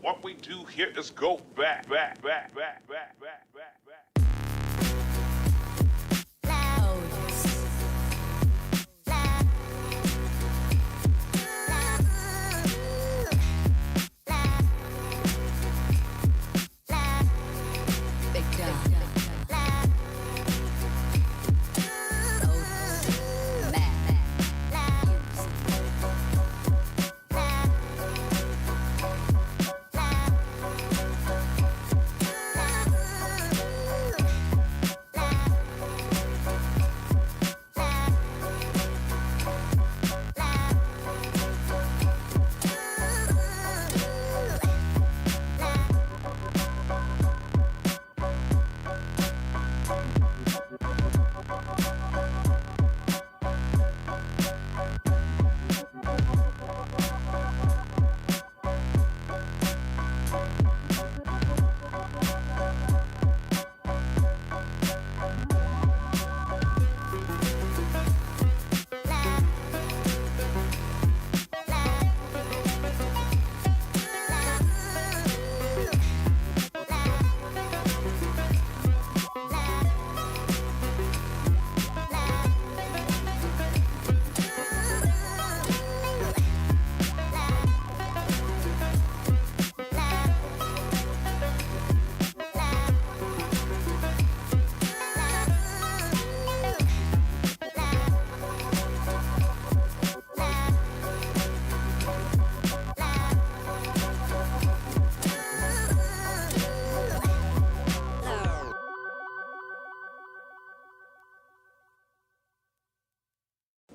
What we do here is go back.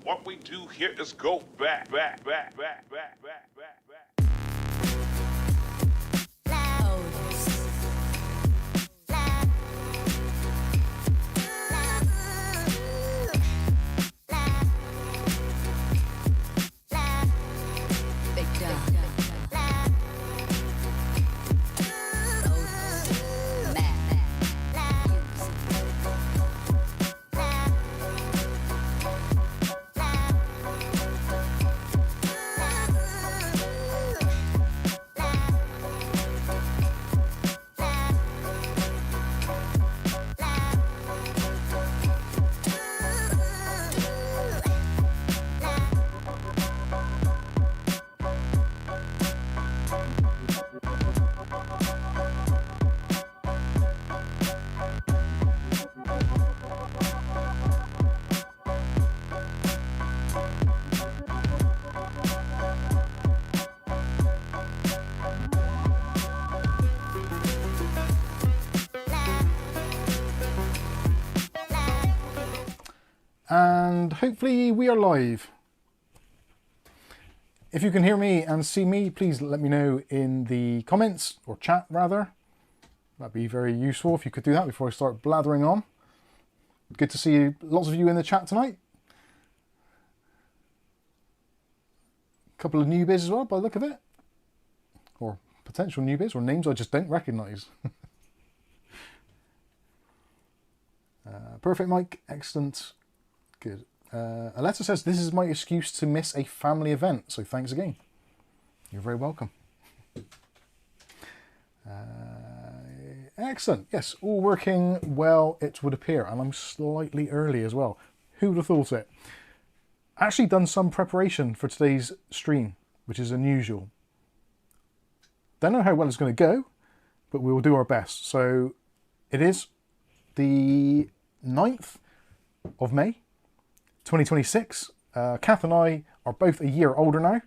What we do here is go back. And hopefully we are live. If you can hear me and see me, please let me know in the comments, or chat rather. That'd be very useful if you could do that before I start blathering on. Good to see lots of you in the chat tonight. A couple of newbies as well by the look of it. Or potential newbies, or names I just don't recognise. Perfect mic, excellent. Good. Aletta says, this is my excuse to miss a family event, so thanks again. You're very welcome. Excellent. Yes, all working well, it would appear, and I'm slightly early as well. Who would have thought it? Actually done some preparation for today's stream, which is unusual. Don't know how well it's going to go, but we will do our best. So it is the 9th of May. 2026. Kath and I are both a year older now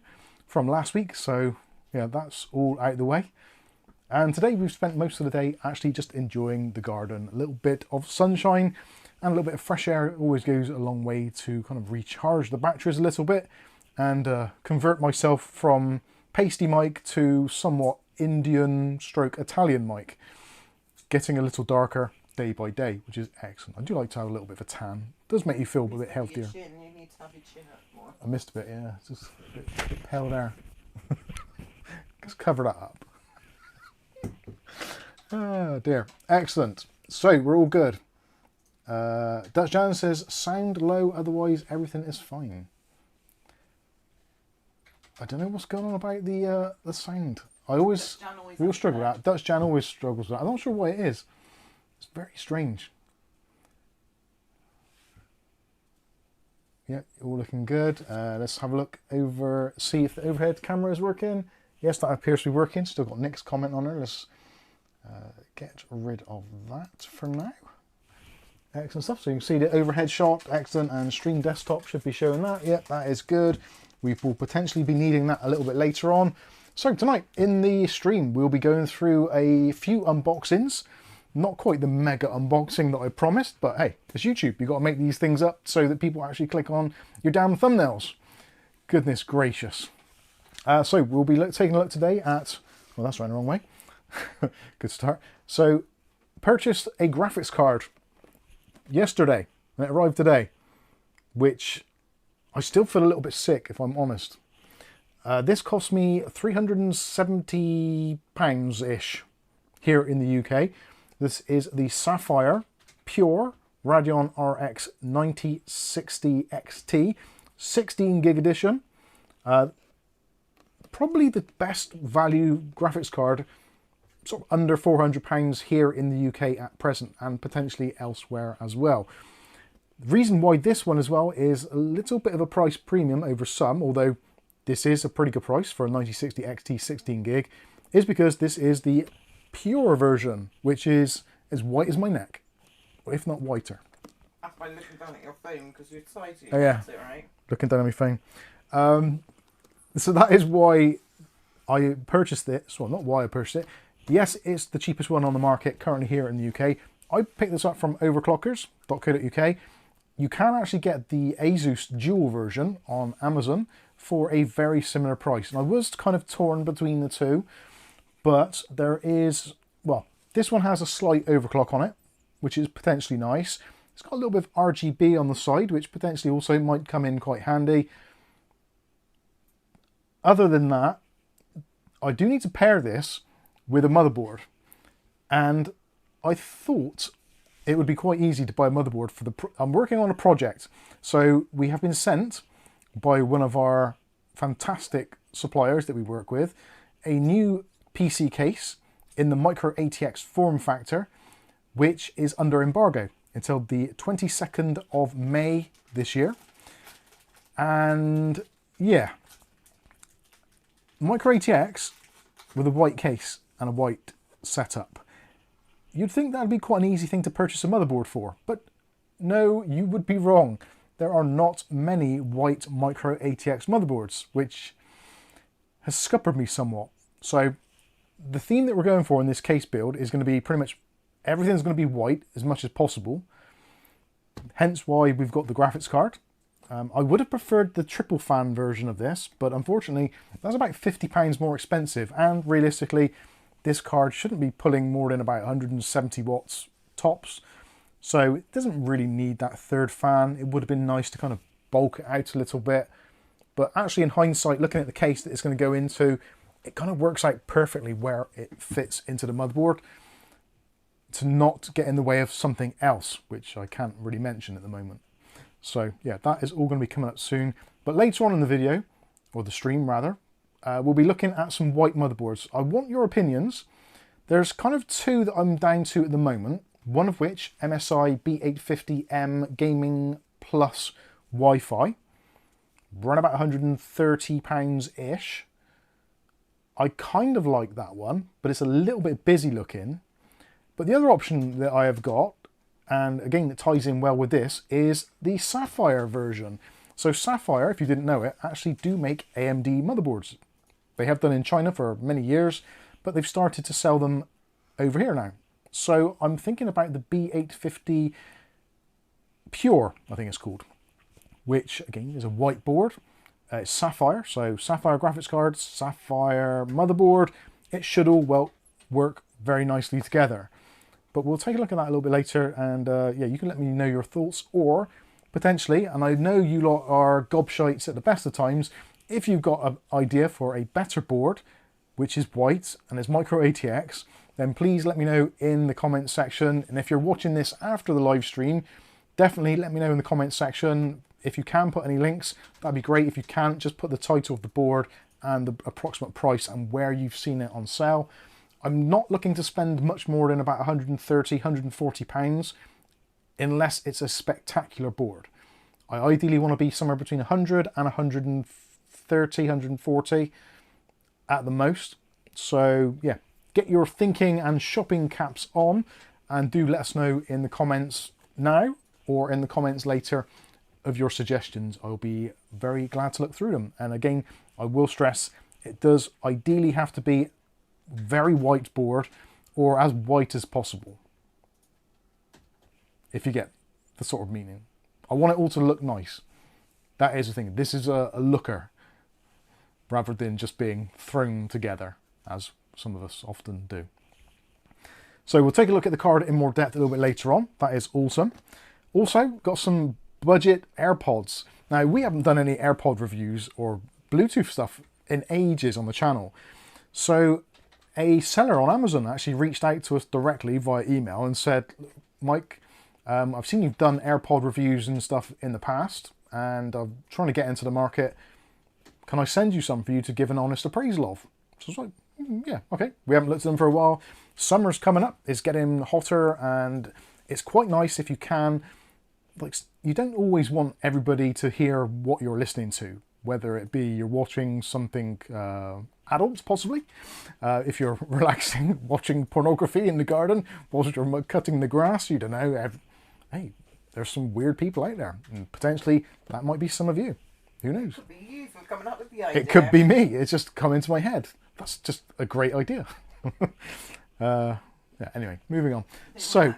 from last week, so yeah, that's all out of the way. And today we've spent most of the day actually just enjoying the garden. A little bit of sunshine and a little bit of fresh air always goes a long way to kind of recharge the batteries a little bit and convert myself from pasty mic to somewhat Indian stroke Italian mic. Getting a little darker day by day, which is excellent. I do like to have a little bit of a tan. It does make you feel a bit healthier. You need to have your chin up more. I missed a bit, yeah. It's just a bit pale there. Just cover that up. Oh dear. Excellent. So we're all good. Dutch Jan says, sound low, otherwise everything is fine. I don't know what's going on about the sound. We all has struggle with that. that. Dutch Jan always struggles with that. I'm not sure why it is. It's very strange. Yeah, all looking good. Let's have a look over, see if the overhead camera is working. Yes, that appears to be working. Still got Nick's comment on her. Let's get rid of that for now. Excellent stuff. So you can see the overhead shot, excellent, and Stream Desktop should be showing that. Yep, that is good. We will potentially be needing that a little bit later on. So tonight in the stream, we'll be going through a few unboxings. Not quite the mega unboxing that I promised, but hey, it's YouTube. You've got to make these things up so that people actually click on your damn thumbnails. Goodness gracious. So we'll be taking a look today at, well, that's right the wrong way. Good start. So purchased a graphics card yesterday, and it arrived today, which I still feel a little bit sick, if I'm honest. This cost me £370-ish here in the UK. This is the Sapphire Pure Radeon RX 9060 XT 16 gig edition. Probably the best value graphics card, sort of under £400 here in the UK at present, and potentially elsewhere as well. The reason why this one as well is a little bit of a price premium over some, although this is a pretty good price for a 9060 XT 16 gig, is because this is the Pure version, which is as white as my neck, if not whiter. That's by looking down at your phone because you're excited. Oh yeah, That's it, right? looking down at my phone. So that is why I purchased this. Well, not why I purchased it. Yes, it's the cheapest one on the market currently here in the UK. I picked this up from overclockers.co.uk. You can actually get the Asus dual version on Amazon for a very similar price. And I was kind of torn between the two, but there is, well, this one has a slight overclock on it, which is potentially nice. It's got a little bit of RGB on the side, which potentially also might come in quite handy. Other than that, I do need to pair this with a motherboard. And I thought it would be quite easy to buy a motherboard for the... I'm working on a project. So we have been sent by one of our fantastic suppliers that we work with a new PC case in the micro ATX form factor, which is under embargo until the 22nd of May this year. And yeah, micro ATX with a white case and a white setup. You'd think that'd be quite an easy thing to purchase a motherboard for, but no, you would be wrong. There are not many white micro ATX motherboards, which has scuppered me somewhat. So the theme that we're going for in this case build is going to be pretty much everything's going to be white as much as possible. Hence why we've got the graphics card. I would have preferred the triple fan version of this, but unfortunately that's about £50 more expensive, and realistically this card shouldn't be pulling more than about 170 watts tops. So it doesn't really need that third fan. It would have been nice to kind of bulk it out a little bit. But actually in hindsight, looking at the case that it's going to go into, it kind of works out perfectly where it fits into the motherboard to not get in the way of something else, which I can't really mention at the moment. So yeah, that is all going to be coming up soon. But later on in the video, or the stream rather, we'll be looking at some white motherboards. I want your opinions. There's kind of two that I'm down to at the moment. One of which, MSI B850M Gaming Plus Wi-Fi. Run about £130-ish. I kind of like that one, but it's a little bit busy looking. But the other option that I have got, and again that ties in well with this, is the Sapphire version. So Sapphire, if you didn't know it, actually do make AMD motherboards. They have done in China for many years, but they've started to sell them over here now. So I'm thinking about the B850 Pure, I think it's called, which again is a white board. It's Sapphire, so Sapphire graphics cards, Sapphire motherboard. It should all work very nicely together. But we'll take a look at that a little bit later, and yeah, you can let me know your thoughts, or potentially, and I know you lot are gobshites at the best of times, if you've got an idea for a better board, which is white and is micro ATX, then please let me know in the comments section. And if you're watching this after the live stream, definitely let me know in the comments section. If you can put any links, that'd be great. If you can't, just put the title of the board and the approximate price and where you've seen it on sale. I'm not looking to spend much more than about 130, 140 pounds unless it's a spectacular board. I ideally want to be somewhere between 100 and 130, 140 at the most. So yeah, get your thinking and shopping caps on, and do let us know in the comments now or in the comments later of your suggestions. I'll be very glad to look through them. And again, I will stress, it does ideally have to be very white board, or as white as possible, if you get the sort of meaning. I want it all to look nice. That is the thing. This is a looker rather than just being thrown together, as some of us often do. So we'll take a look at the card in more depth a little bit later on. That is awesome. Also got some budget AirPods. Now, we haven't done any AirPod reviews or Bluetooth stuff in ages on the channel. So a seller on Amazon actually reached out to us directly via email and said, Mike, I've seen you've done AirPod reviews and stuff in the past, and I'm trying to get into the market. Can I send you some for you to give an honest appraisal of? So I was like, yeah, okay. We haven't looked at them for a while. Summer's coming up. It's getting hotter, and it's quite nice if you can. Like, you don't always want everybody to hear what you're listening to, whether it be you're watching something adult, possibly. If you're relaxing, watching pornography in the garden, whilst you're cutting the grass, you don't know. Hey, there's some weird people out there, and potentially that might be some of you. Who knows? It could be you for coming up with the idea. It could be me. It's just come into my head. That's just a great idea. Yeah, anyway, moving on. So,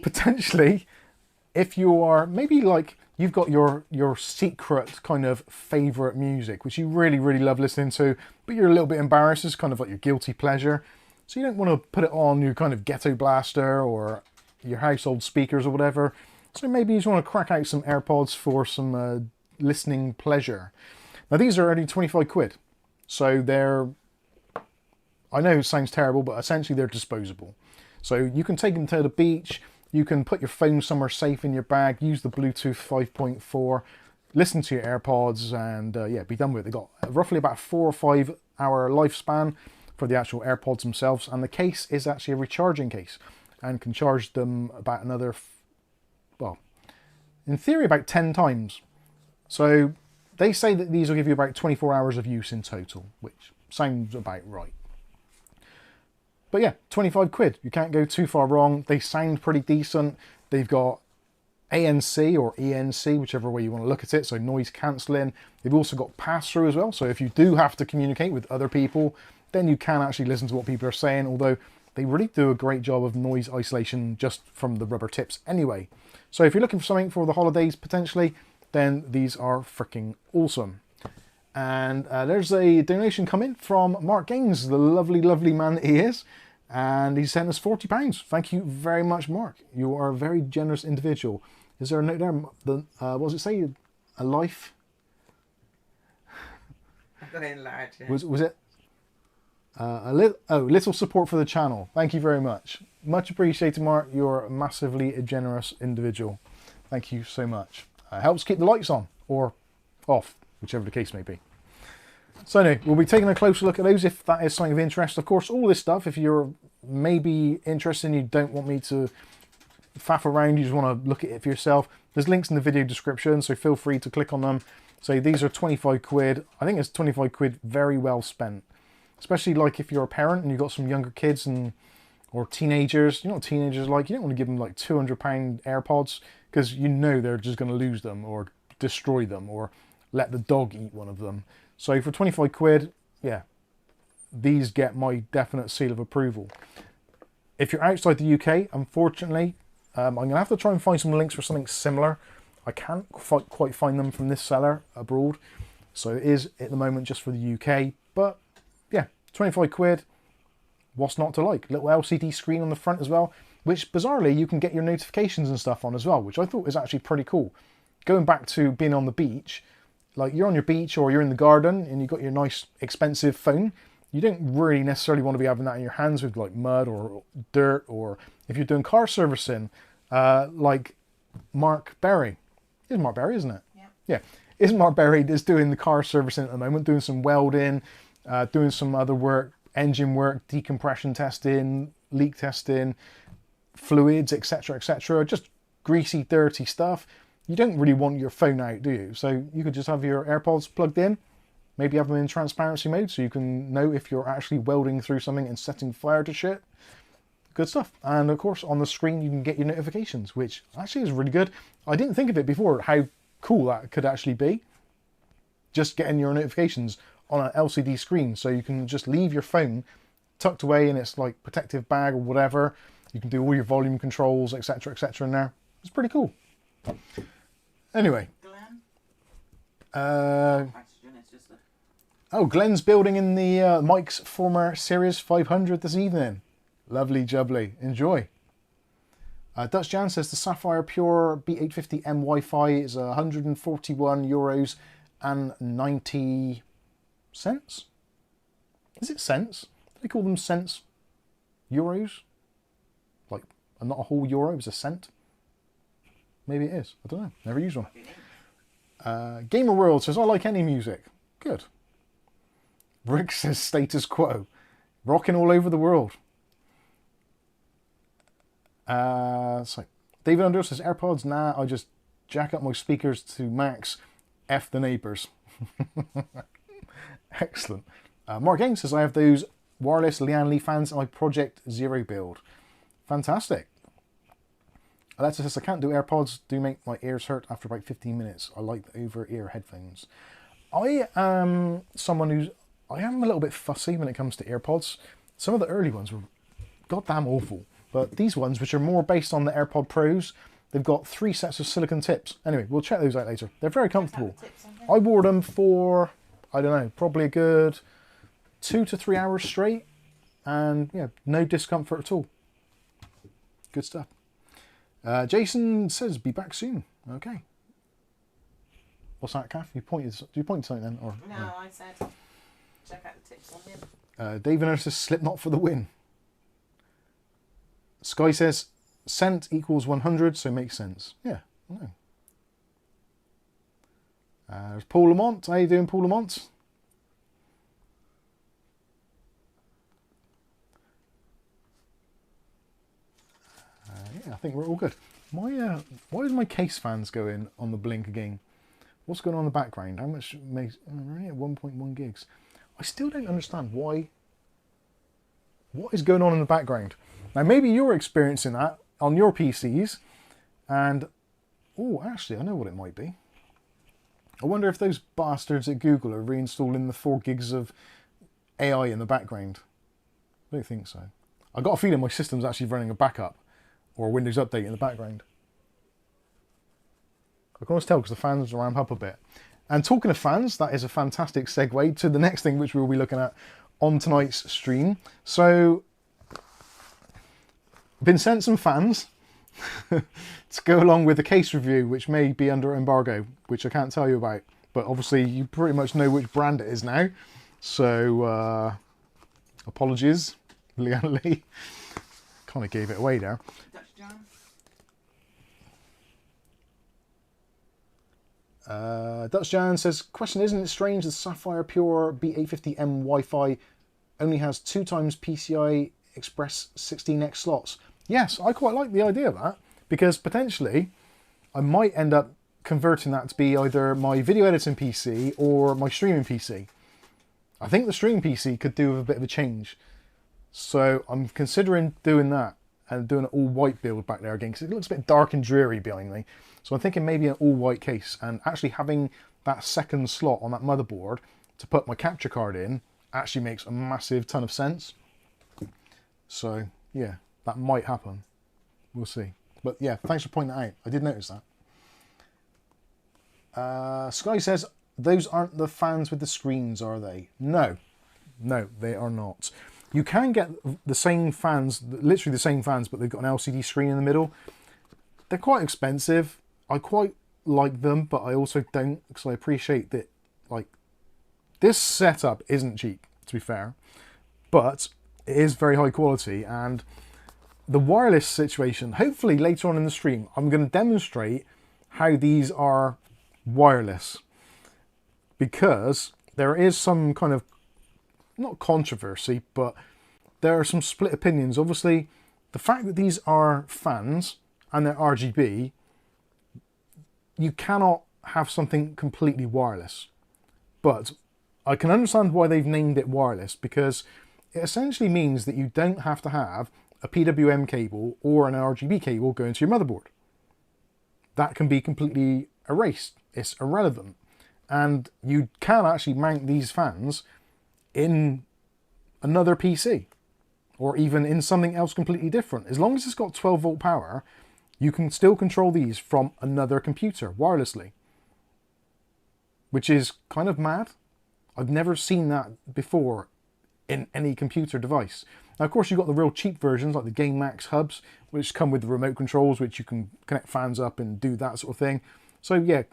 potentially, if you are maybe like, you've got your secret kind of favourite music, which you really, really love listening to, but you're a little bit embarrassed, it's kind of like your guilty pleasure. So you don't want to put it on your kind of ghetto blaster or your household speakers or whatever. So maybe you just want to crack out some AirPods for some listening pleasure. Now, these are only 25 quid. So they're, I know it sounds terrible, but essentially they're disposable. So you can take them to the beach, you can put your phone somewhere safe in your bag, use the Bluetooth 5.4, listen to your AirPods, and yeah, be done with it. They've got roughly about 4 or 5 hour lifespan for the actual AirPods themselves, and the case is actually a recharging case and can charge them about another, well, in theory about 10 times. So they say that these will give you about 24 hours of use in total, which sounds about right. But yeah, 25 quid. You can't go too far wrong. They sound pretty decent. They've got ANC or ENC, whichever way you want to look at it, so noise cancelling. They've also got pass-through as well, so if you do have to communicate with other people, then you can actually listen to what people are saying, although they really do a great job of noise isolation just from the rubber tips anyway. So if you're looking for something for the holidays potentially, then these are freaking awesome. And there's a donation coming from Mark Gaines, the lovely, lovely man that he is. And he sent us £40. Thank you very much, Mark. You are a very generous individual. Is there a note there? What does it say? A life? I've got it enlarged. Yeah. Was it? Little support for the channel. Thank you very much. Much appreciated, Mark. You're a massively generous individual. Thank you so much. Helps keep the lights on or off, whichever the case may be. So anyway, we'll be taking a closer look at those if that is something of interest. Of course, all this stuff, if you're maybe interested and you don't want me to faff around, you just want to look at it for yourself, there's links in the video description, so feel free to click on them. So these are 25 quid. I think it's 25 quid very well spent. Especially like if you're a parent and you've got some younger kids and or teenagers. You know what teenagers are like? You don't want to give them like £200 AirPods because you know they're just going to lose them or destroy them or let the dog eat one of them. So for 25 quid, yeah, these get my definite seal of approval. If you're outside the UK, unfortunately, I'm going to have to try and find some links for something similar. I can't quite find them from this seller abroad. So it is at the moment just for the UK. But yeah, 25 quid, what's not to like? Little LCD screen on the front as well, which bizarrely you can get your notifications and stuff on as well, which I thought was actually pretty cool. Going back to being on the beach, like you're on your beach or you're in the garden and you've got your nice expensive phone, you don't really necessarily want to be having that in your hands with like mud or dirt, or if you're doing car servicing, like Mark Berry. It's Mark Berry, isn't it? Yeah. Yeah. Ismark Buried is doing the car servicing at the moment, doing some welding, doing some other work, engine work, decompression testing, leak testing, fluids, etc, etc. Just greasy, dirty stuff. You don't really want your phone out, do you? So you could just have your AirPods plugged in, maybe have them in transparency mode so you can know if you're actually welding through something and setting fire to shit. Good stuff. And of course on the screen you can get your notifications, which actually is really good. I didn't think of it before, how cool that could actually be. Just getting your notifications on an LCD screen, so you can just leave your phone tucked away in its like protective bag or whatever. You can do all your volume controls, etc, etc in there. It's pretty cool. Anyway. Glenn? Oh, Glenn's building in the Mike's former Series 500 this evening. Lovely jubbly. Enjoy. Dutch Jan says the Sapphire Pure B850M Wi-Fi is €141 and 90 cents. Is it cents? Do they call them cents? Euros? Like, not a whole euro, it's a cent? Maybe it is. I don't know. Never used one. Gamer World says, I like any music. Good. Rick says status quo. Rocking all over the world. So David Under says AirPods. Nah, I just jack up my speakers to max. F the neighbours. Excellent. Mark Yang says I have those wireless Lian Li fans in my Project Zero build. Fantastic. Alexa says I can't do AirPods. Do make my ears hurt after about 15 minutes. I like the over-ear headphones. I am someone who's I am a little bit fussy when it comes to AirPods. Some of the early ones were goddamn awful. But these ones, which are more based on the AirPod Pros, they've got 3 sets of silicone tips. Anyway, we'll check those out later. They're very comfortable. I wore them for, I don't know, probably a good 2 to 3 hours straight. And yeah, no discomfort at all. Good stuff. Jason says, be back soon. Okay. What's that, Kath? Do you point to something then? Or, no, I said, check out the tips on him. David notices Slipknot for the win. Sky says, cent equals 100, so makes sense. Yeah, I know. There's Paul Lamont. How you doing, Paul Lamont? Yeah, I think we're all good. Why is my case fans going on the blink again? What's going on in the background? How much makes... We're only at 1.1 gigs. I still don't understand why... What is going on in the background? Now, maybe you're experiencing that on your PCs, and, oh, actually, I know what it might be. I wonder if those bastards at Google are reinstalling the 4 gigs of AI in the background. I don't think so. I've got a feeling my system's actually running a backup or a Windows update in the background. I can always tell because the fans ramp up a bit. And talking of fans, that is a fantastic segue to the next thing which we'll be looking at on tonight's stream. So, been sent some fans to go along with the case review, which may be under embargo, which I can't tell you about. But obviously, you pretty much know which brand it is now. So, apologies, Lian Li. Kind of gave it away there. Dutch Jan says, question, isn't it strange the Sapphire Pure B850M Wi-Fi only has 2 times PCI Express 16X slots? Yes, I quite like the idea of that, because potentially I might end up converting that to be either my video editing PC or my streaming PC. I think the streaming PC could do with a bit of a change. So I'm considering doing that and doing an all white build back there again, because it looks a bit dark and dreary behind me. So I'm thinking maybe an all white case, and actually having that second slot on that motherboard to put my capture card in actually makes a massive ton of sense. So yeah, that might happen. We'll see. But yeah, thanks for pointing that out. I did notice that. Sky says, those aren't the fans with the screens, are they? No. No, they are not. You can get the same fans, literally the same fans, but they've got an LCD screen in the middle. They're quite expensive. I quite like them, but I also don't, because I appreciate that, like, this setup isn't cheap, to be fair, but it is very high quality. And the wireless situation, hopefully later on in the stream, I'm going to demonstrate how these are wireless. because there is some kind of, not controversy, but there are some split opinions. Obviously, the fact that these are fans and they're RGB, you cannot have something completely wireless. But I can understand why they've named it wireless, because it essentially means that you don't have to have a PWM cable or an RGB cable going to your motherboard. That can be completely erased. It's irrelevant. And you can actually mount these fans in another PC or even in something else completely different. As long as it's got 12 volt power, you can still control these from another computer wirelessly, which is kind of mad. I've never seen that before in any computer device. Now, of course, you've got the real cheap versions like the Game Max hubs, which come with the remote controls, which you can connect fans up and do that sort of thing. So yeah,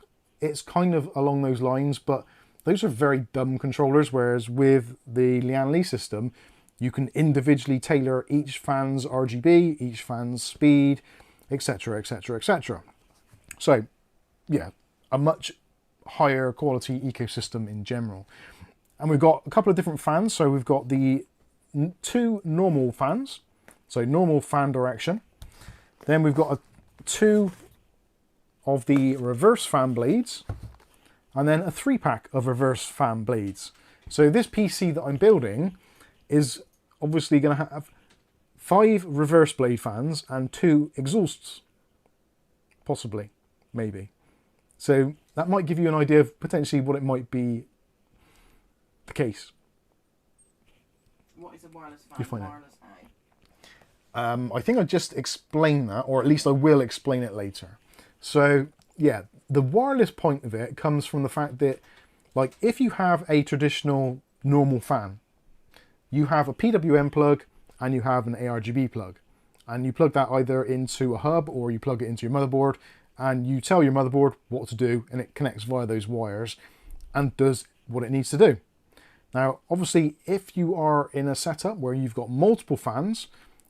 it's kind of along those lines, but those are very dumb controllers, whereas with the Lian Li system, you can individually tailor each fan's RGB, each fan's speed, etc, etc, etc. So yeah, a much higher quality ecosystem in general. And we've got a couple of different fans. So we've got the two normal fans, so normal fan direction. Then we've got two of the reverse fan blades, and then a 3-pack of reverse fan blades. So this PC that I'm building is obviously going to have 5 reverse blade fans and 2 exhausts, possibly, maybe. So that might give you an idea of potentially what it might be the case. What is a wireless fan? You find out. Wireless how? I think I just explained that, or at least I will explain it later. So yeah, the wireless point of it comes from the fact that, like, if you have a traditional normal fan, you have a PWM plug and you have an ARGB plug, and you plug that either into a hub or you plug it into your motherboard, and you tell your motherboard what to do, and it connects via those wires and does what it needs to do. Now, obviously, if you are in a setup where you've got multiple fans,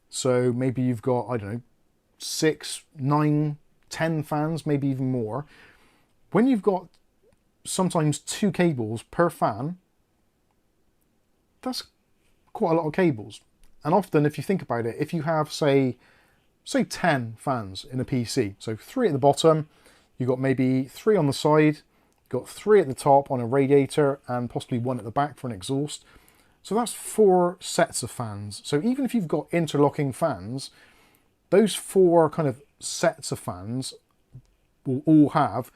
so maybe you've got, I don't know, 6, 9, 10 fans, maybe even more, when you've got sometimes 2 cables per fan, that's quite a lot of cables. And often, if you think about it, if you have, say 10 fans in a PC, so 3 at the bottom, you've got maybe 3 on the side, got 3 at the top on a radiator, and possibly 1 at the back for an exhaust. So that's 4 sets of fans. So even if you've got interlocking fans, those 4 kind of sets of fans will all have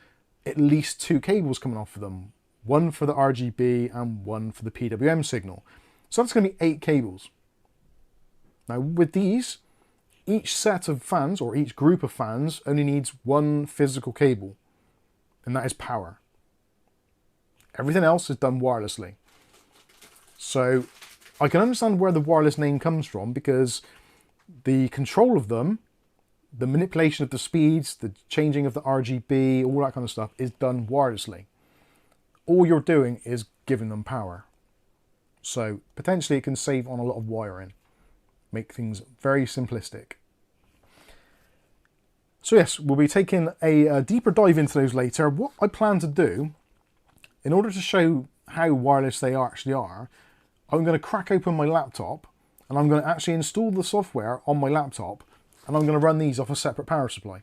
at least 2 cables coming off of them. 1 for the RGB and 1 for the PWM signal. So that's going to be 8 cables. Now with these, each set of fans, or each group of fans, only needs 1 physical cable, and that is power. Everything else is done wirelessly. So I can understand where the wireless name comes from, because the control of them, the manipulation of the speeds, the changing of the RGB, all that kind of stuff is done wirelessly. All you're doing is giving them power. So potentially it can save on a lot of wiring, make things very simplistic. So yes, we'll be taking a deeper dive into those later. What I plan to do, in order to show how wireless they actually are, I'm going to crack open my laptop and I'm going to actually install the software on my laptop, and I'm going to run these off a separate power supply,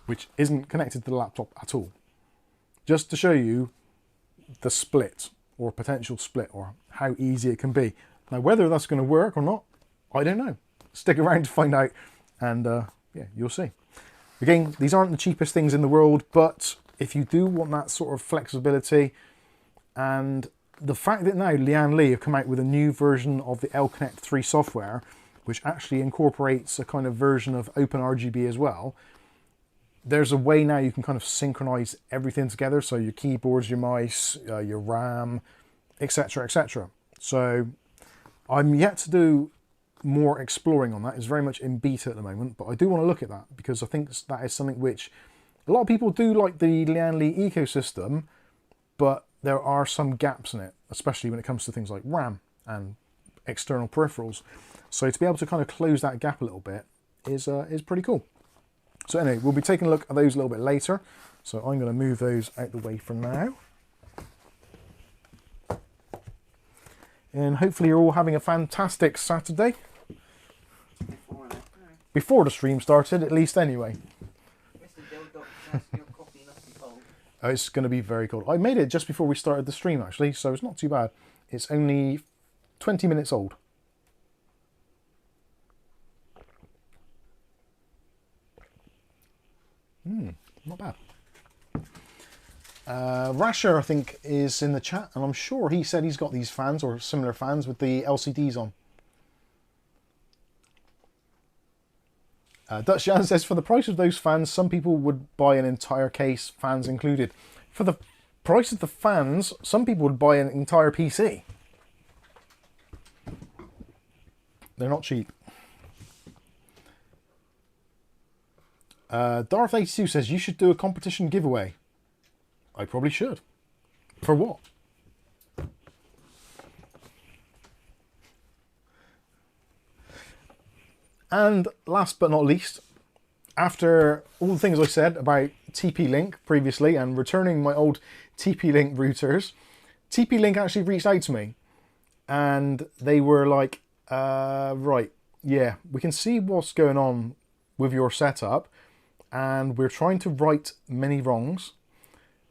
which isn't connected to the laptop at all. Just to show you the split, or potential split, or how easy it can be. Now, whether that's going to work or not, I don't know. Stick around to find out, and yeah, you'll see. Again, these aren't the cheapest things in the world, but if you do want that sort of flexibility, and the fact that now Lian Li have come out with a new version of the L-Connect 3 software, which actually incorporates a kind of version of OpenRGB as well, there's a way now you can kind of synchronize everything together. So your keyboards, your mice, your RAM, etc, etc. So I'm yet to do more exploring on that. It's very much in beta at the moment, but I do want to look at that, because I think that is something which a lot of people do like the Lian Li ecosystem, but there are some gaps in it, especially when it comes to things like RAM and external peripherals. So to be able to kind of close that gap a little bit is pretty cool. So anyway, we'll be taking a look at those a little bit later. So I'm going to move those out the way for now. and hopefully you're all having a fantastic Saturday. Before that. Before the stream started, at least anyway. Mr. Dildo says your coffee must be cold. Oh, it's going to be very cold. I made it just before we started the stream, actually, so it's not too bad. It's only 20 minutes old. Not bad. Rasher, I think, is in the chat, and I'm sure he said he's got these fans or similar fans with the LCDs on. Dutch Jan says, for the price of those fans, some people would buy an entire case, fans included. For the price of the fans, some people would buy an entire PC. They're not cheap. Darth82 says, you should do a competition giveaway. I probably should. For what? And last but not least, after all the things I said about TP-Link previously and returning my old TP-Link routers, TP-Link actually reached out to me and they were like, right, yeah, we can see what's going on with your setup and we're trying to right many wrongs.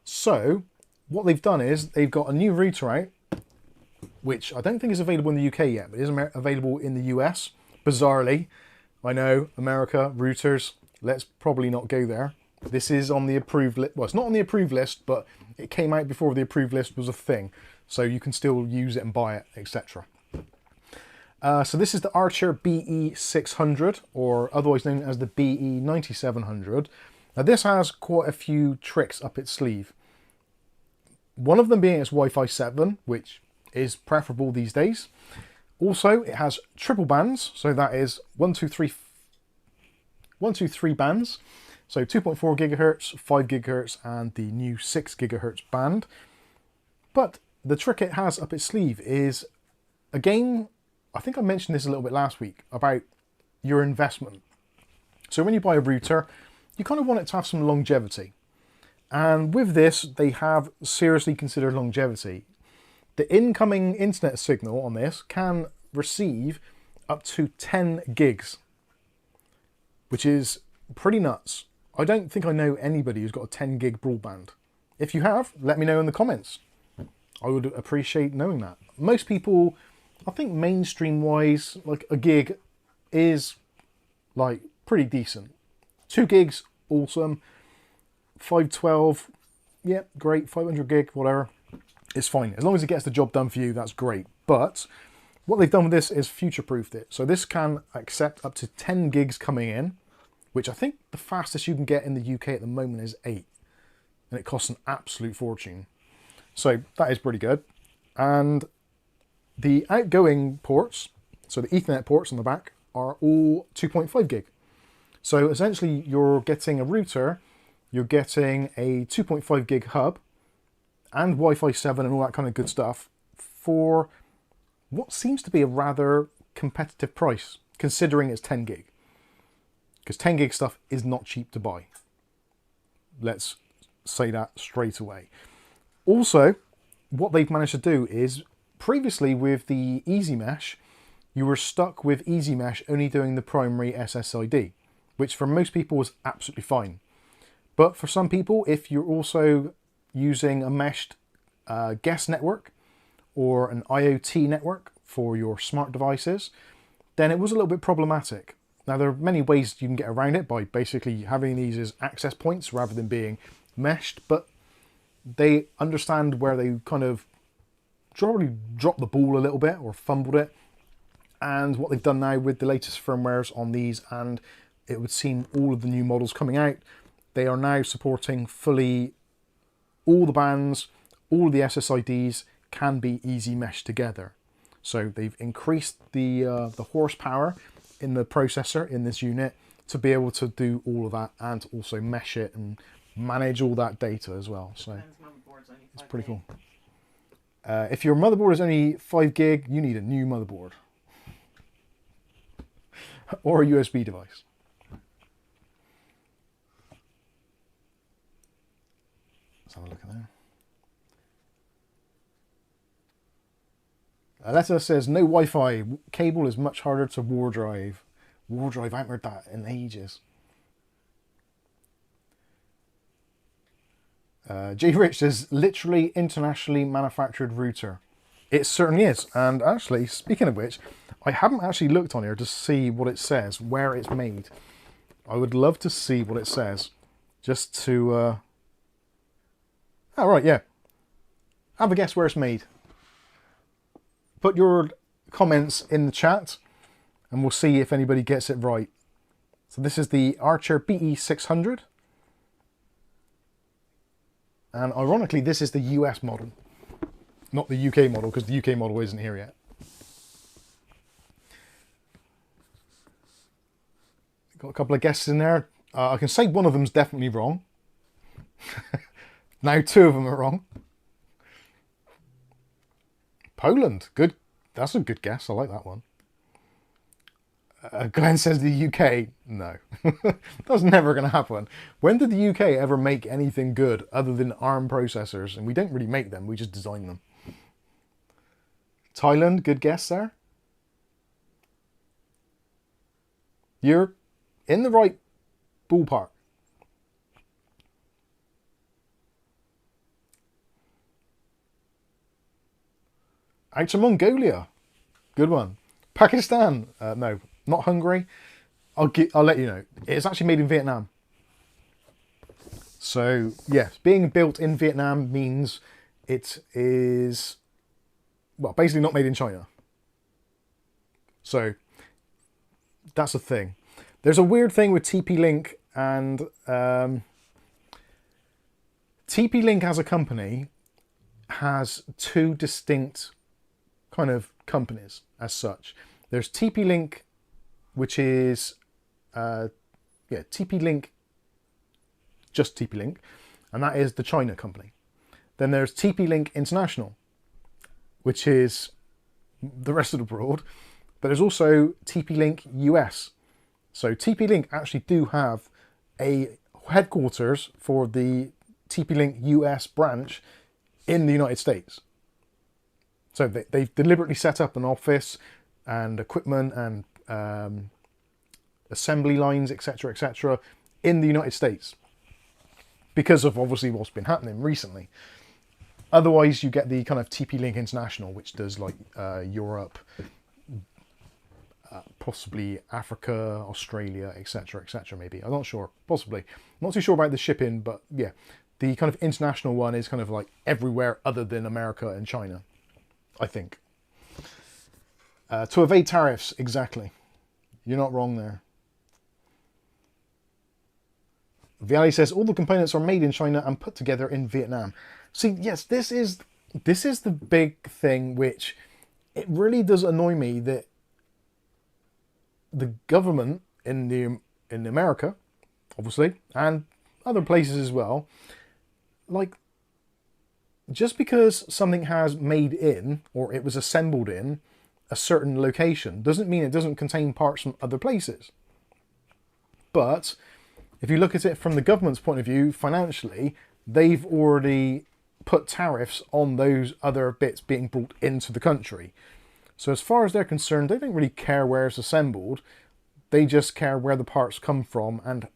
So what they've done is they've got a new router out, which I don't think is available in the UK yet, but it is available in the US, bizarrely. I know, America, routers, let's probably not go there. This is on the approved list. Well, it's not on the approved list, but it came out before the approved list was a thing. So you can still use it and buy it, etc. So this is the Archer BE600, or otherwise known as the BE9700. Now this has quite a few tricks up its sleeve. One of them being its Wi-Fi 7, which is preferable these days. Also, it has triple bands, so that is 123 bands. So 2.4 gigahertz, 5 gigahertz, and the new 6 gigahertz band. But the trick it has up its sleeve is, again, I think I mentioned this a little bit last week, about your investment. So when you buy a router, you kind of want it to have some longevity. And with this, they have seriously considered longevity. The incoming internet signal on this can receive up to 10 gigs, which is pretty nuts. I don't think I know anybody who's got a 10 gig broadband. If you have, let me know in the comments. I would appreciate knowing that. Most people, I think mainstream wise, like a gig is like pretty decent. 2 gigs, awesome. 512, yeah, great. 500 gig, whatever. It's fine. As long as it gets the job done for you, that's great. But what they've done with this is future-proofed it. So this can accept up to 10 gigs coming in, which I think the fastest you can get in the UK at the moment is 8. And it costs an absolute fortune. So that is pretty good. And the outgoing ports, so the Ethernet ports on the back, are all 2.5 gig. So essentially you're getting a router, you're getting a 2.5 gig hub, and Wi-Fi 7 and all that kind of good stuff for what seems to be a rather competitive price, considering it's 10 gig. Because 10 gig stuff is not cheap to buy. Let's say that straight away. Also, what they've managed to do is, previously with the Easy Mesh, you were stuck with Easy Mesh only doing the primary SSID, which for most people was absolutely fine. But for some people, if you're also using a meshed guest network or an IoT network for your smart devices, then it was a little bit problematic. Now there are many ways you can get around it by basically having these as access points rather than being meshed, but they understand where they kind of probably dropped the ball a little bit or fumbled it, and what they've done now with the latest firmwares on these, and it would seem all of the new models coming out, they are now supporting fully all the bands, all of the SSIDs can be easy meshed together. So they've increased the horsepower in the processor in this unit to be able to do all of that and also mesh it and manage all that data as well. So it's pretty cool. If your motherboard is only 5 gig, you need a new motherboard or a USB device. Let's have a look at that. Aletta says, no Wi-Fi. Cable is much harder to war drive. War drive, I haven't heard that in ages. J. Rich says, literally internationally manufactured router. It certainly is. And actually, speaking of which, I haven't actually looked on here to see what it says, where it's made. I would love to see what it says. Just to... Oh, right, yeah. Have a guess where it's made. Put your comments in the chat and we'll see if anybody gets it right. So this is the Archer BE600. And ironically, this is the US model, not the UK model, because the UK model isn't here yet. Got a couple of guesses in there. I can say one of them's definitely wrong. Now 2 of them are wrong. Poland, good. That's a good guess. I like that one. Glenn says the UK. No, that's never going to happen. When did the UK ever make anything good other than ARM processors? And we don't really make them, we just design them. Thailand, good guess there. You're in the right ballpark. Out to Mongolia. Good one. Pakistan. No, not Hungary. I'll let you know. It's actually made in Vietnam. So, yes, being built in Vietnam means it is, well, basically not made in China. So, that's a thing. There's a weird thing with TP-Link and TP-Link as a company has 2 distinct kind of companies as such. There's TP-Link, which is TP-Link, just TP-Link, and that is the China company. Then there's TP-Link International, which is the rest of the world, but there's also TP-Link US. So TP-Link actually do have a headquarters for the TP-Link US branch in the United States. So they've deliberately set up an office and equipment and assembly lines, etc., in the United States. Because of obviously what's been happening recently. Otherwise, you get the kind of TP-Link International, which does like Europe, possibly Africa, Australia, etc., maybe. I'm not sure. Possibly. Not too sure about the shipping, but yeah. The kind of international one is kind of like everywhere other than America and China, I think. To evade tariffs, exactly. You're not wrong there. Viali says all the components are made in China and put together in Vietnam. See, yes, this is the big thing, which it really does annoy me that the government in America, obviously, and other places as well, like, just because something has made in, or it was assembled in, a certain location, doesn't mean it doesn't contain parts from other places. But if you look at it from the government's point of view, financially, they've already put tariffs on those other bits being brought into the country. So as far as they're concerned, they don't really care where it's assembled. They just care where the parts come from and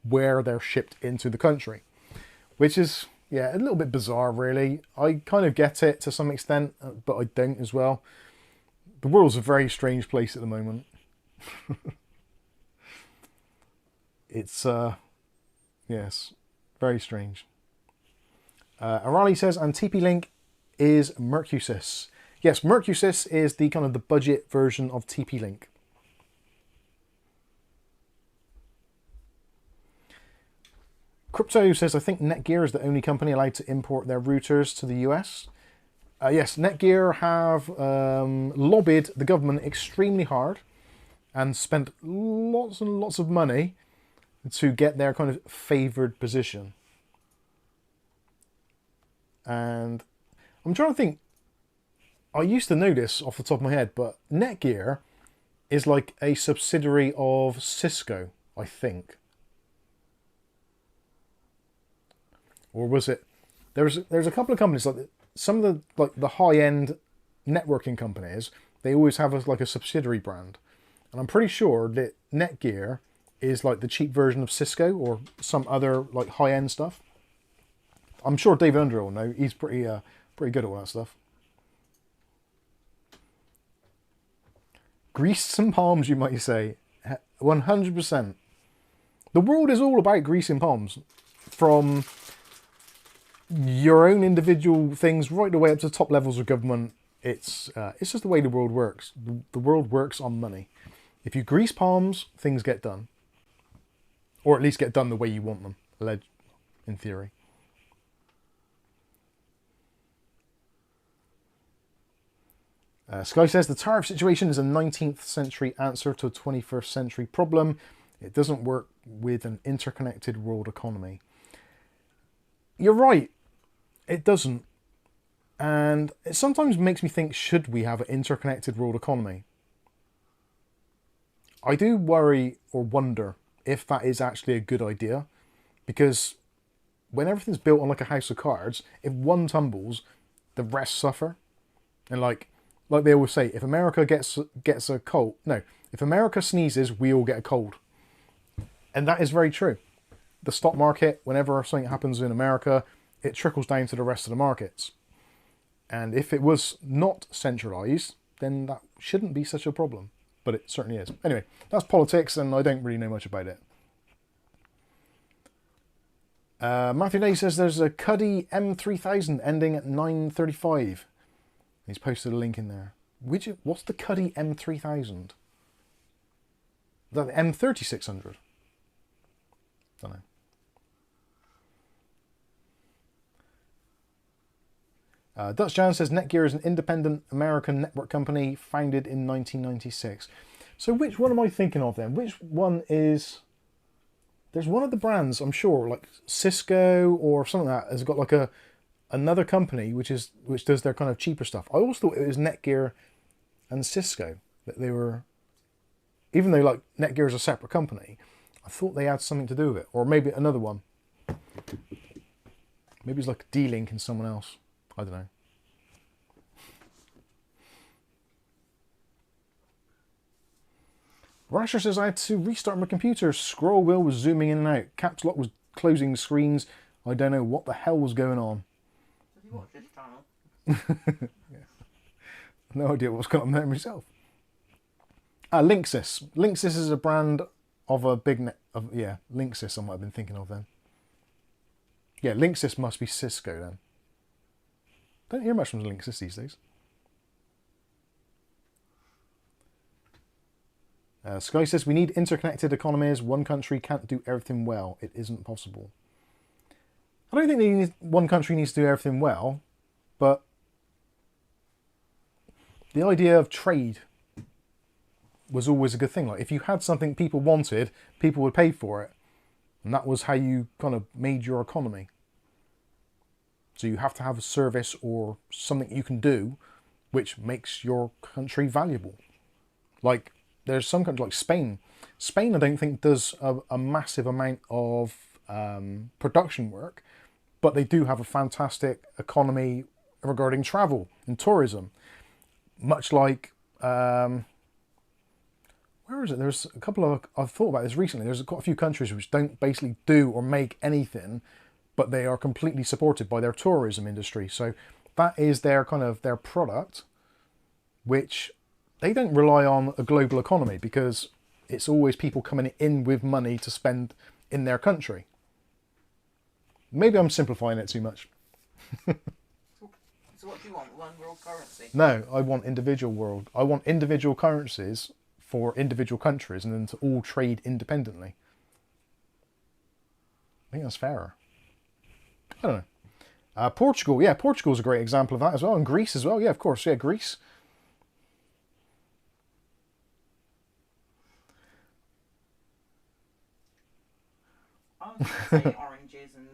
where they're shipped into the country. Which is, yeah, a little bit bizarre, really. I kind of get it to some extent, but I don't as well. The world's a very strange place at the moment. It's, yes, very strange. Arali says, and TP-Link is MUBHQ This. Yes, MUBHQ This is the kind of the budget version of TP-Link. Crypto says, I think Netgear is the only company allowed to import their routers to the US. Yes, Netgear have lobbied the government extremely hard and spent lots and lots of money to get their kind of favoured position. And I'm trying to think, I used to know this off the top of my head, but Netgear is like a subsidiary of Cisco, I think. Or was it? There's a couple of companies, like some of the high-end networking companies, they always have like a subsidiary brand. And I'm pretty sure that Netgear is like the cheap version of Cisco or some other like high-end stuff. I'm sure David Under will know. He's pretty good at all that stuff. Grease some palms, you might say. 100%. The world is all about greasing palms. From your own individual things right the way up to the top levels of government. It's just the way the world works. The world works on money. If you grease palms, things get done. Or at least get done the way you want them, in theory. Sky says, the tariff situation is a 19th century answer to a 21st century problem. It doesn't work with an interconnected world economy. You're right. It doesn't. And it sometimes makes me think, should we have an interconnected world economy? I do worry or wonder if that is actually a good idea. Because when everything's built on like a house of cards, if one tumbles, the rest suffer. And like they always say, if America gets a cold, no, if America sneezes, we all get a cold. And that is very true. The stock market, whenever something happens in America, it trickles down to the rest of the markets. And if it was not centralized, then that shouldn't be such a problem. But it certainly is. Anyway, that's politics, and I don't really know much about it. Matthew Day says there's a Cuddy M3000 ending at 935. He's posted a link in there. What's the Cuddy M3000? Is that the M3600? Don't know. Dutch Jan says Netgear is an independent American network company founded in 1996. So which one am I thinking of then? Which one is... There's one of the brands, I'm sure, like Cisco or something like that, has got like another company which does their kind of cheaper stuff. I always thought it was Netgear and Cisco that they were, even though like Netgear is a separate company, I thought they had something to do with it. Or maybe another one. Maybe it's like D-Link and someone else. I don't know. Rasher says, I had to restart my computer. Scroll wheel was zooming in and out. Caps lock was closing screens. I don't know what the hell was going on. Have you watched this channel? Yeah. No idea what was going on there myself. Linksys. Linksys is a brand of a big net. Yeah, Linksys I might have been thinking of then. Yeah, Linksys must be Cisco then. Don't hear much from Linksys these days. Sky says, we need interconnected economies. One country can't do everything well. It isn't possible. I don't think one country needs to do everything well, but the idea of trade was always a good thing. Like if you had something people wanted, people would pay for it. And that was how you kind of made your economy. So you have to have a service or something you can do which makes your country valuable. Like there's some countries like Spain. Spain I don't think does a massive amount of production work, but they do have a fantastic economy regarding travel and tourism. Much like, where is it? There's a couple of, I've thought about this recently, there's quite a few countries which don't basically do or make anything, but they are completely supported by their tourism industry. So that is their kind of their product, which they don't rely on a global economy because it's always people coming in with money to spend in their country. Maybe I'm simplifying it too much. So what do you want? One world currency? No, I want individual world. I want individual currencies for individual countries and then to all trade independently. I think that's fairer. I don't know. Portugal, yeah, Portugal's a great example of that as well. And Greece as well, yeah, of course, yeah, Greece. I was going to say oranges and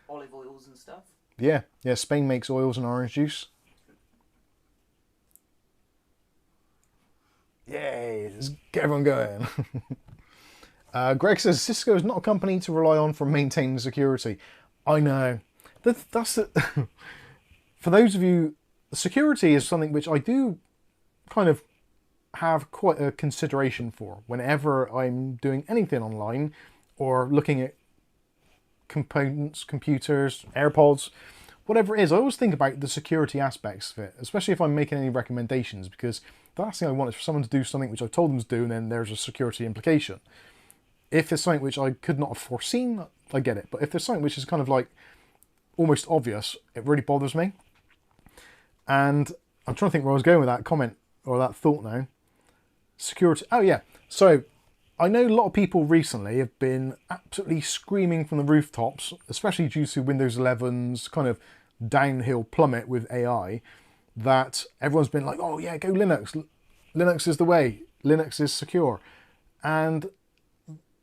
olive oils and stuff. Yeah, yeah, Spain makes oils and orange juice. Yay, let's get everyone going. Greg says, Cisco is not a company to rely on for maintaining security. I know. That's it. For those of you security is something which I do kind of have quite a consideration for whenever I'm doing anything online or looking at components, computers, AirPods, whatever it is. I always think about the security aspects of it, especially if I'm making any recommendations, because the last thing I want is for someone to do something which I told them to do and then there's a security implication. If it's something which I could not have foreseen, I get it. But if there's something which is kind of like almost obvious, it really bothers me. And I'm trying to think where I was going with that comment or that thought now. Security. Oh yeah. So I know a lot of people recently have been absolutely screaming from the rooftops, especially due to Windows 11's kind of downhill plummet with AI, that everyone's been like, oh yeah, go Linux. Linux is the way. Linux is secure. And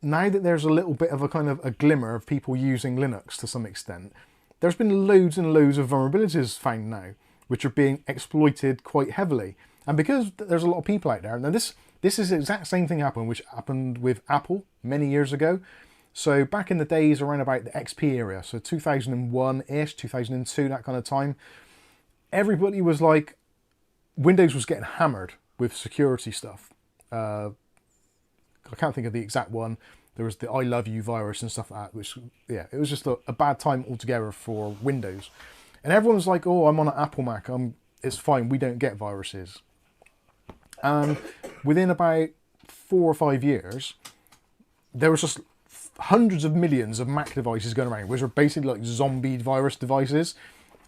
now that there's a little bit of a kind of a glimmer of people using Linux to some extent, there's been loads and loads of vulnerabilities found now, which are being exploited quite heavily. And because there's a lot of people out there, now this is the exact same thing which happened with Apple many years ago. So back in the days around about the XP era, so 2001-ish, 2002, that kind of time, everybody was like, Windows was getting hammered with security stuff. I can't think of the exact one. There was the I Love You virus and stuff like that, which, yeah, it was just a bad time altogether for Windows. And everyone's like, oh, I'm on an Apple Mac. It's fine. We don't get viruses. And within about 4 or 5 years, there was just hundreds of millions of Mac devices going around, which are basically like zombie virus devices,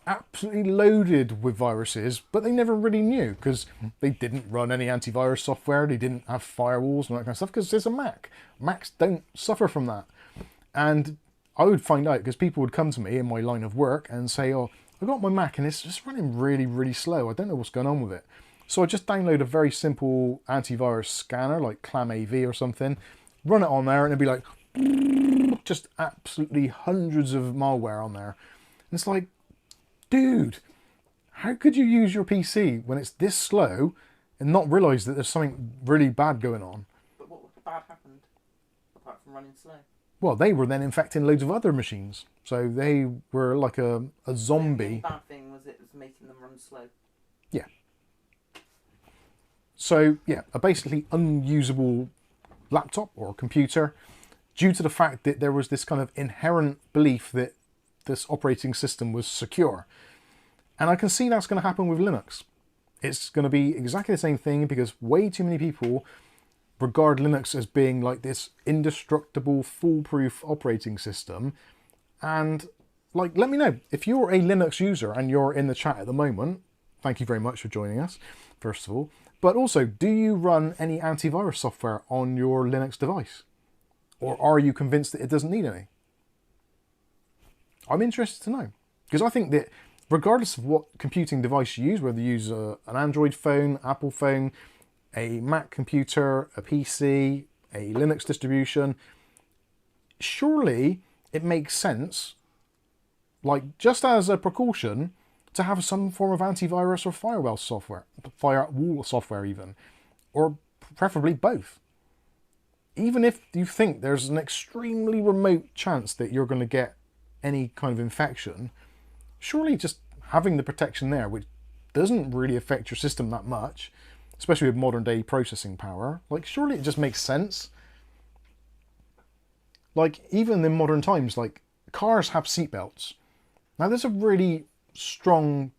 absolutely loaded with viruses, but they never really knew because they didn't run any antivirus software, they didn't have firewalls and all that kind of stuff, because it's a Mac. Macs don't suffer from that. And I would find out because people would come to me in my line of work and say, oh, I got my Mac and it's just running really, really slow. I don't know what's going on with it. So I just download a very simple antivirus scanner like ClamAV or something, run it on there, and it'd be like, just absolutely hundreds of malware on there. And it's like, dude, how could you use your PC when it's this slow and not realise that there's something really bad going on? But what bad happened, apart from running slow? Well, they were then infecting loads of other machines. So they were like a zombie. The bad thing was it was making them run slow. Yeah. So, yeah, a basically unusable laptop or computer due to the fact that there was this kind of inherent belief that this operating system was secure. And I can see that's going to happen with Linux. It's going to be exactly the same thing because way too many people regard Linux as being like this indestructible, foolproof operating system. And like, let me know if you're a Linux user and you're in the chat at the moment. Thank you very much for joining us, first of all. But also, do you run any antivirus software on your Linux device? Or are you convinced that it doesn't need any? I'm interested to know. Because I think that regardless of what computing device you use, whether you use an Android phone, Apple phone, a Mac computer, a PC, a Linux distribution, surely it makes sense, like just as a precaution, to have some form of antivirus or firewall software even, or preferably both. Even if you think there's an extremely remote chance that you're going to get any kind of infection, surely just having the protection there, which doesn't really affect your system that much, especially with modern day processing power, like surely it just makes sense. Like even in modern times, like cars have seatbelts. Now there's a really strong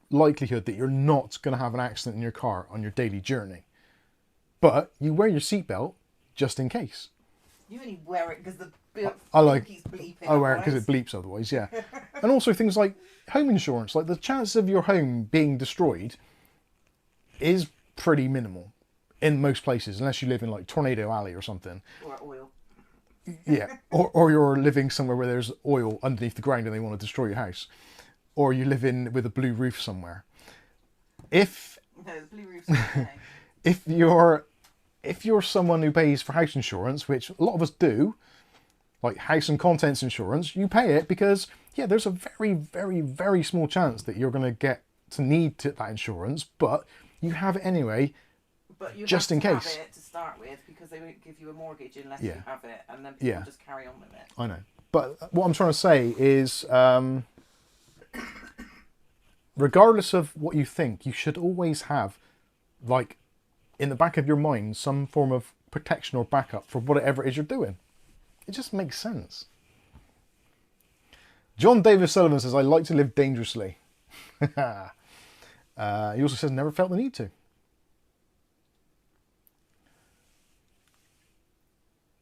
likelihood that you're not going to have an accident in your car on your daily journey. But you wear your seatbelt just in case. You only wear it because the keeps bleeping. I wear it because it bleeps otherwise, yeah. And also things like home insurance, like the chance of your home being destroyed is pretty minimal in most places, unless you live in like Tornado Alley or something. Or oil. Yeah, or you're living somewhere where there's oil underneath the ground and they want to destroy your house. Or you live in with a blue roof somewhere. No, the blue roof's okay. If you're someone who pays for house insurance, which a lot of us do, like house and contents insurance, you pay it because, yeah, there's a very, very, very small chance that you're going to need that insurance, but you have it anyway, but you just in case. Have it to start with because they won't give you a mortgage unless you have it, and then people just carry on with it. I know. But what I'm trying to say is, regardless of what you think, you should always have, like, in the back of your mind, some form of protection or backup for whatever it is you're doing. It just makes sense. John Davis Sullivan says, I like to live dangerously. He also says, never felt the need to.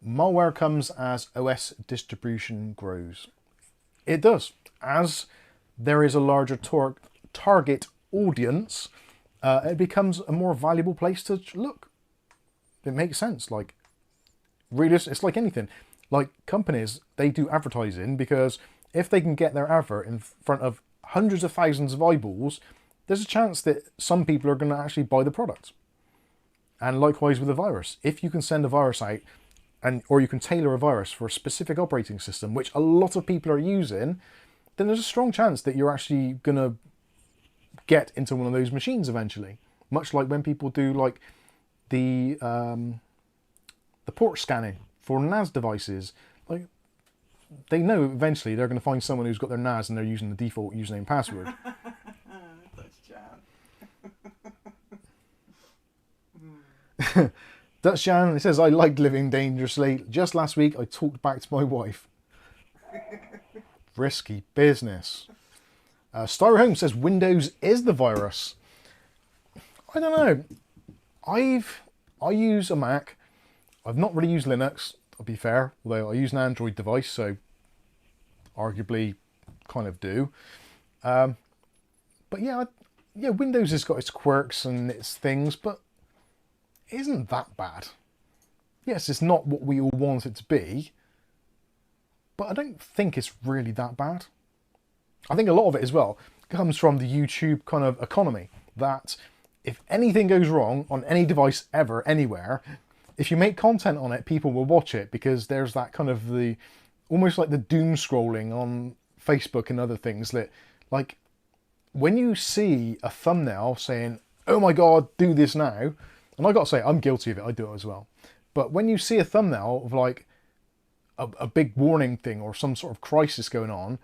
Malware comes as OS distribution grows. It does. As there is a larger target audience, it becomes a more valuable place to look. It makes sense. Like, really, it's like anything. Like companies, they do advertising because if they can get their advert in front of hundreds of thousands of eyeballs, there's a chance that some people are going to actually buy the product. And likewise with a virus. If you can send a virus out, or you can tailor a virus for a specific operating system, which a lot of people are using, then there's a strong chance that you're actually going to get into one of those machines eventually. Much like when people do like the port scanning for NAS devices. Like, they know eventually they're going to find someone who's got their NAS and they're using the default username and password. Dutch Jan, it says, I like living dangerously. Just last week I talked back to my wife. Risky business. Styro Home says Windows is the virus. I don't know. I use a Mac. I've not really used Linux, I'll be fair, although I use an Android device, so arguably kind of do. But yeah, Windows has got its quirks and its things, but it isn't that bad. Yes, it's not what we all want it to be, but I don't think it's really that bad. I think a lot of it as well comes from the YouTube kind of economy, that if anything goes wrong on any device ever, anywhere, if you make content on it, people will watch it because there's that kind of almost like the doom scrolling on Facebook and other things that, like, when you see a thumbnail saying, oh my God, do this now, and I got to say, I'm guilty of it, I do it as well. But when you see a thumbnail of like a big warning thing or some sort of crisis going on,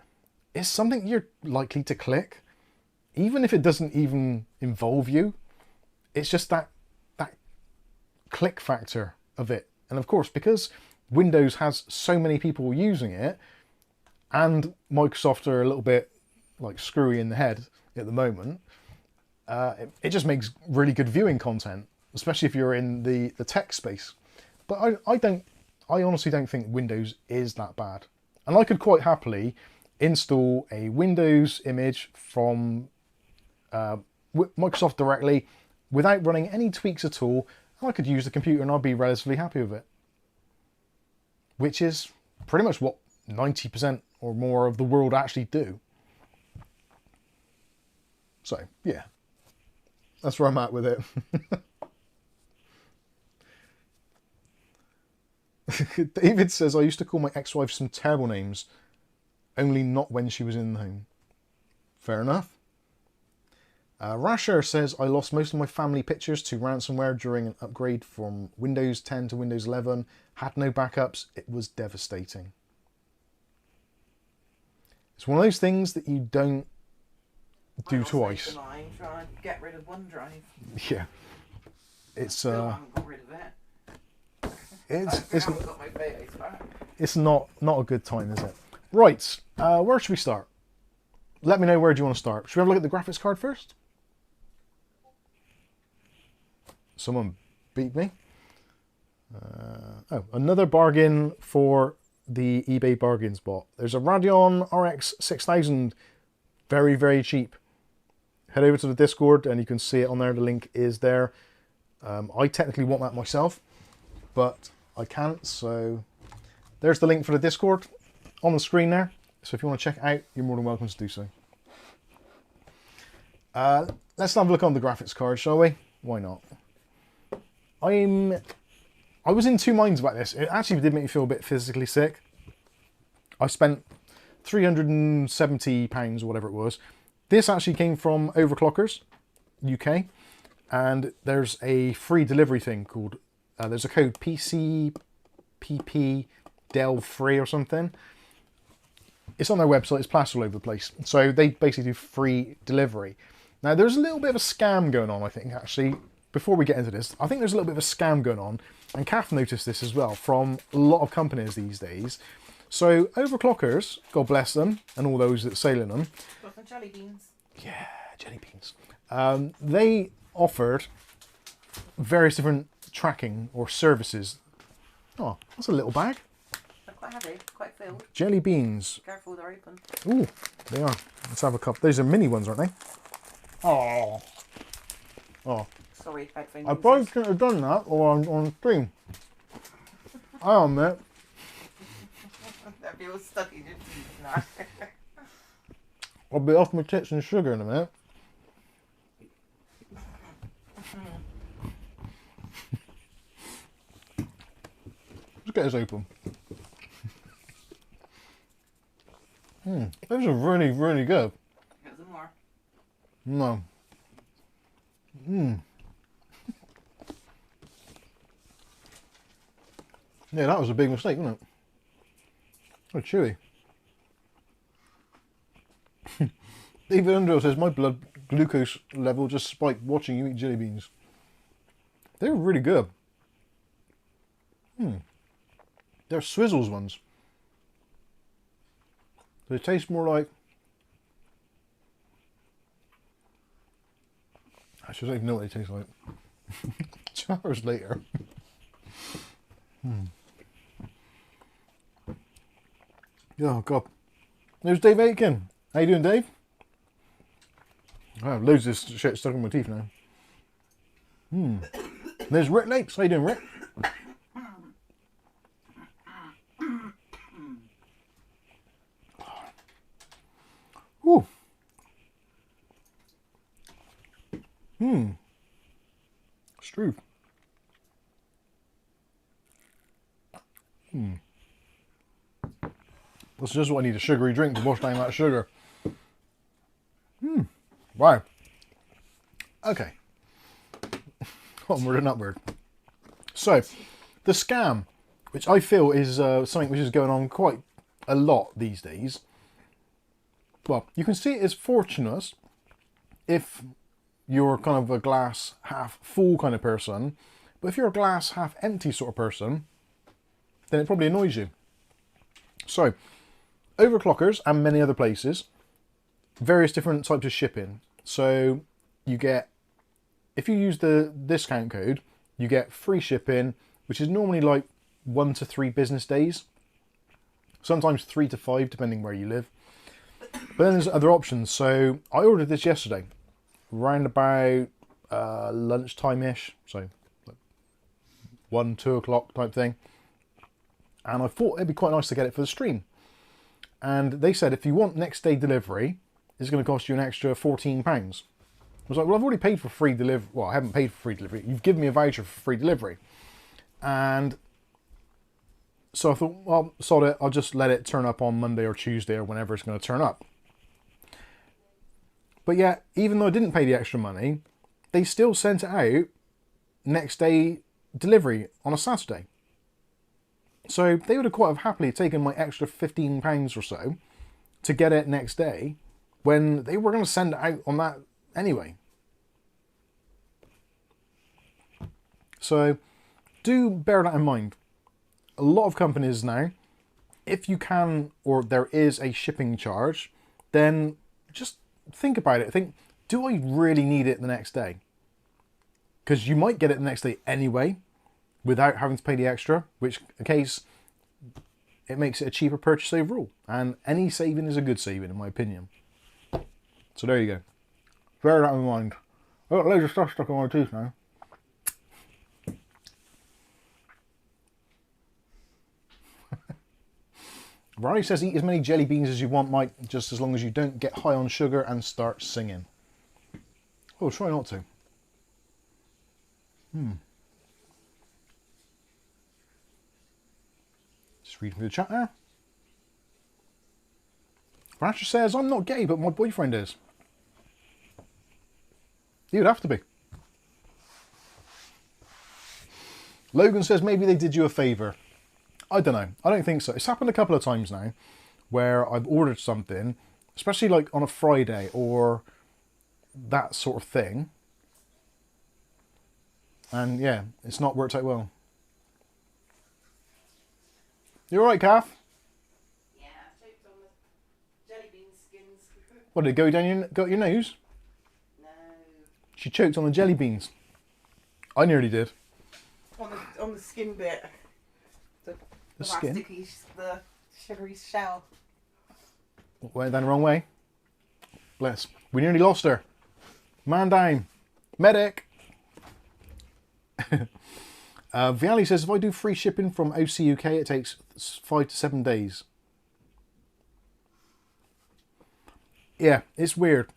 it's something you're likely to click. Even if it doesn't even involve you, it's just that click factor of it. And of course, because Windows has so many people using it, and Microsoft are a little bit like screwy in the head at the moment, it just makes really good viewing content, especially if you're in the tech space. But I honestly don't think Windows is that bad. And I could quite happily install a Windows image from Microsoft directly without running any tweaks at all. I could use the computer and I'd be relatively happy with it. Which is pretty much what 90% or more of the world actually do. So, yeah. That's where I'm at with it. David says, I used to call my ex-wife some terrible names, only not when she was in the home. Fair enough. Rasher says, I lost most of my family pictures to ransomware during an upgrade from Windows 10 to Windows 11. Had no backups. It was devastating. It's one of those things that you don't do twice. Trying to get rid of OneDrive. Yeah. It's Still haven't got rid of it. It's got my photos back. It's not a good time, is it? Right, where should we start? Let me know where do you want to start. Should we have a look at the graphics card first? Someone beat me. Oh, another bargain for the eBay bargain spot. There's a Radeon RX 6000, very, very cheap. Head over to the Discord and you can see it on there. The link is there. I technically want that myself, but I can't, so there's the link for the Discord on the screen there. So if you want to check it out, you're more than welcome to do so. Let's have a look on the graphics card, shall we? Why not? I was in two minds about this. It actually did make me feel a bit physically sick. I spent £370 or whatever it was. This actually came from Overclockers UK, and there's a free delivery thing called, there's a code PCPP Del Free or something. it's on their website, it's plastered all over the place. So they basically do free delivery. Now there's a little bit of a scam going on, I think, actually. Before we get into this, I think there's a little bit of a scam going on, and Kath noticed this as well from a lot of companies these days. So overclockers, God bless them, and all those that sail in them. Got some jelly beans. Yeah, jelly beans. They offered various different tracking or services. Oh, that's a little bag. They're quite heavy, quite filled. Jelly beans. Careful, they're open. Ooh, they are. Let's have a couple. Those are mini ones, aren't they? Oh. Oh. Sorry, headphone I probably couldn't have done that or on stream. I admit. That feels stuck in your teeth now. I'll be off my tits and sugar in a minute. Let's get this open. Those are really, really good. Get some more. No. Yeah, that was a big mistake, wasn't it? Oh, chewy. Even Andrew says my blood glucose level just spiked watching you eat jelly beans. They're really good. They're Swizzles ones. They taste more like... Actually, I don't even know what they taste like. 2 hours later. Oh, God. There's Dave Aitken. How you doing, Dave? I have loads of this shit stuck in my teeth now. There's Rick Lakes. How you doing, Rick? Ooh. Struve. That's just what I need, a sugary drink to wash down that sugar. Wow. Okay. Onward and upward. So, the scam, which I feel is something which is going on quite a lot these days. Well, you can see it as fortunate if you're kind of a glass half full kind of person, but if you're a glass half empty sort of person, then it probably annoys you. So, overclockers and many other places, various different types of shipping. So you get, if you use the discount code, you get free shipping, which is normally like 1 to 3 business days. Sometimes 3 to 5, depending where you live. But then there's other options. So I ordered this yesterday, around about lunchtime-ish, so like 1, 2 o'clock type thing. And I thought it'd be quite nice to get it for the stream. And they said if you want next day delivery, it's going to cost you an extra £14. I was like, well, I've already paid for free delivery. Well, I haven't paid for free delivery. You've given me a voucher for free delivery. And so I thought, well, sod it. I'll just let it turn up on Monday or Tuesday or whenever it's going to turn up. But yeah, even though I didn't pay the extra money, they still sent it out next day delivery on a Saturday. So they would have quite have happily taken my extra £15 or so to get it next day when they were going to send it out on that anyway. So do bear that in mind. A lot of companies now, if you can, or there is a shipping charge, then just think about it. Think, do I really need it the next day? Because you might get it the next day anyway, without having to pay the extra, which in case it makes it a cheaper purchase overall. And any saving is a good saving, in my opinion. So there you go. Bear that in mind. I've got loads of stuff stuck on my teeth now. Ronnie says eat as many jelly beans as you want, Mike, just as long as you don't get high on sugar and start singing. Oh, try not to. Just reading through the chat there. Ratchet says, I'm not gay, but my boyfriend is. He would have to be. Logan says, maybe they did you a favour. I don't know. I don't think so. It's happened a couple of times now where I've ordered something, especially like on a Friday or that sort of thing, and yeah, it's not worked out well. You alright, Kath? Yeah, I've choked on the jelly bean skins. What, did it go down your nose? No. She choked on the jelly beans. I nearly did. On the skin bit. The skin? plasticky, the sugary shell. Went down the wrong way. Bless. We nearly lost her. Man down. Medic. Viali says, if I do free shipping from OC UK, it takes 5 to 7 days. Yeah, it's weird.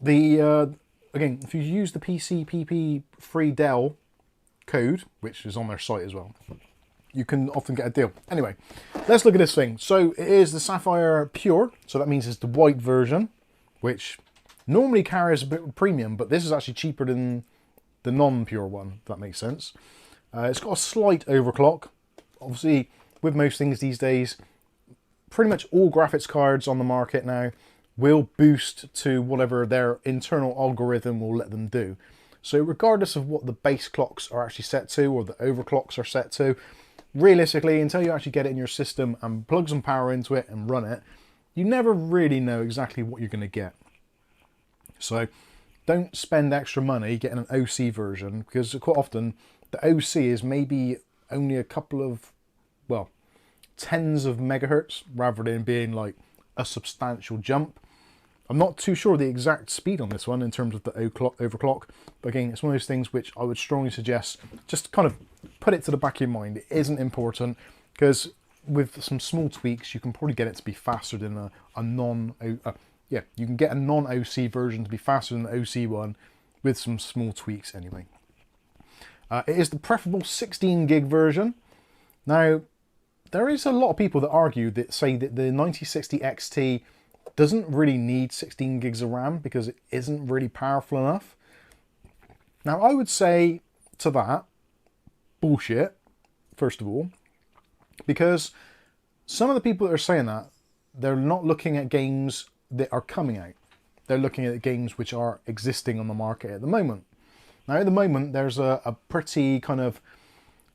The again, if you use the PCPP free Dell code, which is on their site as well, you can often get a deal. Anyway, let's look at this thing. So it is the Sapphire Pure, so that means it's the white version, which normally carries a bit of premium, but this is actually cheaper than the non-pure one, if that makes sense. It's got a slight overclock. Obviously, with most things these days, pretty much all graphics cards on the market now will boost to whatever their internal algorithm will let them do. So regardless of what the base clocks are actually set to or the overclocks are set to, realistically, until you actually get it in your system and plug some power into it and run it, you never really know exactly what you're going to get. So don't spend extra money getting an OC version, because quite often the OC is maybe only a couple of, well, tens of megahertz rather than being like a substantial jump. I'm not too sure the exact speed on this one in terms of the overclock, but again, it's one of those things which I would strongly suggest just kind of put it to the back of your mind. It isn't important, because with some small tweaks, you can probably get it to be faster than yeah, you can get a non-OC version to be faster than the OC one with some small tweaks anyway. It is the preferable 16 gig version. Now, there is a lot of people that argue that say that the 9060 XT doesn't really need 16 gigs of RAM because it isn't really powerful enough. Now, I would say to that, bullshit, first of all, because some of the people that are saying that, they're not looking at games that are coming out. They're looking at games which are existing on the market at the moment. Now, at the moment, there's a pretty kind of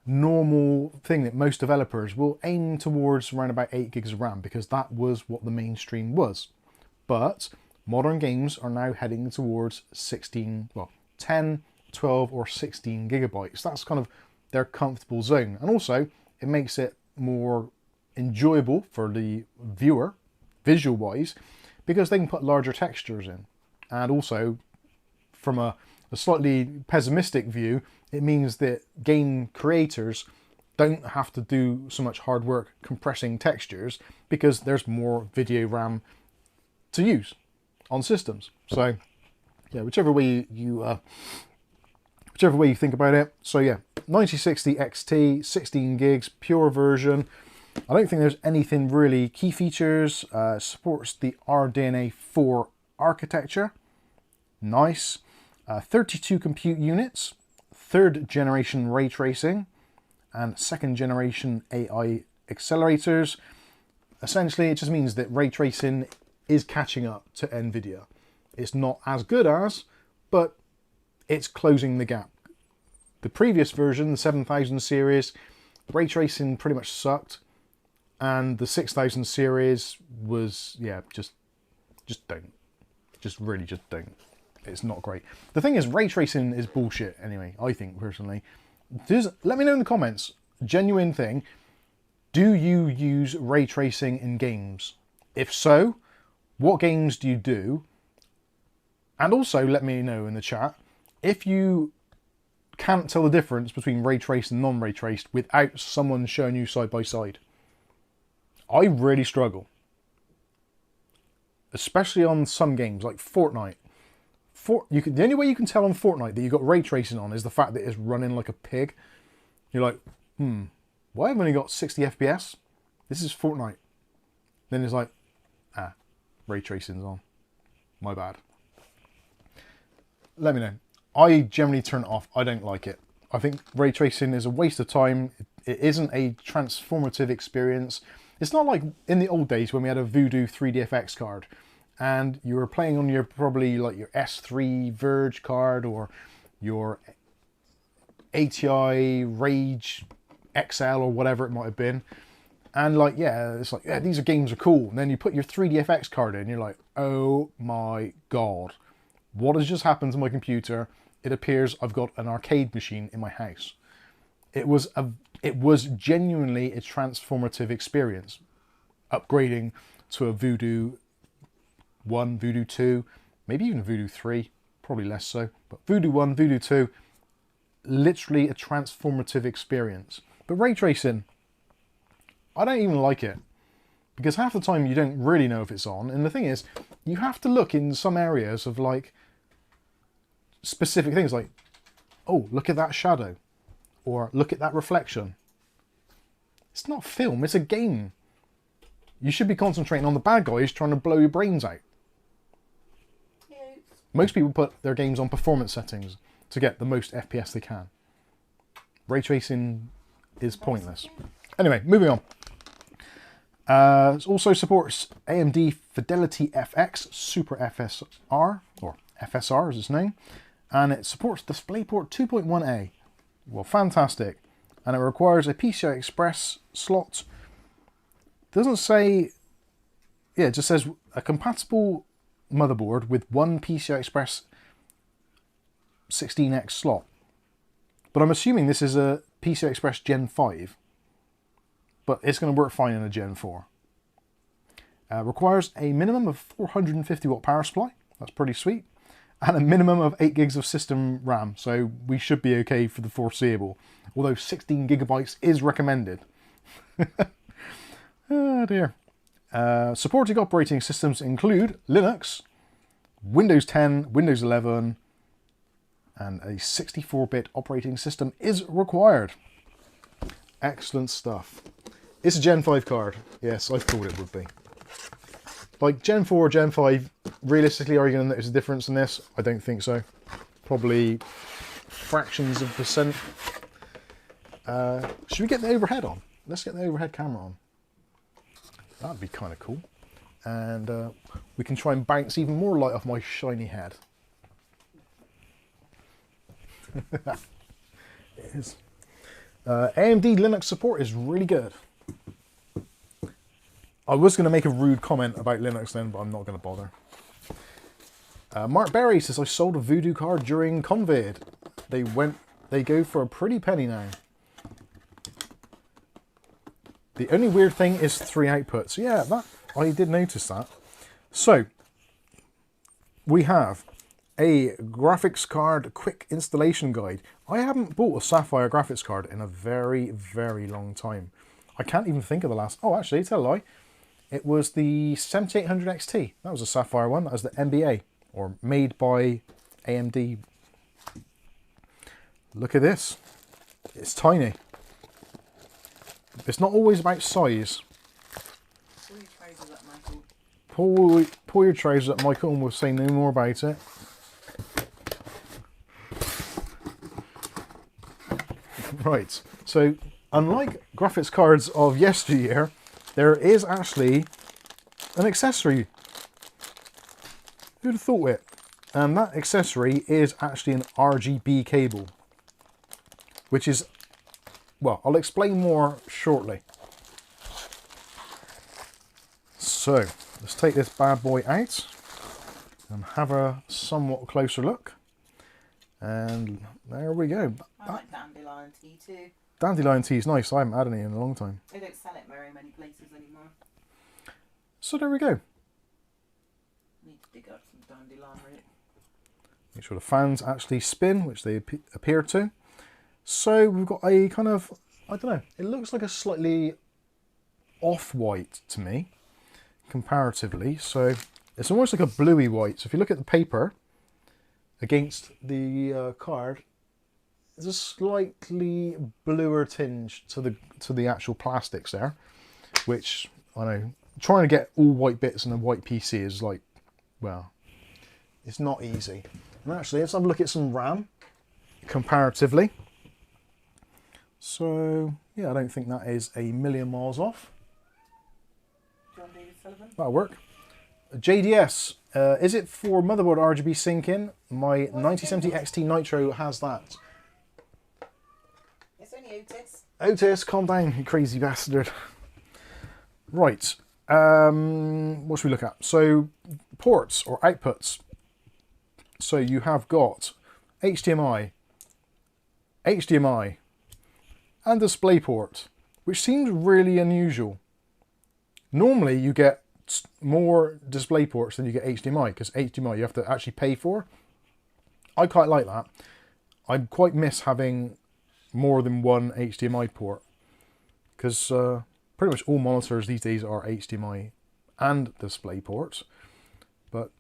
normal thing that most developers will aim towards around about 8 gigs of RAM, because that was what the mainstream was. But modern games are now heading towards 16, well, 10, 12 or 16 gigabytes. That's kind of their comfortable zone. And also, it makes it more enjoyable for the viewer, visual-wise, because they can put larger textures in. And also, from a slightly pessimistic view, it means that game creators don't have to do so much hard work compressing textures, because there's more video RAM to use on systems. So yeah, whichever way you think about it. So yeah, 9060 XT, 16 gigs, pure version. I don't think there's anything really. Key features, supports the RDNA 4 architecture. Nice. 32 compute units, 3rd generation ray tracing, and 2nd generation AI accelerators. Essentially, it just means that ray tracing is catching up to NVIDIA. It's not as good as, but it's closing the gap. The previous version, the 7000 series, ray tracing pretty much sucked, and the 6000 series was, yeah, just don't. Just really just don't. It's not great. The thing is, ray tracing is bullshit anyway, I think, personally. Let me know in the comments, genuine thing, do you use ray tracing in games? If so, what games do you do? And also let me know in the chat if you can't tell the difference between ray traced and non-ray traced without someone showing you side by side. I really struggle. Especially on some games like Fortnite. The only way you can tell on Fortnite that you've got ray tracing on is the fact that it's running like a pig. You're like, why have I only got 60 FPS? This is Fortnite. Then it's like, ray tracing's on. My bad. Let me know. I generally turn it off. I don't like it. I think ray tracing is a waste of time. It isn't a transformative experience. It's not like in the old days when we had a Voodoo 3DFX card and you were playing on your probably like your S3 Verge card or your ATI Rage XL or whatever it might have been. And like, yeah, it's like, yeah, these games are cool. And then you put your 3DFX card in, you're like, oh my God, what has just happened to my computer? It appears I've got an arcade machine in my house. It was genuinely a transformative experience. Upgrading to a Voodoo 1, Voodoo 2, maybe even Voodoo 3, probably less so. But Voodoo 1, Voodoo 2, literally a transformative experience. But ray tracing, I don't even like it. Because half the time you don't really know if it's on. And the thing is, you have to look in some areas of like specific things like, oh, look at that shadow. Or look at that reflection. It's not film, it's a game. You should be concentrating on the bad guys trying to blow your brains out. Most people put their games on performance settings to get the most FPS they can. Ray tracing is pointless. Anyway, moving on. It also supports AMD Fidelity FX Super FSR, or FSR is its name, and it supports DisplayPort 2.1a. Well, fantastic. And it requires a PCI Express slot. Doesn't say, yeah, it just says a compatible motherboard with one PCI Express 16X slot. But I'm assuming this is a PCI Express Gen 5. But it's going to work fine in a Gen 4. Requires a minimum of 450 watt power supply. That's pretty sweet. And a minimum of 8 gigs of system RAM. So we should be okay for the foreseeable. Although 16 gigabytes is recommended. Oh dear. Supporting operating systems include Linux, Windows 10, Windows 11, and a 64-bit operating system is required. Excellent stuff. It's a Gen 5 card. Yes, I thought it would be. Like Gen 4, Gen 5, realistically, are you going to notice a difference in this? I don't think so. Probably fractions of percent. Should we get the overhead on? Let's get the overhead camera on. That'd be kind of cool. And we can try and bounce even more light off my shiny head. It is. AMD Linux support is really good. I was going to make a rude comment about Linux then, but I'm not going to bother. Mark Berry says, I sold a Voodoo card during Convid. They go for a pretty penny now. The only weird thing is 3 outputs. Yeah, that I did notice that. So, we have a graphics card quick installation guide. I haven't bought a Sapphire graphics card in a very, very long time. I can't even think of the last... Oh, actually, tell a lie. It was the 7800 XT. That was a Sapphire one. That was the MBA, or made by AMD. Look at this. It's tiny. It's not always about size. Pull your trousers up, Michael. Pull your trousers up, Michael, and we'll say no more about it. Right, so unlike graphics cards of yesteryear, there is actually an accessory. Who'd have thought it? And that accessory is actually an RGB cable, which is, well, I'll explain more shortly. So, let's take this bad boy out and have a somewhat closer look. And there we go. I like Dandelion tea too. Dandelion tea is nice. I haven't had any in a long time. They don't sell it very many places anymore. So there we go. Need to dig up some dandelion root. Make sure the fans actually spin, which they appear to. So we've got a kind of, I don't know, it looks like a slightly off-white to me, comparatively. So it's almost like a bluey white. So if you look at the paper against the card, there's a slightly bluer tinge to the actual plastics there, which, I know, trying to get all white bits in a white PC is like, well, it's not easy. And actually, let's have a look at some RAM comparatively. So, yeah, I don't think that is a million miles off. relevant. That'll work. JDS, is it for motherboard RGB sync in? My 9070 XT Nitro has that. It's only Otis. Otis, calm down, you crazy bastard. Right, what should we look at? So, ports or outputs. So you have got HDMI, HDMI, and DisplayPort, which seems really unusual. Normally you get more DisplayPorts than you get HDMI, because HDMI you have to actually pay for. I quite like that. I quite miss having more than one HDMI port, because pretty much all monitors these days are HDMI and DisplayPort. But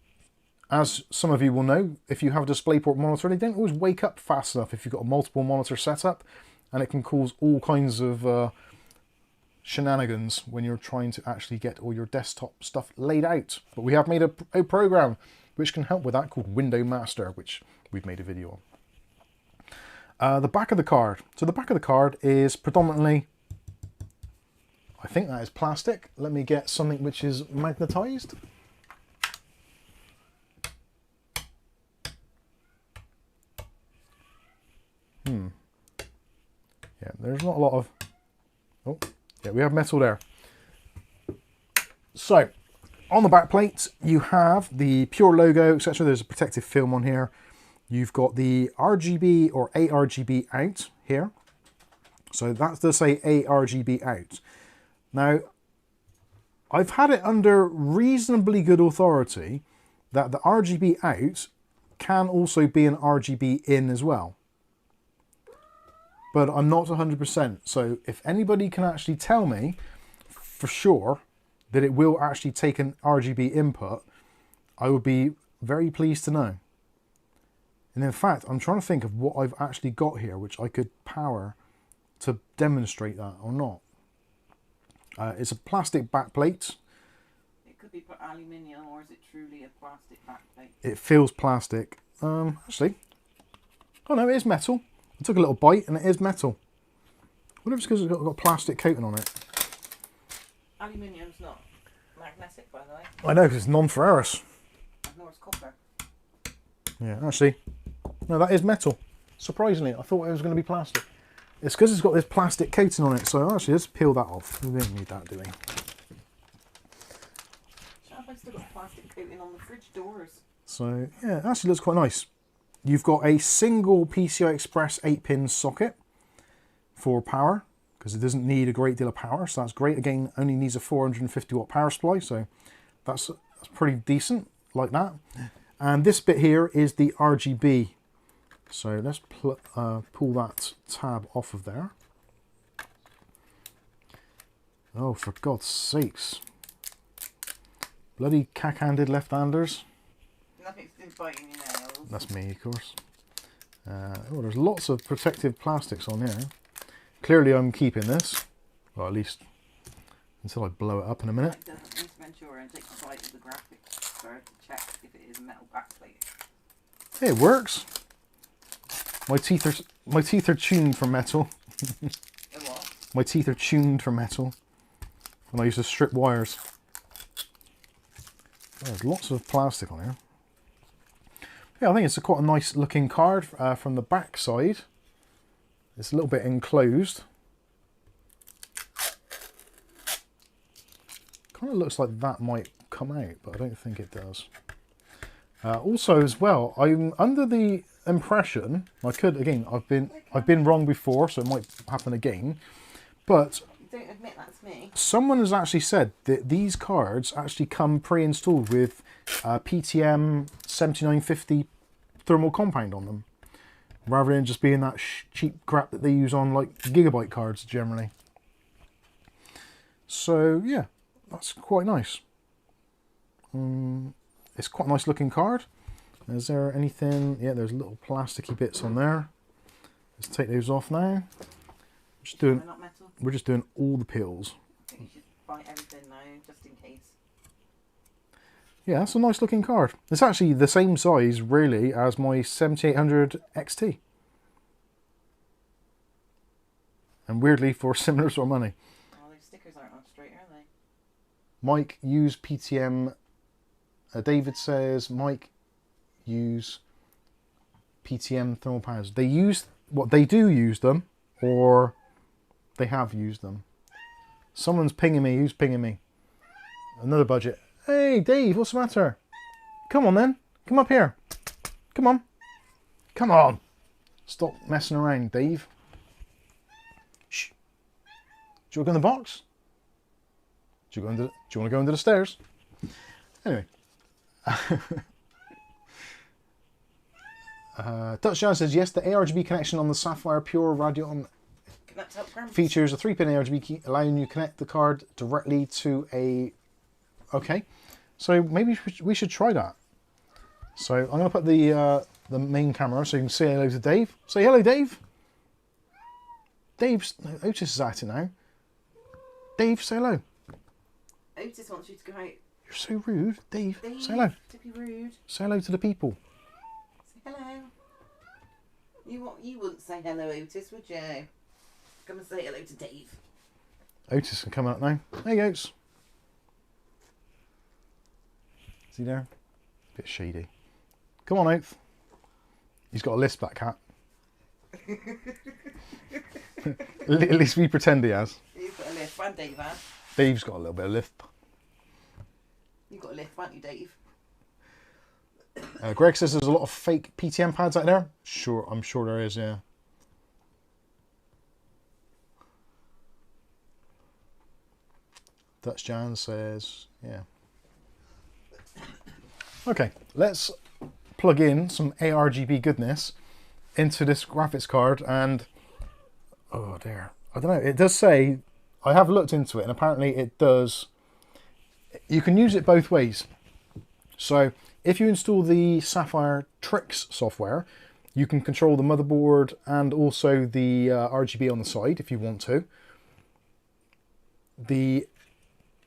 as some of you will know, if you have a DisplayPort monitor, they don't always wake up fast enough if you've got a multiple monitor setup, and it can cause all kinds of shenanigans when you're trying to actually get all your desktop stuff laid out. But we have made a program which can help with that called Window Master, which we've made a video on. The back of the card. So the back of the card is predominantly, I think that is plastic. Let me get something which is magnetized. Yeah, there's not a lot of... Oh, yeah, we have metal there. So, on the back plate, you have the Pure logo, etc. There's a protective film on here. You've got the RGB or ARGB out here. So that does say ARGB out. Now, I've had it under reasonably good authority that the RGB out can also be an RGB in as well. But I'm not 100%. So if anybody can actually tell me for sure that it will actually take an RGB input, I would be very pleased to know. And in fact, I'm trying to think of what I've actually got here, which I could power to demonstrate that or not. It's a plastic backplate. It could be aluminium, or is it truly a plastic backplate? It feels plastic. Actually, oh no, it is metal. I took a little bite and it is metal. I wonder if it's because it's got a plastic coating on it. Aluminium's not magnetic, by the way. I know, because it's non-ferrous. Nor is copper. Yeah, actually, no, that is metal. Surprisingly, I thought it was going to be plastic. It's because it's got this plastic coating on it, so actually, let's peel that off. We don't need that, do we? I've still got plastic coating on the fridge doors. So, yeah, it actually looks quite nice. You've got a single PCI Express 8-pin socket for power, because it doesn't need a great deal of power, so that's great. Again, only needs a 450 watt power supply, so that's pretty decent, like that. And this bit here is the RGB. So let's pull that tab off of there. Oh, for God's sakes. Bloody cack-handed left-handers. Nothing's been biting your nails. That's me, of course. Oh, there's lots of protective plastics on here. Clearly I'm keeping this. Well, at least until I blow it up in a minute. It doesn't Mr. Ventura and take a bite of the graphics card to check if it is a metal backplate. Hey, it works. My teeth are tuned for metal. A what? My teeth are tuned for metal. When I used to strip wires. There's lots of plastic on here. Yeah, I think it's quite a nice looking card from the back side. It's a little bit enclosed. Kind of looks like that might come out, but I don't think it does. Also, as well, I'm under the impression, I could again, I've been wrong before, so it might happen again. But Don't admit that's me. someone has actually said that these cards actually come pre-installed with PTM 7950 thermal compound on them, rather than just being that cheap crap that they use on like gigabyte cards generally. So yeah, that's quite nice. It's quite a nice looking card. Is there anything? Yeah, there's little plasticky bits on there. Let's take those off now. They're not metal. We're just doing all the peels. I think you should buy everything now, just in case. Yeah, that's a nice looking card. It's actually the same size, really, as my 7800 XT. And weirdly, for similar sort of money. Oh, those stickers aren't on straight, are they? Mike, use PTM. David says, Mike, use PTM thermal pads. They use, what, they do use them, or they have used them. Someone's pinging me. Who's pinging me? Another budget. Hey, Dave, what's the matter? Come on then. Come up here. Come on. Come on. Stop messing around, Dave. Shh. Do you want to go in the box? Do you want to go under the stairs? Anyway. Touchdown says, yes, the ARGB connection on the Sapphire Pure Radeon features a 3-pin ARGB key, allowing you to connect the card directly to a... Okay. So maybe we should try that. So I'm going to put the main camera so you can say hello to Dave. Say hello, Dave. Otis is at it now. Dave, say hello. Otis wants you to go out. You're so rude. Dave, say hello. To be rude. Say hello to the people. Say hello. You wouldn't say hello, Otis, would you? Come and say hello to Dave. Otis can come out now. There he goes. Is he there? Bit shady. Come on, Oath. He's got a lisp, that cat. At least we pretend he has. You've got a lisp, and Dave has. Dave's got a little bit of lisp. You've got a lisp, haven't you, Dave? Greg says there's a lot of fake PTM pads out there. Sure, I'm sure there is, yeah. Dutch Jan says, yeah. Okay, let's plug in some ARGB goodness into this graphics card and... Oh dear. I don't know. It does say... I have looked into it and apparently it does... You can use it both ways. So if you install the Sapphire RX software, you can control the motherboard and also the RGB on the side if you want to. The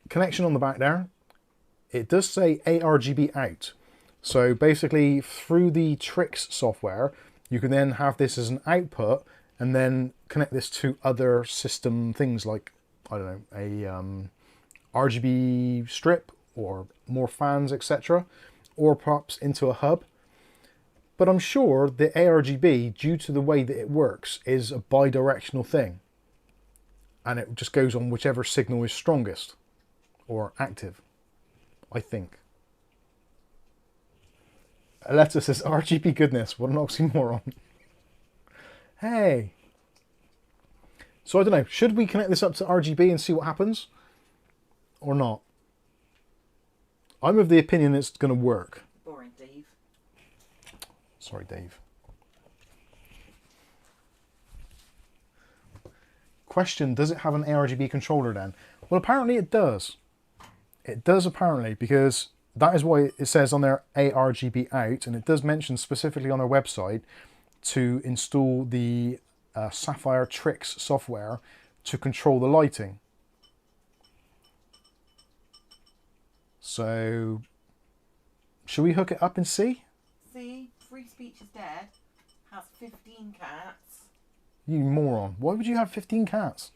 connection on the back there, it does say ARGB out. So basically through the RX software, you can then have this as an output and then connect this to other system things like, I don't know, a RGB strip or more fans, etc. Or perhaps into a hub. But I'm sure the ARGB, due to the way that it works, is a bi-directional thing. And it just goes on whichever signal is strongest or active, I think. Aletta says, RGB goodness, what an oxymoron. Hey. So I don't know, should we connect this up to RGB and see what happens? Or not? I'm of the opinion it's going to work. Boring, Dave. Sorry, Dave. Question, does it have an ARGB controller then? Well, apparently it does. It does apparently, because that is why it says on there ARGB out, and it does mention specifically on their website to install the Sapphire RX software to control the lighting. So, should we hook it up and see? See, free speech is dead. Has 15 cats. You moron. Why would you have 15 cats?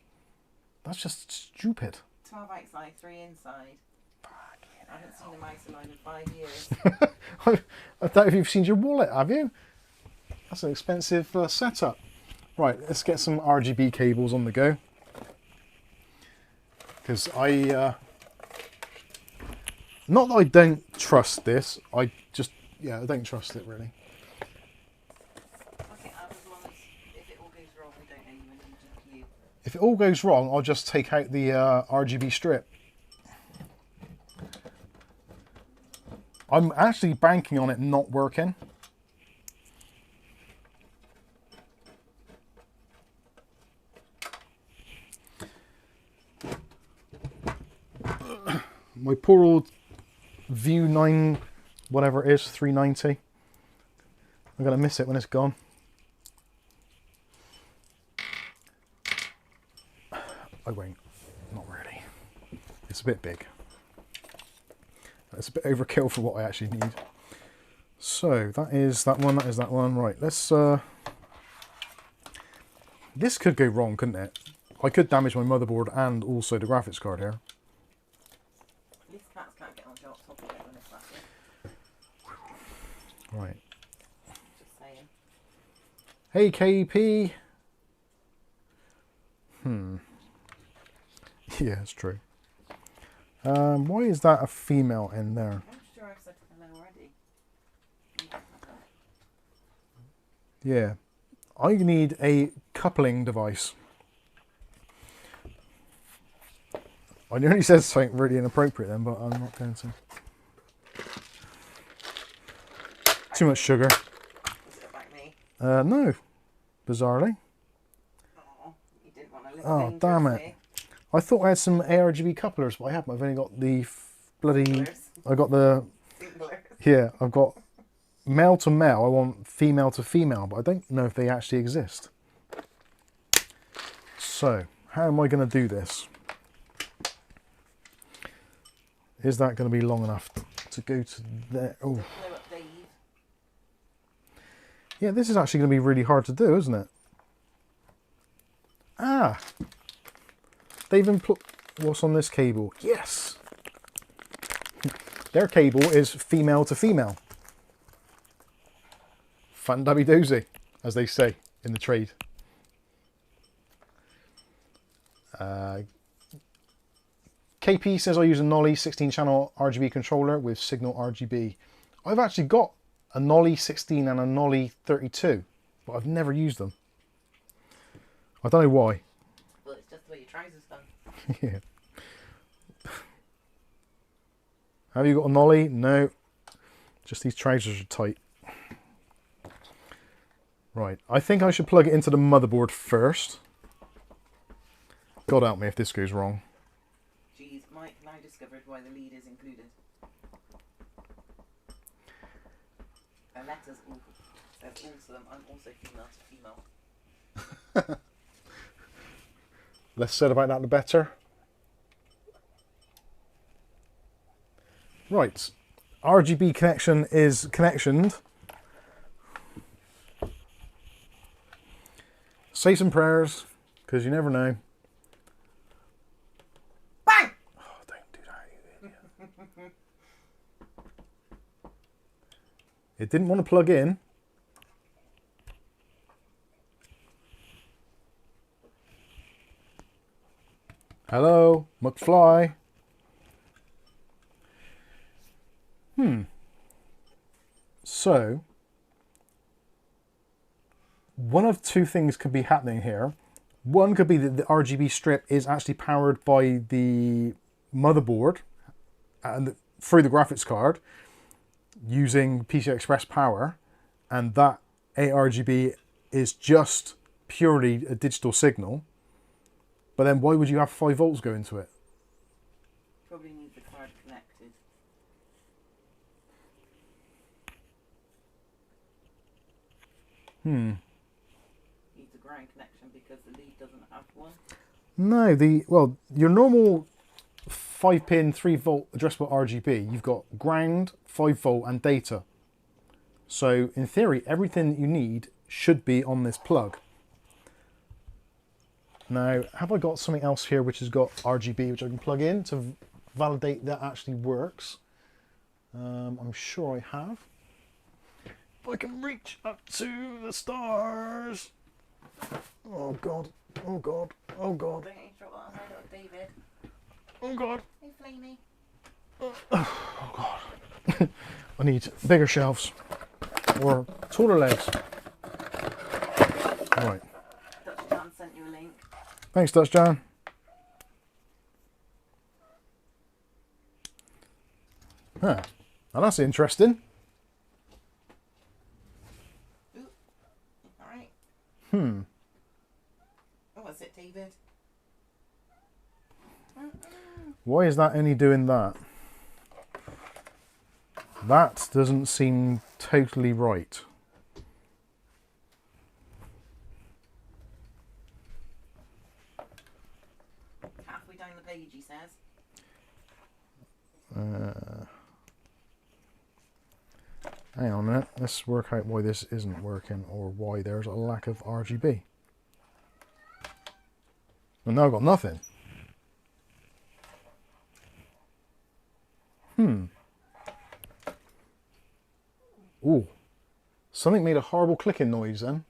That's just stupid. 12 outside, 3 inside. I haven't seen a mouse alive in 5 years. I doubt if you've seen your wallet, have you? That's an expensive setup. Right, let's get some RGB cables on the go. Because not that I don't trust this, I just, yeah, I don't trust it really. Okay, as long as if it all goes wrong, we don't know you in the GPU. If it all goes wrong, I'll just take out the RGB strip. I'm actually banking on it not working. My poor old View 9, whatever it is, 390. I'm going to miss it when it's gone. I won't. Not really. It's a bit big. It's a bit overkill for what I actually need. So that is that one, that is that one. Right, let's... This could go wrong, couldn't it? I could damage my motherboard and also the graphics card here. Right. Just saying. Hey, KP. Yeah, it's true. Why is that a female in there? I'm sure I've said hello already. Yeah. I need a coupling device. I nearly said something really inappropriate then, but I'm not going to. Too much sugar. Was it about me? No. Bizarrely. Oh, you didn't want to live Oh, damn it. I thought I had some ARGB couplers, but I haven't. I've only got the bloody... I got the... Yeah, I've got male to male. I want female to female, but I don't know if they actually exist. So, how am I going to do this? Is that going to be long enough to go to there? Oh. Yeah, this is actually going to be really hard to do, isn't it? Ah! They've input what's on this cable. Yes! Their cable is female to female. Fun dabby doozy, as they say in the trade. KP says I use a Nolly 16-channel RGB controller with signal RGB. I've actually got a Nolly 16 and a Nolly 32, but I've never used them. I don't know why. Well, it's just the way your trousers done. Yeah. Have you got a Nolly? No. Just these trousers are tight. Right. I think I should plug it into the motherboard first. God help me if this goes wrong. Jeez, Mike now discovered why the lead is included. The letters all says also I'm also female to female. Less said about that, the better. Right. RGB connection is connectioned. Say some prayers, because you never know. Bang! Oh, don't do that, you idiot. It didn't want to plug in. Hello, McFly. So, one of two things could be happening here. One could be that the RGB strip is actually powered by the motherboard and through the graphics card using PCI Express power, and that ARGB is just purely a digital signal. But then why would you have 5 volts go into it? Probably need the card connected. Needs a ground connection because the lead doesn't have one. No, well, your normal 5-pin 3-volt addressable RGB, you've got ground, 5-volt and data. So in theory, everything that you need should be on this plug. Now, have I got something else here which has got RGB which I can plug in to validate that actually works? I'm sure I have. If I can reach up to the stars. Oh God, oh God, oh God. Don't you drop that on my little David? Oh God. Hey, Flamey. Oh God. I need bigger shelves or taller legs. Right. Dutch John sent you a link. Thanks, Dutch John. Huh. Now that's interesting. Ooh. Alright. What was it, David? Why is that only doing that? That doesn't seem totally right. Halfway down the page, he says. Hang on a minute. Let's work out why this isn't working or why there's a lack of RGB. Well, now I've got nothing. Ooh, Something made a horrible clicking noise then.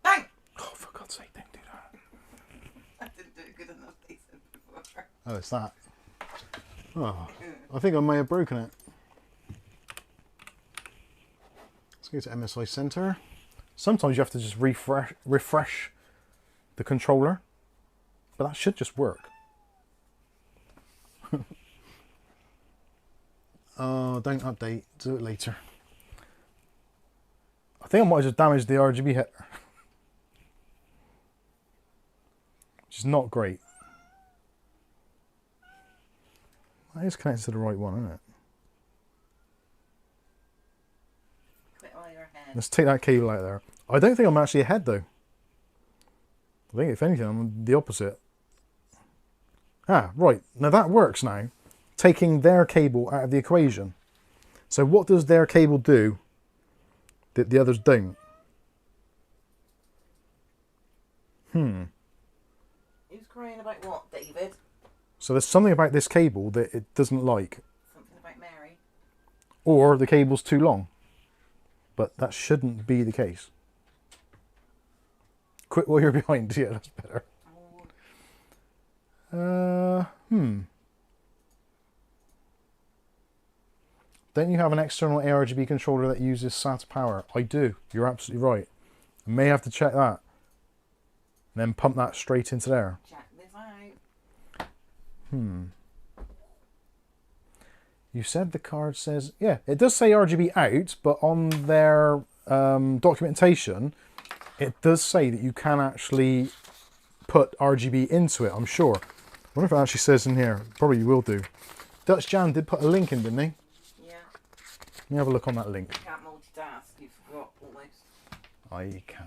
Bang! Oh, for God's sake, don't do that. I didn't do it good enough, they said before. Oh, it's that. Oh, I think I may have broken it. Let's go to MSI Center. Sometimes you have to just refresh the controller, but that should just work. Oh, don't update. Do it later. I think I might have just damaged the RGB header, which is not great. That is connected to the right one, isn't it? Quit while you're ahead. Let's take that cable out of there. I don't think I'm actually ahead though. I think if anything I'm the opposite. Ah, right. Now that works now. Taking their cable out of the equation. So what does their cable do that the others don't? Who's crying about what, David? So there's something about this cable that it doesn't like. Something about Mary? Or the cable's too long. But that shouldn't be the case. Quit while you're behind. Yeah, that's better. Don't you have an external ARGB controller that uses SATA power? I do. You're absolutely right. I may have to check that. And then pump that straight into there. Check this out. You said the card says... Yeah, it does say RGB out, but on their documentation, it does say that you can actually put RGB into it, I'm sure. I wonder if it actually says in here. Probably will do. Dutch Jan did put a link in, didn't he? Yeah. Let me have a look on that link. You can't multitask, you forgot almost. I can.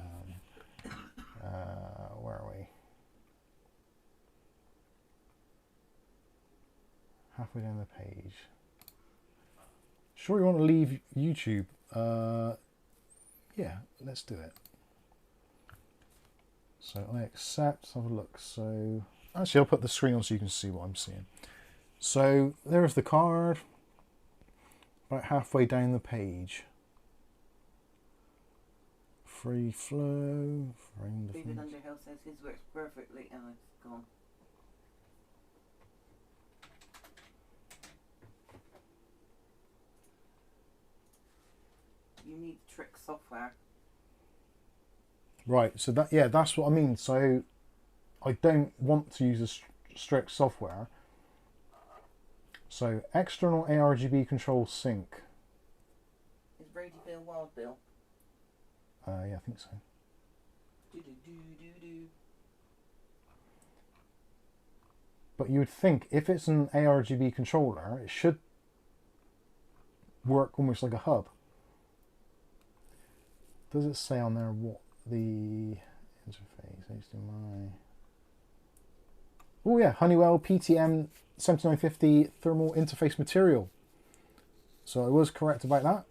Where are we? Halfway down the page. Sure you want to leave YouTube? Yeah, let's do it. So I accept, have a look. So actually I'll put the screen on so you can see what I'm seeing. So there's the card. About halfway down the page. Free flow. Frame David defense. Underhill says his works perfectly. Oh, it's gone. You need trick software. Right, so that, yeah, that's what I mean. So I don't want to use a strict software. So external ARGB control sync. Is Brady Bill Wild Bill? Yeah, I think so. But you would think if it's an ARGB controller, it should work almost like a hub. Does it say on there what the interface HDMI? Oh yeah, Honeywell PTM 7950 thermal interface material. So I was correct about that.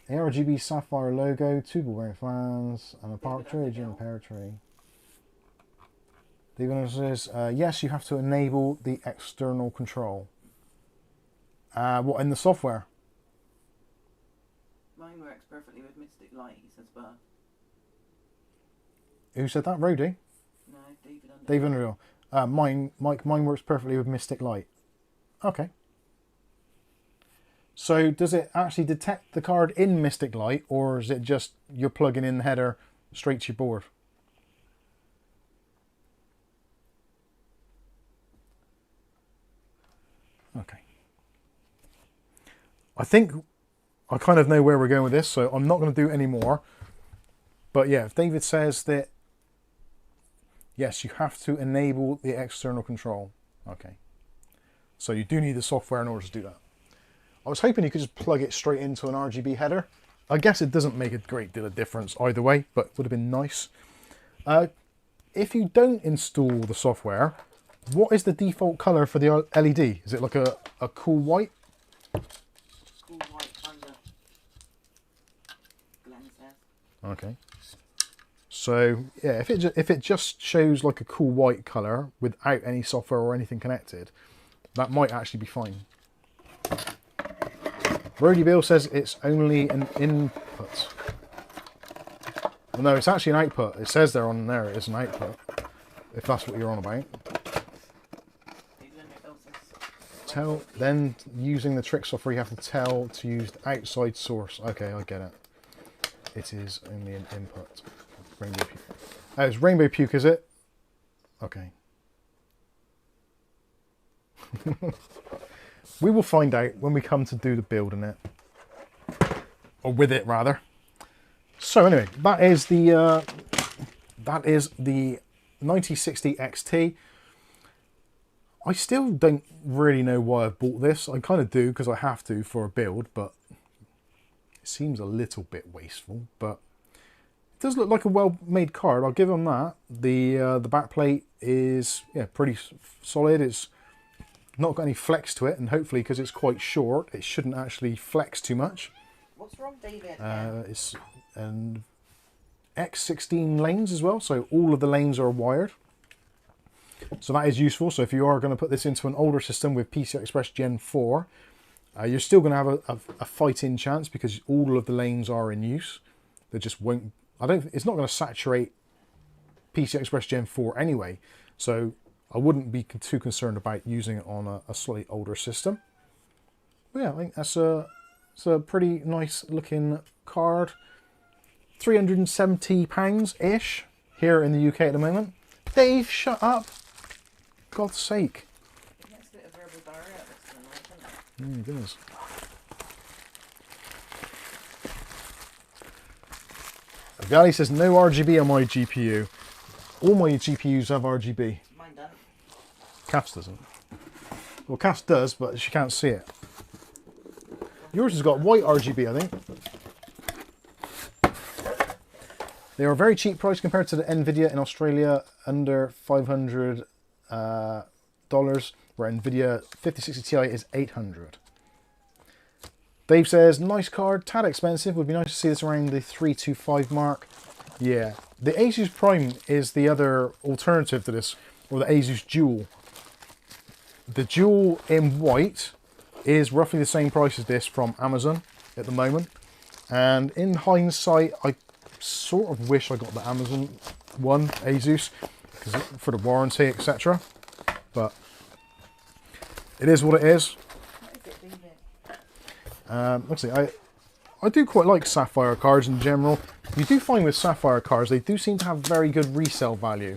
ARGB Sapphire logo, two ball bearing fans, and a park tray, and a pear tray. David says, yes, you have to enable the external control. What, in the software? Mine works perfectly with Mystic Light, he says, but... Who said that? Rody? No, David Underhill. David Underhill. Mine works perfectly with Mystic Light. Okay. So does it actually detect the card in Mystic Light, or is it just you're plugging in the header straight to your board? Okay. I think I kind of know where we're going with this, so I'm not going to do any more. But yeah, if David says that, yes, you have to enable the external control. Okay. So you do need the software in order to do that. I was hoping you could just plug it straight into an RGB header. I guess it doesn't make a great deal of difference either way, but it would have been nice. If you don't install the software, what is the default color for the LED? Is it like a cool white? Cool white under. Glenn says. Okay. So yeah, if it just shows like a cool white color without any software or anything connected, that might actually be fine. Brody Bill says it's only an input. Well, no, it's actually an output. It says there on there it is an output. If that's what you're on about. Then using the trick software, you have to tell to use the outside source. Okay, I get it. It is only an input. Rainbow puke. Oh, it's rainbow puke, is it? Okay. We will find out when we come to do the build in it. Or with it, rather. So anyway, that is the 9060 XT. I still don't really know why I've bought this. I kind of do because I have to for a build, but it seems a little bit wasteful. But it does look like a well-made card. I'll give them that. The back plate is pretty solid. It's not got any flex to it, and hopefully because it's quite short, it shouldn't actually flex too much. What's wrong, David? It's an X16 lanes as well, so all of the lanes are wired. So that is useful. So if you are going to put this into an older system with PCI Express Gen 4, you're still going to have a fight-in chance because all of the lanes are in use. They just won't. It's not going to saturate PCI Express Gen 4 anyway. So I wouldn't be too concerned about using it on a slightly older system. But yeah, I think it's a pretty nice looking card. £370-ish here in the UK at the moment. Dave, shut up. God's sake. It makes a bit of verbal diarrhea, doesn't it? It does. Gally says no RGB on my GPU. All my GPUs have RGB. Mine doesn't. Cass doesn't. Well, Cass does, but she can't see it. Yours has got white RGB, I think. They are very cheap price compared to the Nvidia in Australia, under $500, where Nvidia 5060 Ti is $800. Dave says, nice card, tad expensive. Would be nice to see this around the 325 mark. Yeah, the Asus Prime is the other alternative to this, or the Asus Dual. The Dual in white is roughly the same price as this from Amazon at the moment. And in hindsight, I sort of wish I got the Amazon one, Asus, for the warranty, etc. But it is what it is. Let's see, I do quite like Sapphire cards in general. You do find with Sapphire cards, they do seem to have very good resale value,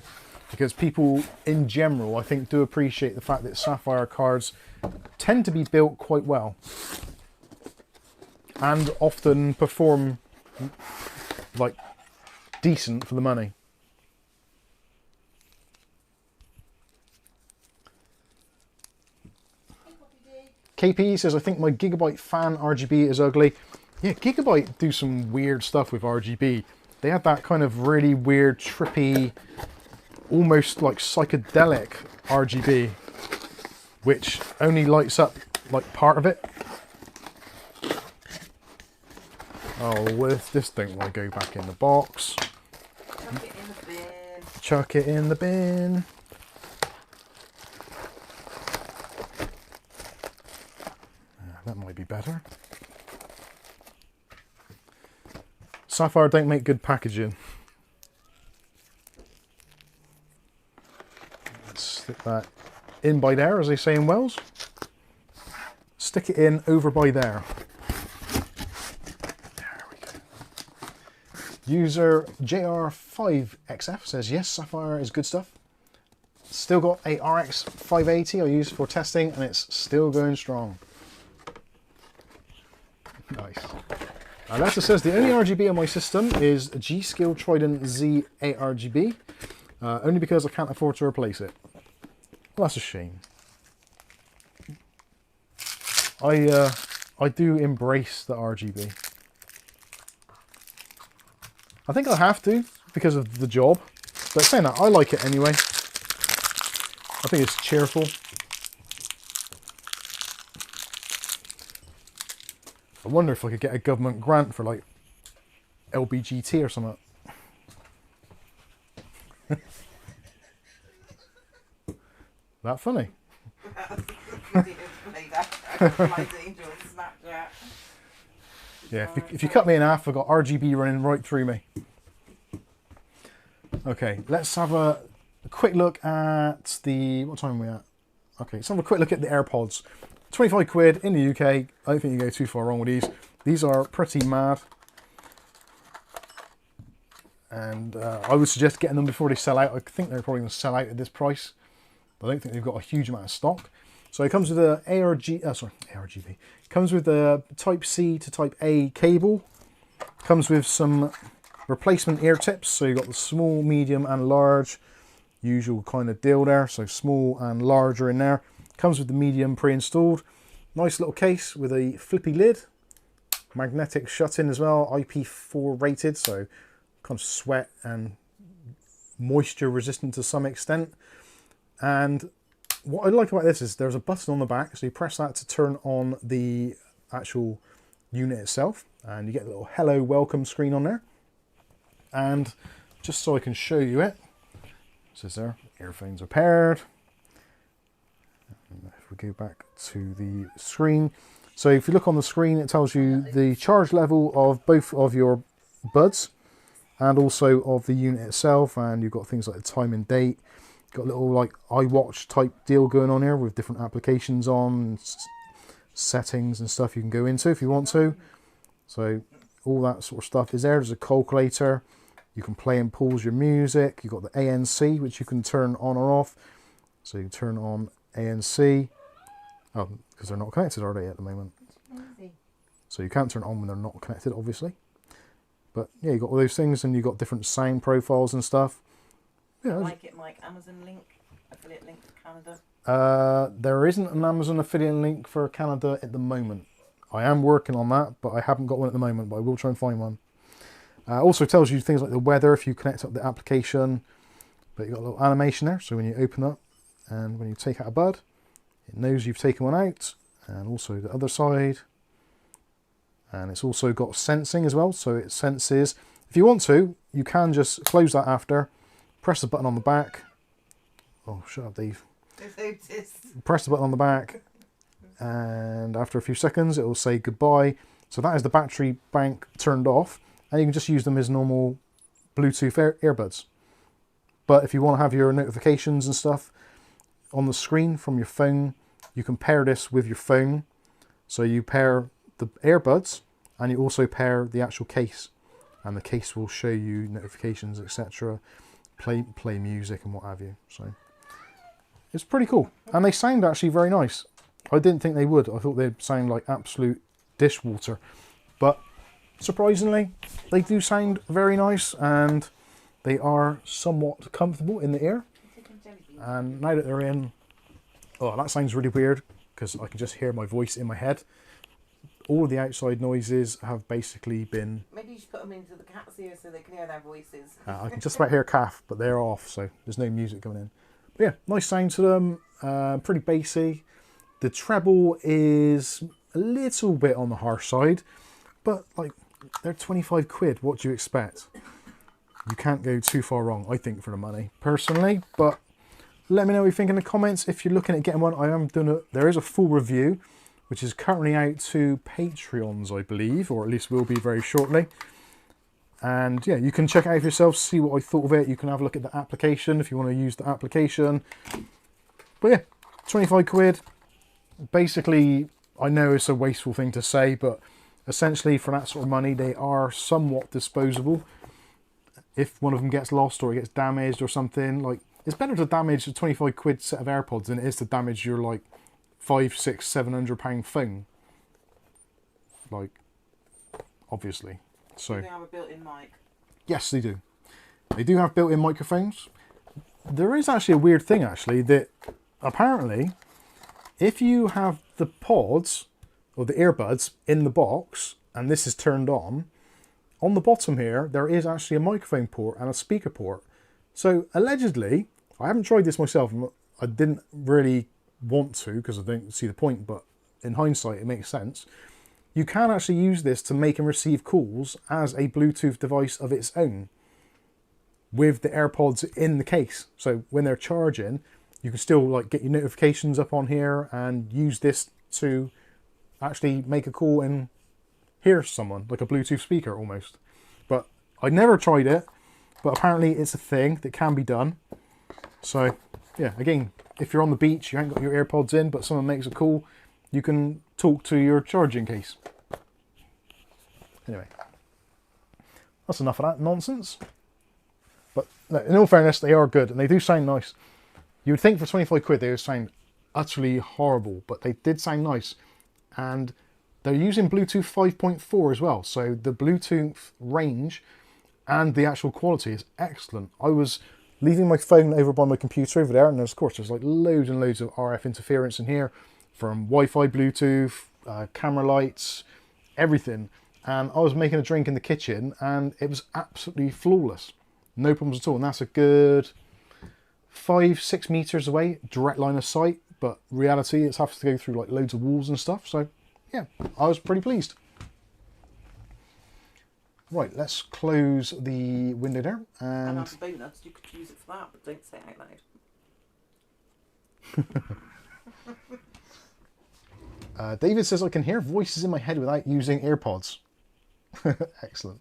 because people in general, I think, do appreciate the fact that Sapphire cards tend to be built quite well and often perform like decent for the money. KP says, I think my Gigabyte fan RGB is ugly. Yeah, Gigabyte do some weird stuff with RGB. They have that kind of really weird, trippy, almost like psychedelic RGB, which only lights up like part of it. Oh, well, if this don't want to go back in the box. Chuck it in the bin. Chuck it in the bin. That might be better. Sapphire don't make good packaging. Let's stick that in by there, as they say in Wales. Stick it in over by there. There we go. User JR5XF says, yes, Sapphire is good stuff. Still got a RX 580 I use for testing, and it's still going strong. Nice. Alexa says, the only RGB on my system is a G-Skill Trident Z ARGB, only because I can't afford to replace it. Well, that's a shame. I do embrace the RGB. I think I have to because of the job, but saying that, I like it anyway. I think it's cheerful. I wonder if I could get a government grant for like LBGT or something. That funny? Yeah, if you cut me in half, I've got RGB running right through me. Okay, let's have a quick look at the... What time are we at? Okay, let's have a quick look at the AirPods. 25 quid in the UK. I don't think you go too far wrong with these. These are pretty mad. And I would suggest getting them before they sell out. I think they're probably going to sell out at this price. But I don't think they've got a huge amount of stock. So it comes with a ARGB. It comes with a Type C to Type A cable. Comes with some replacement ear tips. So you've got the small, medium and large. Usual kind of deal there. So small and larger in there. Comes with the medium pre-installed. Nice little case with a flippy lid. Magnetic shut-in as well. IP4 rated. So kind of sweat and moisture resistant to some extent. And what I like about this is there's a button on the back, so you press that to turn on the actual unit itself, and you get a little hello welcome screen on there. And just so I can show you it, it says there, earphones are paired. And if we go back to the screen, so if you look on the screen, it tells you the charge level of both of your buds and also of the unit itself, and you've got things like the time and date. Got a little like iWatch type deal going on here with different applications on, settings and stuff you can go into if you want to. So all that sort of stuff is there. There's a calculator. You can play and pause your music. You've got the ANC, which you can turn on or off. So you can turn on ANC. Oh, because they're not connected, are they, at the moment? So you can't turn it on when they're not connected, obviously. But yeah, you've got all those things, and you've got different sound profiles and stuff. Yeah, like it, Mike. Amazon link, affiliate link to Canada. There isn't an Amazon affiliate link for Canada at the moment. I am working on that, but I haven't got one at the moment, but I will try and find one. Also tells you things like the weather if you connect up the application. But you've got a little animation there, so when you open up and when you take out a bud, it knows you've taken one out, and also the other side. And it's also got sensing as well, so it senses. If you want to, you can just close that after. Press the button on the back. Oh, shut up, Dave. Press the button on the back, and after a few seconds, it will say goodbye. So that is the battery bank turned off, and you can just use them as normal Bluetooth earbuds. But if you want to have your notifications and stuff on the screen from your phone, you can pair this with your phone. So you pair the earbuds, and you also pair the actual case, and the case will show you notifications, etc. Play music and what have you. So it's pretty cool, and they sound actually very nice. I didn't think they would. I thought they'd sound like absolute dishwater, but surprisingly they do sound very nice, and they are somewhat comfortable in the ear. And now that they're in, oh, that sounds really weird because I can just hear my voice in my head. All of the outside noises have basically been... Maybe you should put them into the cat's ear so they can hear their voices. I can just about hear calf, but they're off, so there's no music going in. But yeah, nice sound to them, pretty bassy. The treble is a little bit on the harsh side, but like, they're 25 quid, what do you expect? You can't go too far wrong, I think, for the money, personally, but let me know what you think in the comments. If you're looking at getting one, there is a full review, which is currently out to Patreons, I believe, or at least will be very shortly. And yeah, you can check it out for yourself, see what I thought of it. You can have a look at the application if you want to use the application. But yeah, 25 quid. Basically, I know it's a wasteful thing to say, but essentially for that sort of money, they are somewhat disposable. If one of them gets lost or it gets damaged or something, like, it's better to damage a 25 quid set of AirPods than it is to damage your, like, 500, 600, £700 phone. Like, obviously. So they have a built-in mic. Yes, they do. They do have built-in microphones. There is actually a weird thing, actually, that apparently if you have the pods or the earbuds in the box and this is turned on the bottom here, there is actually a microphone port and a speaker port. So allegedly, I haven't tried this myself. I didn't really want to because I don't see the point, but in hindsight it makes sense. You can actually use this to make and receive calls as a Bluetooth device of its own with the AirPods in the case. So when they're charging, you can still like get your notifications up on here and use this to actually make a call and hear someone, like a Bluetooth speaker almost. But I never tried it, but apparently it's a thing that can be done. So yeah, again, if you're on the beach, you ain't got your AirPods in, but someone makes a call, you can talk to your charging case. Anyway, that's enough of that nonsense. But no, in all fairness, they are good and they do sound nice. You would think for 25 quid they would sound utterly horrible, but they did sound nice. And they're using Bluetooth 5.4 as well, so the Bluetooth range and the actual quality is excellent. I was leaving my phone over by my computer over there, and of course there's like loads and loads of RF interference in here from Wi-Fi, Bluetooth, camera lights, everything. And I was making a drink in the kitchen and it was absolutely flawless. No problems at all. And that's a good 5-6 meters away, direct line of sight. But reality, it's having to go through like loads of walls and stuff. So yeah, I was pretty pleased. Right, let's close the window there. And as a bonus, you could use it for that, but don't say it out loud. David says I can hear voices in my head without using AirPods. Excellent.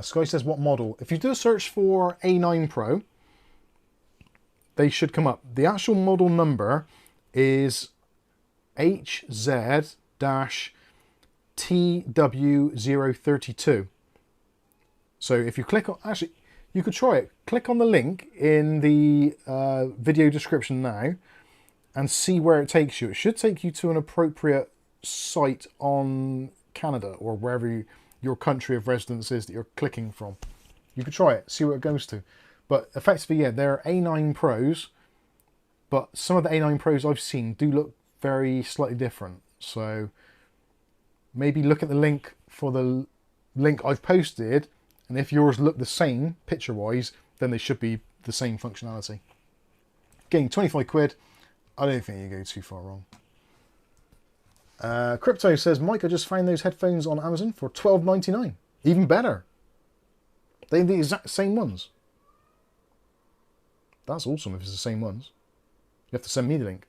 Sky says what model? If you do a search for A9 Pro, they should come up. The actual model number is HZ-TW032. So if you click on, actually, you could try it. Click on the link in the video description now and see where it takes you. It should take you to an appropriate site on Canada or wherever your country of residence is that you're clicking from. You could try it, see where it goes to. But effectively, yeah, they're A9 Pros, but some of the A9 Pros I've seen do look very slightly different. So maybe look at the link for the link I've posted, and if yours look the same picture-wise, then they should be the same functionality. Again, 25 quid. I don't think you go too far wrong. Crypto says, Mike, I just found those headphones on Amazon for $12.99. Even better. They're the exact same ones. That's awesome if it's the same ones. You have to send me the link.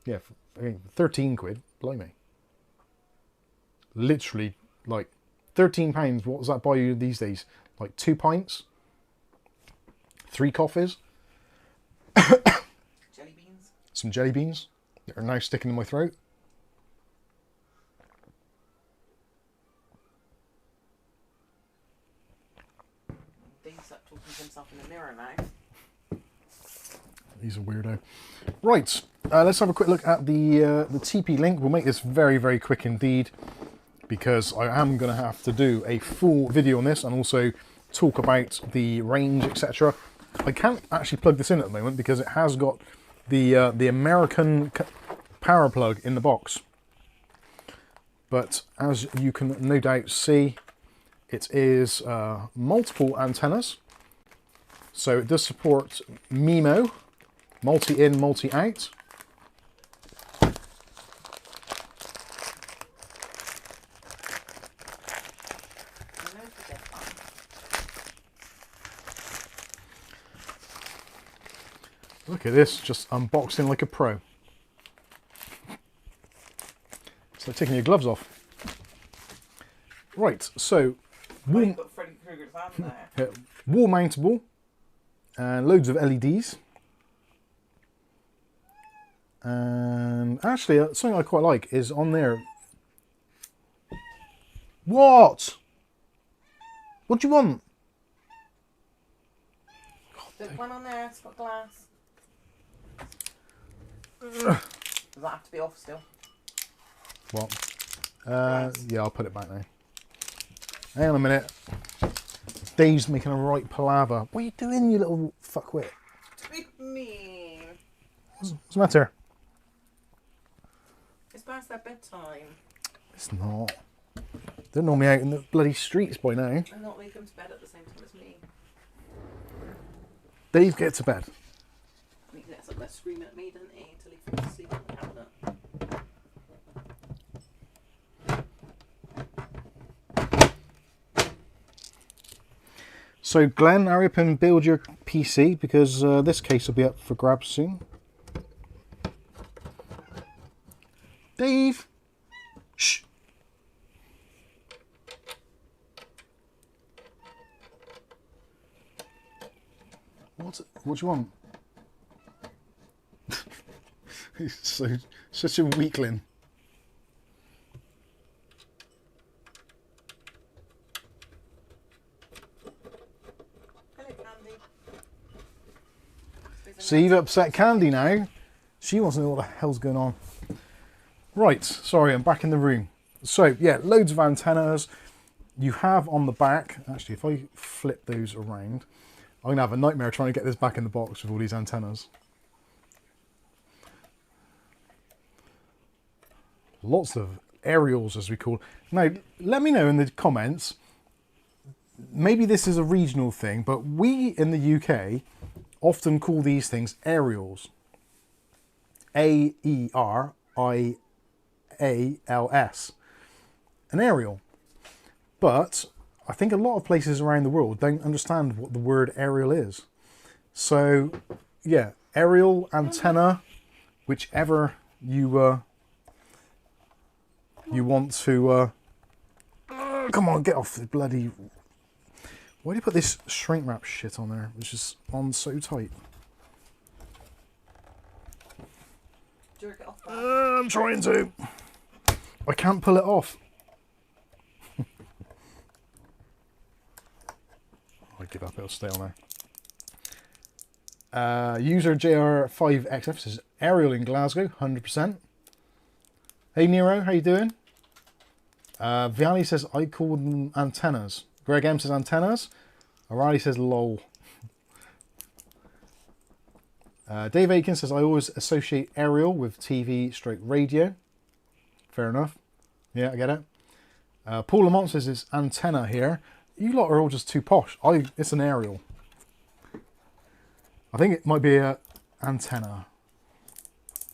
Yeah, again, 13 quid. Blimey. Literally, like, £13. What does that buy you these days? Like 2 pints? 3 coffees? Jelly beans. Some jelly beans that are now sticking in my throat. Dave's up talking to himself in the mirror now. He's a weirdo. Right, let's have a quick look at the TP-LINK. We'll make this very, very quick indeed, because I am going to have to do a full video on this and also talk about the range, etc. I can't actually plug this in at the moment because it has got the American power plug in the box. But as you can no doubt see, it is multiple antennas. So it does support MIMO, multi-in, multi-out. Look at this, just unboxing like a pro. It's like taking your gloves off. Right, so wall mountable and loads of LEDs. And actually, something I quite like is on there. What? What do you want? There's one on there, it's got glass. Does that have to be off still? What? Yeah, I'll put it back now. Hang on a minute. Dave's making a right palaver. What are you doing, you little fuckwit? What do you mean? What's the matter? It's past their bedtime. It's not. They're normally out in the bloody streets by now. And not leave them to bed at the same time as me. Dave, get to bed. I mean, that's up there screaming at me, doesn't he? Until he falls asleep on the cabinet. So Glenn, hurry up and build your PC because this case will be up for grabs soon. Dave! Shh! What do you want? He's such a weakling. Hello, Candy. So you've upset Candy now. She wants to know what the hell's going on. Right, sorry, I'm back in the room. So yeah, loads of antennas. You have on the back, actually if I flip those around, I'm gonna have a nightmare trying to get this back in the box with all these antennas. Lots of aerials, as we call it. Now, let me know in the comments, maybe this is a regional thing, but we in the UK often call these things aerials. A-E-R-I-A-L-S. An aerial. But I think a lot of places around the world don't understand what the word aerial is. So, yeah, aerial, antenna, whichever you want to... come on, get off the bloody... Why do you put this shrink wrap shit on there, which is on so tight? Jerk it off. I'm trying to. I can't pull it off. I give up, it'll stay on there. User JR5XF says aerial in Glasgow, 100%. Hey Nero, how you doing? Vianney says I call them antennas. Greg M says antennas. O'Reilly says lol. Dave Aiken says I always associate aerial with TV / radio. Fair enough. Yeah, I get it. Paul Lamont says it's antenna here. You lot are all just too posh. It's an aerial. I think it might be a antenna.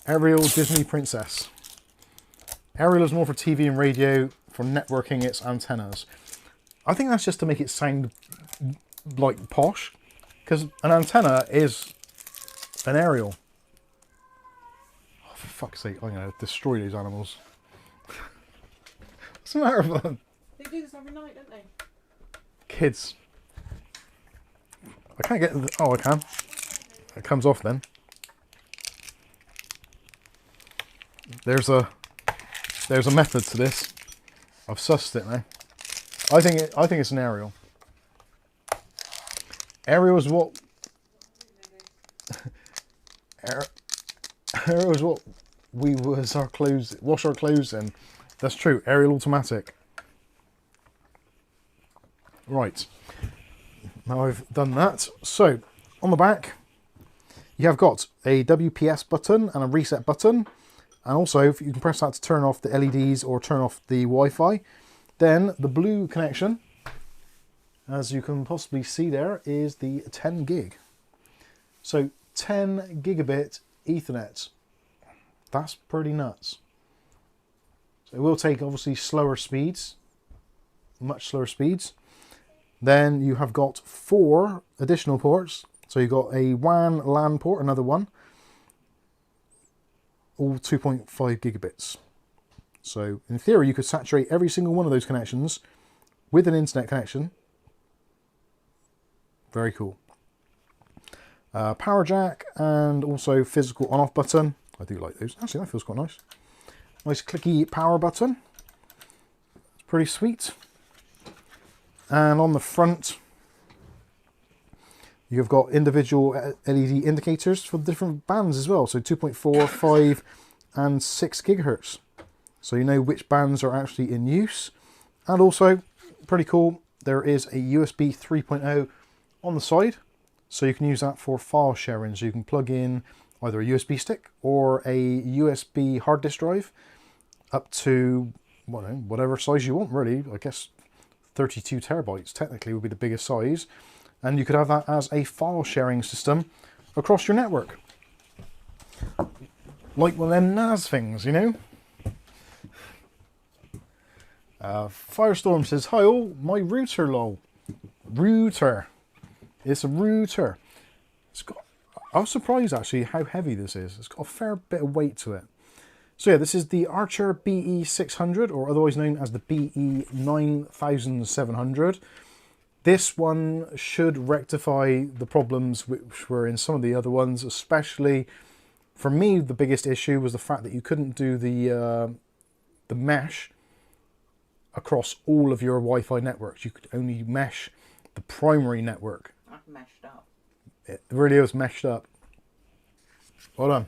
Aerial Disney Princess. Aerial is more for TV and radio. For networking, it's antennas. I think that's just to make it sound like posh. Because an antenna is an aerial. Oh, for fuck's sake, I'm going to destroy these animals. What's the matter with them? They do this every night, don't they? Kids. I can't get... Oh, I can. It comes off then. There's a method to this. I've sussed it now. I think it's an aerial. Aerial is what... aerial is what we wash our clothes in. That's true. Aerial automatic. Right. Now I've done that. So, on the back, you have got a WPS button and a reset button. And also, you can press that to turn off the LEDs or turn off the Wi-Fi. Then, the blue connection, as you can possibly see there, is the 10 gig. So, 10 gigabit Ethernet. That's pretty nuts. So, it will take, obviously, slower speeds. Much slower speeds. Then, you have got 4 additional ports. So, you've got a WAN LAN port, another one. All 2.5 gigabits. So in theory you could saturate every single one of those connections with an internet connection. Very cool. Power jack and also physical on-off button. I do like those. Actually that feels quite nice. Nice clicky power button. It's pretty sweet. And on the front you've got individual LED indicators for the different bands as well. So 2.4, 5 and 6 gigahertz. So you know which bands are actually in use. And also, pretty cool, there is a USB 3.0 on the side. So you can use that for file sharing. So you can plug in either a USB stick or a USB hard disk drive up to whatever size you want really. I guess 32 terabytes technically would be the biggest size. And you could have that as a file sharing system across your network. Like one of them NAS things, you know? Firestorm says, hi all, my router lol. Router. It's a router. It's got, I was surprised actually how heavy this is. It's got a fair bit of weight to it. So yeah, this is the Archer BE600, or otherwise known as the BE9700. This one should rectify the problems which were in some of the other ones, especially for me. The biggest issue was the fact that you couldn't do the mesh across all of your Wi-Fi networks. You could only mesh the primary network. I've meshed up. It really is meshed up. Well done.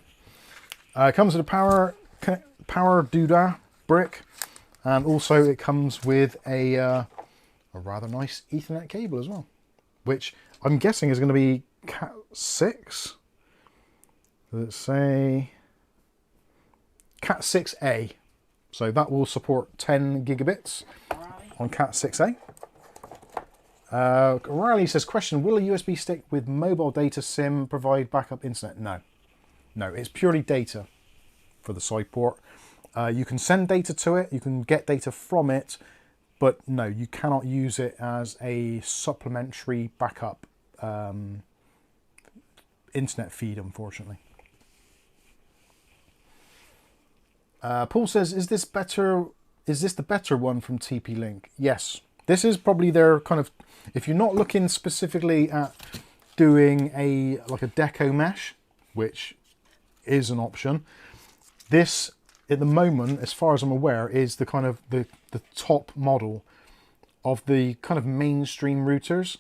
It comes with a power doodah brick, and also it comes with a rather nice Ethernet cable as well, which I'm guessing is going to be Cat 6. Let's say Cat 6A. So that will support 10 gigabits on Cat 6A. Riley says, question, will a USB stick with mobile data SIM provide backup internet? No. No, it's purely data for the side port. You can send data to it, you can get data from it, but no, you cannot use it as a supplementary backup internet feed, unfortunately. Paul says, is this the better one from TP-Link? Yes. This is probably their kind of, if you're not looking specifically at doing like a deco mesh, which is an option, this at the moment, as far as I'm aware, is the kind of the top model of the kind of mainstream routers.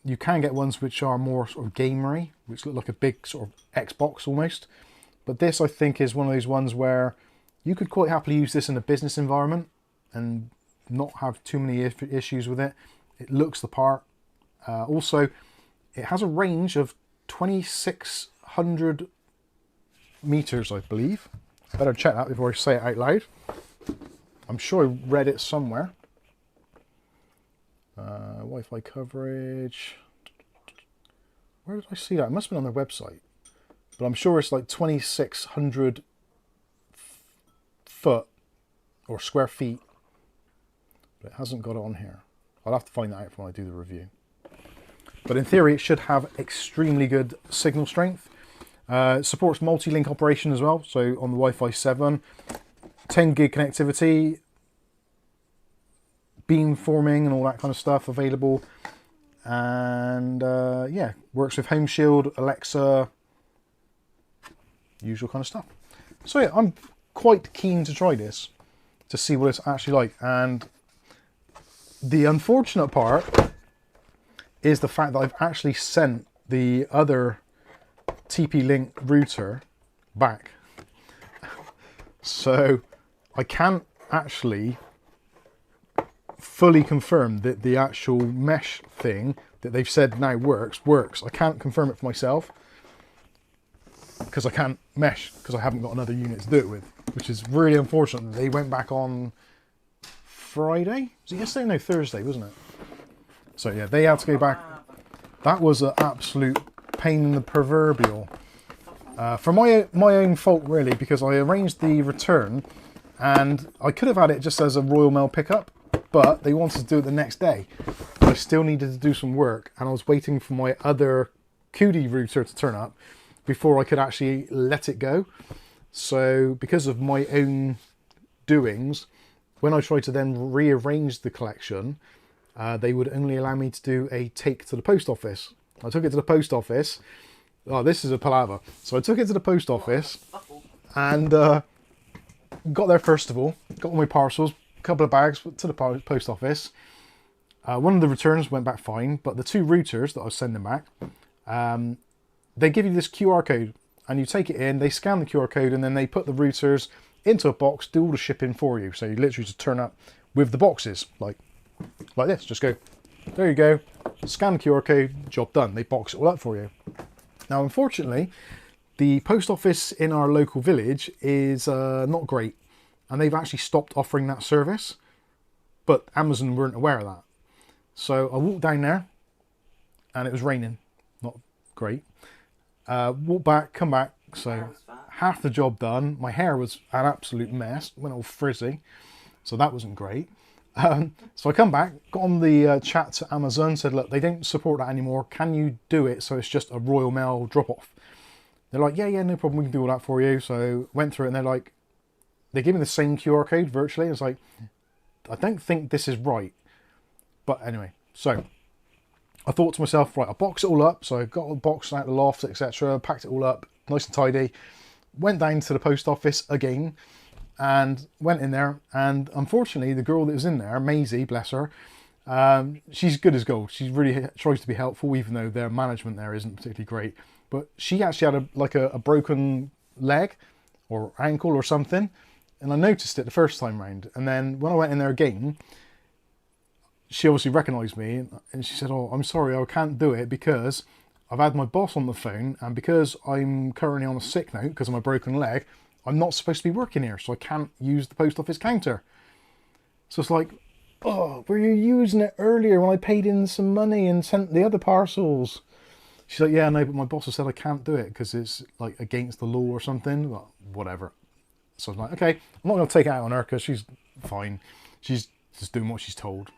You can get ones which are more sort of gamery, which look like a big sort of Xbox almost. But this, I think, is one of those ones where you could quite happily use this in a business environment and not have too many issues with it. It looks the part. Also, it has a range of 2,600 meters, I believe. Better check that before I say it out loud. I'm sure I read it somewhere. Wi-Fi coverage. Where did I see that? It must have been on their website. But I'm sure it's like 2,600 foot or square feet. But it hasn't got it on here. I'll have to find that out when I do the review. But in theory, it should have extremely good signal strength. It supports multi-link operation as well. So on the Wi-Fi 7, 10 gig connectivity, beamforming and all that kind of stuff available. And yeah, works with Home Shield, Alexa, usual kind of stuff. So yeah, I'm quite keen to try this to see what it's actually like. And the unfortunate part is the fact that I've actually sent the other TP-Link router back. So I can't actually fully confirm that the actual mesh thing that they've said now works. I can't confirm it for myself because I can't mesh because I haven't got another unit to do it with, which is really unfortunate. They went back on Friday? Was it yesterday? No, Thursday, wasn't it? So yeah, they had to go back. That was an absolute pain in the proverbial. For my own fault, really, because I arranged the return and I could have had it just as a Royal Mail pickup, but they wanted to do it the next day. I still needed to do some work and I was waiting for my other Cootie router to turn up before I could actually let it go. So because of my own doings, when I tried to then rearrange the collection, they would only allow me to do a take to the post office. I took it to the post office. Oh, this is a palaver. So I took it to the post office and got there first of all, got all my parcels, a couple of bags to the post office. One of the returns went back fine, but the two routers that I was sending back, they give you this QR code and you take it in, they scan the QR code and then they put the routers into a box, do all the shipping for you. So you literally just turn up with the boxes, like this, just go, there you go, scan the QR code, job done. They box it all up for you. Now, unfortunately, the post office in our local village is not great, and they've actually stopped offering that service, but Amazon weren't aware of that. So I walked down there, and it was raining, not great. Walked back, come back, so half the job done. My hair was an absolute mess, went all frizzy, so that wasn't great. So I come back, got on the chat to Amazon, said, look, they don't support that anymore. Can you do it so it's just a Royal Mail drop-off? They're like, yeah, no problem, we can do all that for you. So went through it and they're like, they give me the same QR code virtually. It's like, I don't think this is right. But anyway, so I thought to myself, right, I'll box it all up. So I got a box out the loft, etc., packed it all up, nice and tidy. Went down to the post office again and went in there. And unfortunately, the girl that was in there, Maisie, bless her, she's good as gold. She really tries to be helpful, even though their management there isn't particularly great. But she actually had a broken leg or ankle or something. And I noticed it the first time round. And then when I went in there again, she obviously recognised me and she said, oh, I'm sorry, I can't do it because I've had my boss on the phone, and because I'm currently on a sick note because of my broken leg, I'm not supposed to be working here, so I can't use the post office counter. So it's like, oh, were you using it earlier when I paid in some money and sent the other parcels? She's like, yeah, no, but my boss has said I can't do it because it's like against the law or something. Well, whatever. So I was like, okay, I'm not going to take it out on her because she's fine. She's just doing what she's told.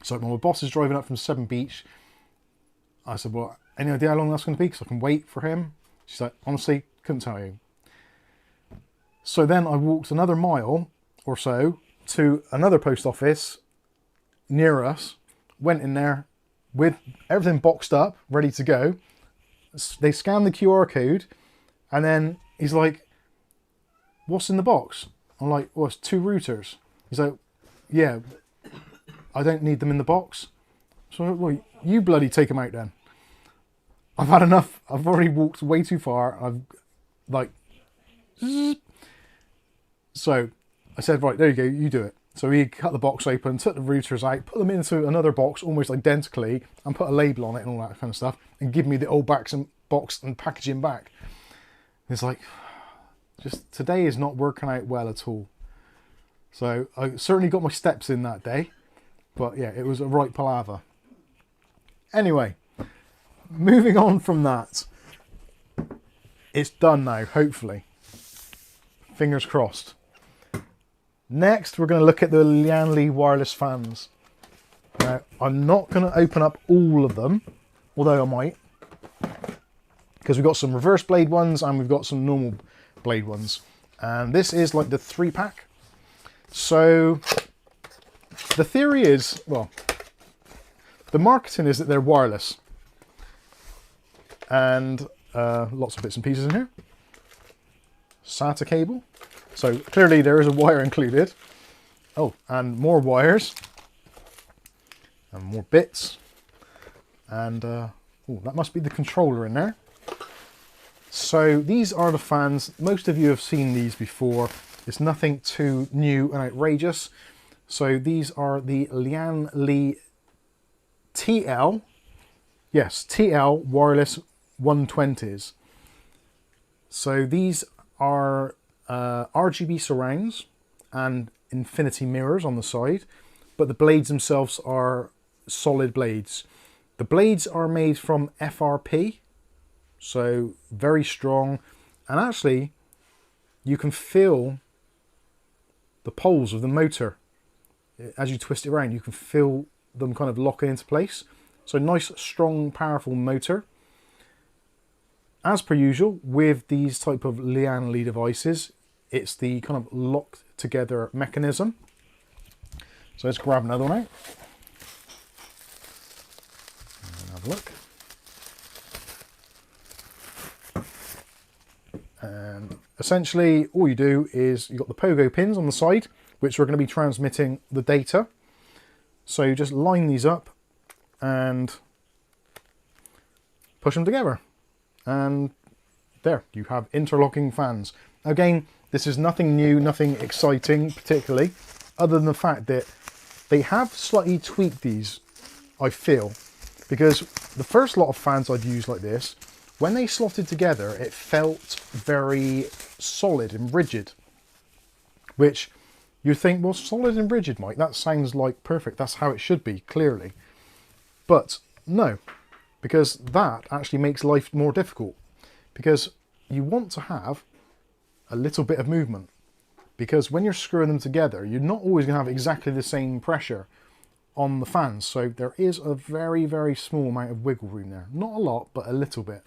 So when my boss is driving up from Seven Beach, I said, well, any idea how long that's going to be? Because I can wait for him. She's like, honestly, couldn't tell you. So then I walked another mile or so to another post office near us, went in there with everything boxed up, ready to go. They scanned the QR code, and then he's like, what's in the box? I'm like, well, it's 2 routers. He's like, yeah, I don't need them in the box. So, well, you bloody take them out then. I've had enough. I've already walked way too far. I've like, so I said, right, there you go, you do it. So he cut the box open, took the routers out, put them into another box almost identically, and put a label on it and all that kind of stuff, and give me the old box and packaging back. It's like, just today is not working out well at all. So I certainly got my steps in that day, but yeah, it was a right palaver. Anyway, moving on from that, it's done now, hopefully. Fingers crossed. Next, we're going to look at the Lian Li wireless fans. Now, I'm not going to open up all of them, although I might, because we've got some reverse blade ones and we've got some normal blade ones. And this is like the 3-pack. So, the theory is, well, the marketing is that they're wireless. And lots of bits and pieces in here. SATA cable. So clearly there is a wire included. Oh, and more wires. And more bits. And oh, that must be the controller in there. So these are the fans. Most of you have seen these before. It's nothing too new and outrageous. So these are the Lian Li TL. Yes, TL wireless 120s. So these are RGB surrounds and infinity mirrors on the side, but the blades themselves are solid blades. The blades are made from FRP, so very strong, and actually you can feel the poles of the motor as you twist it around. You can feel them kind of locking into place. So nice, strong, powerful motor. As per usual, with these type of Lian Li devices, it's the kind of locked together mechanism. So let's grab another one out. And have a look. And essentially, all you do is you've got the pogo pins on the side, which are going to be transmitting the data. So you just line these up and push them together. And there, you have interlocking fans. Again, this is nothing new, nothing exciting particularly, other than the fact that they have slightly tweaked these, I feel. Because the first lot of fans I'd used like this, when they slotted together, it felt very solid and rigid. Which you think, well, solid and rigid, Mike, that sounds like perfect. That's how it should be, clearly. But no. Because that actually makes life more difficult. Because you want to have a little bit of movement. because when you're screwing them together, you're not always going to have exactly the same pressure on the fans. So there is a very, very small amount of wiggle room there. Not a lot, but a little bit.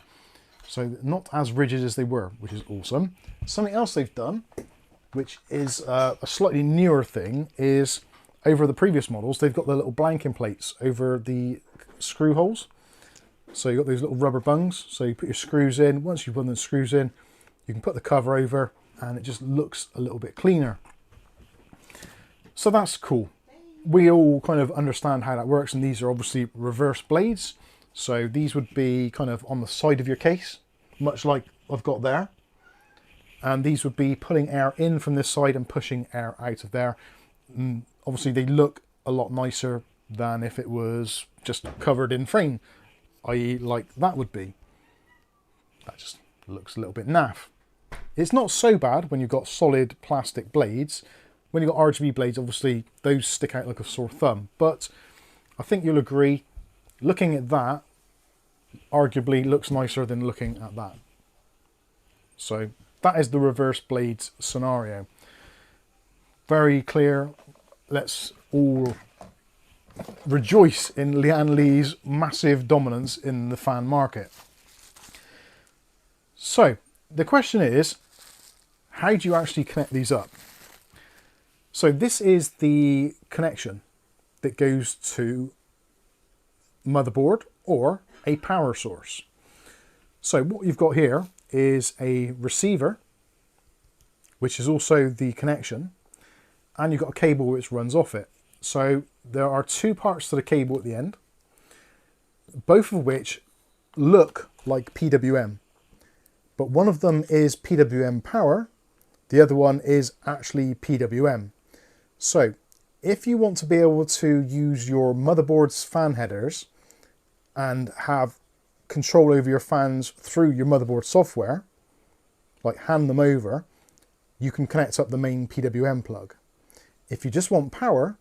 So not as rigid as they were, which is awesome. Something else they've done, which is a slightly newer thing, is over the previous models, they've got the little blanking plates over the screw holes. So you've got those little rubber bungs. So you put your screws in. Once you've put the screws in, you can put the cover over and it just looks a little bit cleaner. So that's cool. We all kind of understand how that works, and these are obviously reverse blades. So these would be kind of on the side of your case, much like I've got there. And these would be pulling air in from this side and pushing air out of there. And obviously they look a lot nicer than if it was just covered in frame, i.e. like that would be. That just looks a little bit naff. It's not so bad when you've got solid plastic blades. When you've got RGB blades, obviously those stick out like a sore thumb. But I think you'll agree, looking at that arguably looks nicer than looking at that. So that is the reverse blades scenario. Very clear. Let's all rejoice in Lian Li's massive dominance in the fan market. So the question is, how do you actually connect these up? So this is the connection that goes to motherboard or a power source. So what you've got here is a receiver, which is also the connection, and you've got a cable which runs off it. So there are two parts to the cable at the end, both of which look like PWM, but one of them is PWM power, the other one is actually PWM. So if you want to be able to use your motherboard's fan headers and have control over your fans through your motherboard software, like hand them over, you can connect up the main PWM plug. If you just want power,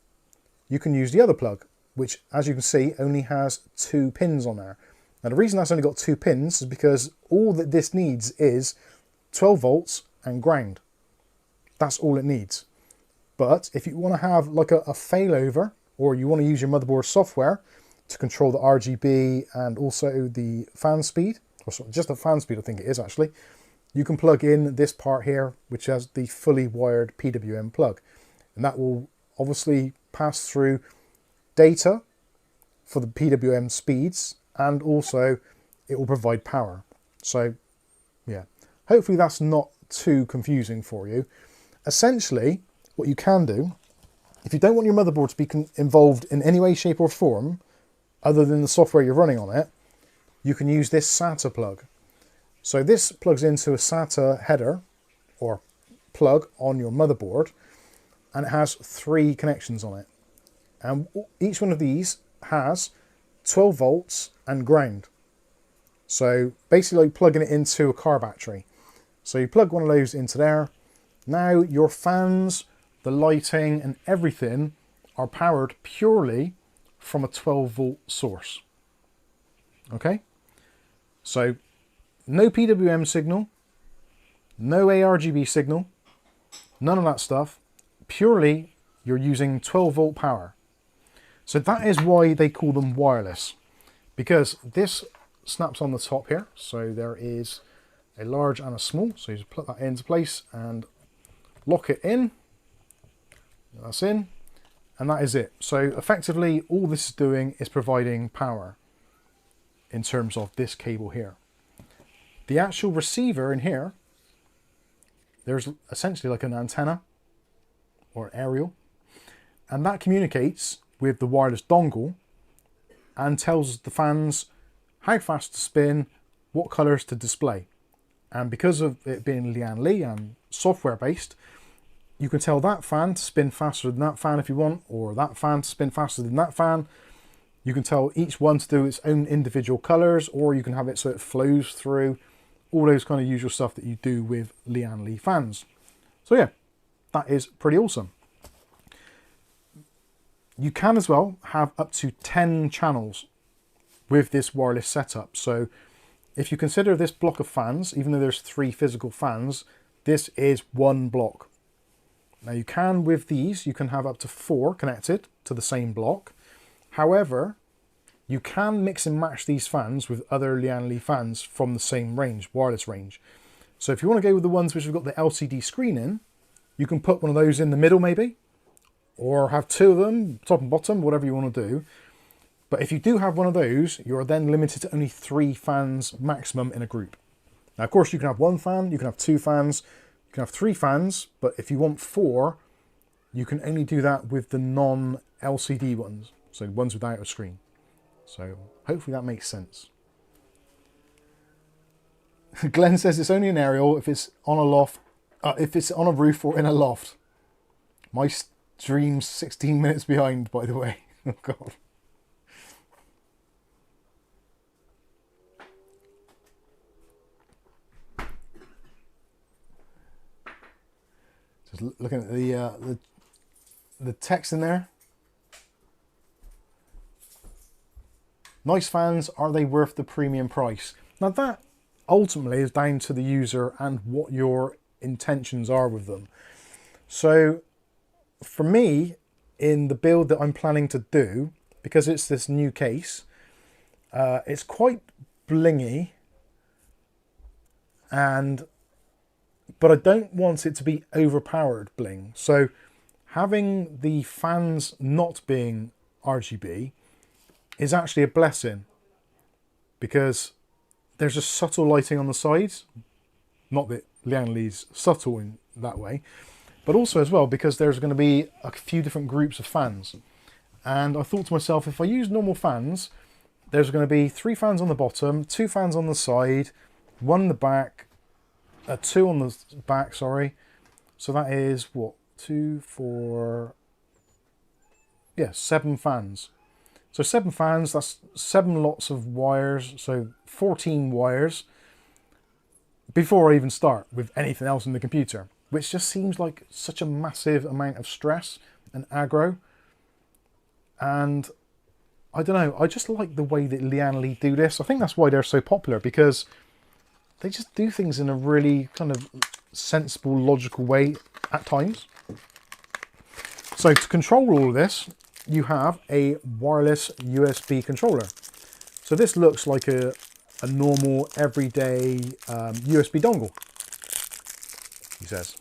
you can use the other plug, which, as you can see, only has 2 pins on there. Now the reason that's only got 2 pins is because all that this needs is 12 volts and ground. That's all it needs. But if you want to have like a failover, or you want to use your motherboard software to control the RGB and also the fan speed, or sorry, just the fan speed I think it is actually, you can plug in this part here, which has the fully wired PWM plug. And that will obviously pass through data for the PWM speeds, and also it will provide power. So yeah, hopefully that's not too confusing for you. Essentially, what you can do, if you don't want your motherboard to be involved in any way, shape or form, other than the software you're running on it, you can use this SATA plug. So this plugs into a SATA header or plug on your motherboard, and it has 3 connections on it. And each one of these has 12 volts and ground. So basically like plugging it into a car battery. So you plug one of those into there. Now your fans, the lighting and everything are powered purely from a 12 volt source. Okay, so no PWM signal, no ARGB signal, none of that stuff. Purely you're using 12 volt power. So that is why they call them wireless, because this snaps on the top here. So there is a large and a small, so you just put that into place and lock it in. That's in, and that is it. So effectively all this is doing is providing power in terms of this cable here. The actual receiver in here, there's essentially like an antenna or an aerial, and that communicates with the wireless dongle and tells the fans how fast to spin, what colors to display. And because of it being Lian Li and software based, you can tell that fan to spin faster than that fan if you want, or that fan to spin faster than that fan. You can tell each one to do its own individual colors, or you can have it so it flows through, all those kind of usual stuff that you do with Lian Li fans. So yeah, that is pretty awesome. You can as well have up to 10 channels with this wireless setup. So if you consider this block of fans, even though there's 3 physical fans, this is one block. Now you can, with these, you can have up to 4 connected to the same block. However, you can mix and match these fans with other Lian Li fans from the same range, wireless range. So if you want to go with the ones which have got the LCD screen in, you can put one of those in the middle maybe, or have 2 of them, top and bottom, whatever you want to do. But if you do have one of those, you're then limited to only 3 fans maximum in a group. Now, of course, you can have 1 fan, you can have 2 fans, you can have 3 fans, but if you want 4, you can only do that with the non-LCD ones, so the ones without a screen. So hopefully that makes sense. Glenn says it's only an aerial if it's on a loft, if it's on a roof or in a loft. My stream's 16 minutes behind, by the way. Oh God. Just looking at the text in there. Nice fans, are they worth the premium price? Now that ultimately is down to the user and what your intentions are with them. So for me, in the build that I'm planning to do, because it's this new case, it's quite blingy, but I don't want it to be overpowered bling. So having the fans not being RGB is actually a blessing, because there's a subtle lighting on the sides. Not that Lian Li's subtle in that way, but also as well because there's going to be a few different groups of fans. And I thought to myself, if I use normal fans, there's going to be 3 fans on the bottom, 2 fans on the side, 1 in the back, 2 on the back, sorry. So that is what, 2, 4, yeah, 7 fans. So 7 fans, that's 7 lots of wires, so 14 wires before I even start with anything else in the computer, which just seems like such a massive amount of stress and aggro. And I don't know, I just like the way that Lian Li do this. I think that's why they're so popular, because they just do things in a really kind of sensible, logical way at times. So to control all of this, you have a wireless USB controller. So this looks like a normal, everyday USB dongle, he says.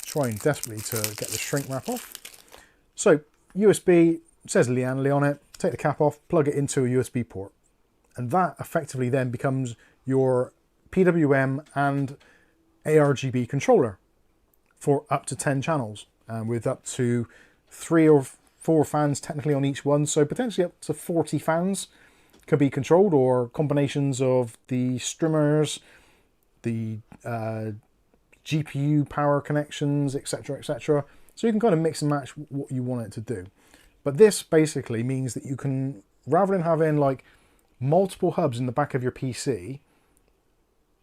Trying desperately to get the shrink wrap off. So USB, says Lian Li on it, take the cap off, plug it into a USB port. And that effectively then becomes your PWM and ARGB controller for up to 10 channels, with up to 3 or 4 fans technically on each one, so potentially up to 40 fans can be controlled, or combinations of the streamers, the GPU power connections, etc, etc. So you can kind of mix and match what you want it to do. But this basically means that you can, rather than having like multiple hubs in the back of your PC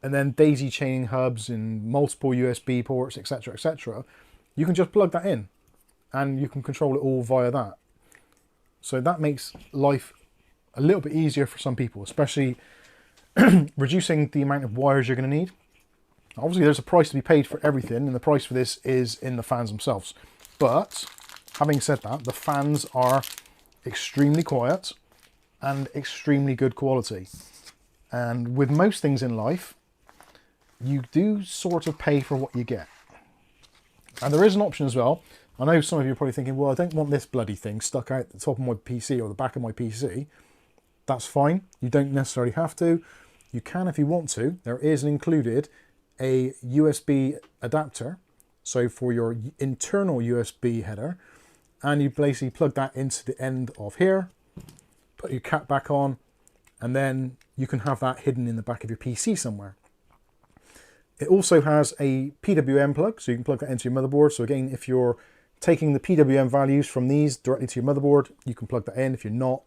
and then daisy chaining hubs and multiple USB ports, etc, etc, you can just plug that in and you can control it all via that. So that makes life a little bit easier for some people, especially reducing the amount of wires you're going to need. Obviously there's a price to be paid for everything, and the price for this is in the fans themselves. But having said that, the fans are extremely quiet and extremely good quality. And with most things in life, you do sort of pay for what you get. And there is an option as well. I know some of you are probably thinking, well, I don't want this bloody thing stuck out the top of my PC or the back of my PC. That's fine. You don't necessarily have to. You can if you want to. There is included a USB adapter, so for your internal USB header, and you basically plug that into the end of here, put your cap back on, and then you can have that hidden in the back of your PC somewhere. It also has a PWM plug, so you can plug that into your motherboard. So again, if you're taking the PWM values from these directly to your motherboard, you can plug that in. If you're not,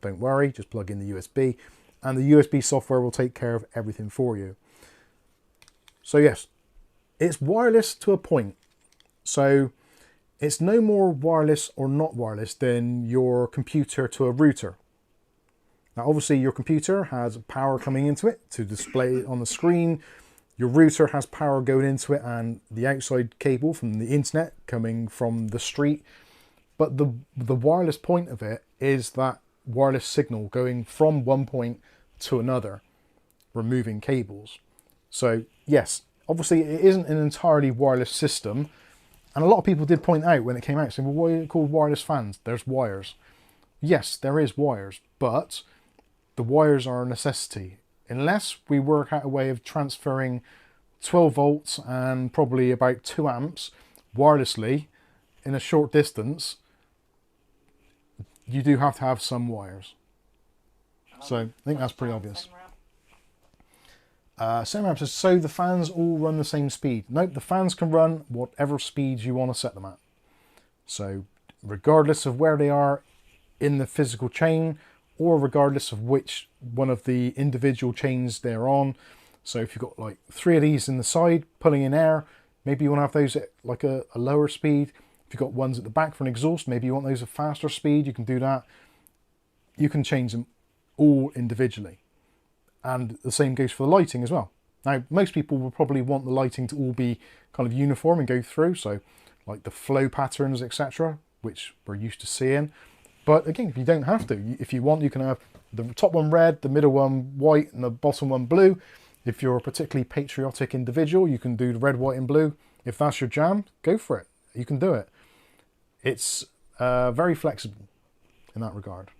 don't worry, just plug in the USB, and the USB software will take care of everything for you. So yes, it's wireless to a point. So it's no more wireless or not wireless than your computer to a router. Now obviously your computer has power coming into it to display it on the screen, Your router has power going into it and the outside cable from the internet coming from the street. But the wireless point of it is that wireless signal going from one point to another, removing cables. So yes, obviously it isn't an entirely wireless system. And a lot of people did point out when it came out, saying, well, why are it called wireless fans? There's wires. Yes, there is wires, but the wires are a necessity. Unless we work out a way of transferring 12 volts and probably about 2 amps wirelessly in a short distance, you do have to have some wires. So I think that's pretty obvious. Samram says, so the fans all run the same speed? Nope, the fans can run whatever speed you want to set them at. So regardless of where they are in the physical chain, or regardless of which one of the individual chains they're on. So if you've got like 3 of these in the side pulling in air, maybe you want to have those at like a lower speed. If you've got ones at the back for an exhaust, maybe you want those at faster speed, you can do that. You can change them all individually. And the same goes for the lighting as well. Now, most people will probably want the lighting to all be kind of uniform and go through. So like the flow patterns, etc., which we're used to seeing. But again, if you don't have to, if you want, you can have the top one red, the middle one white, and the bottom one blue. If you're a particularly patriotic individual, you can do the red, white, and blue. If that's your jam, go for it. You can do it. It's very flexible in that regard.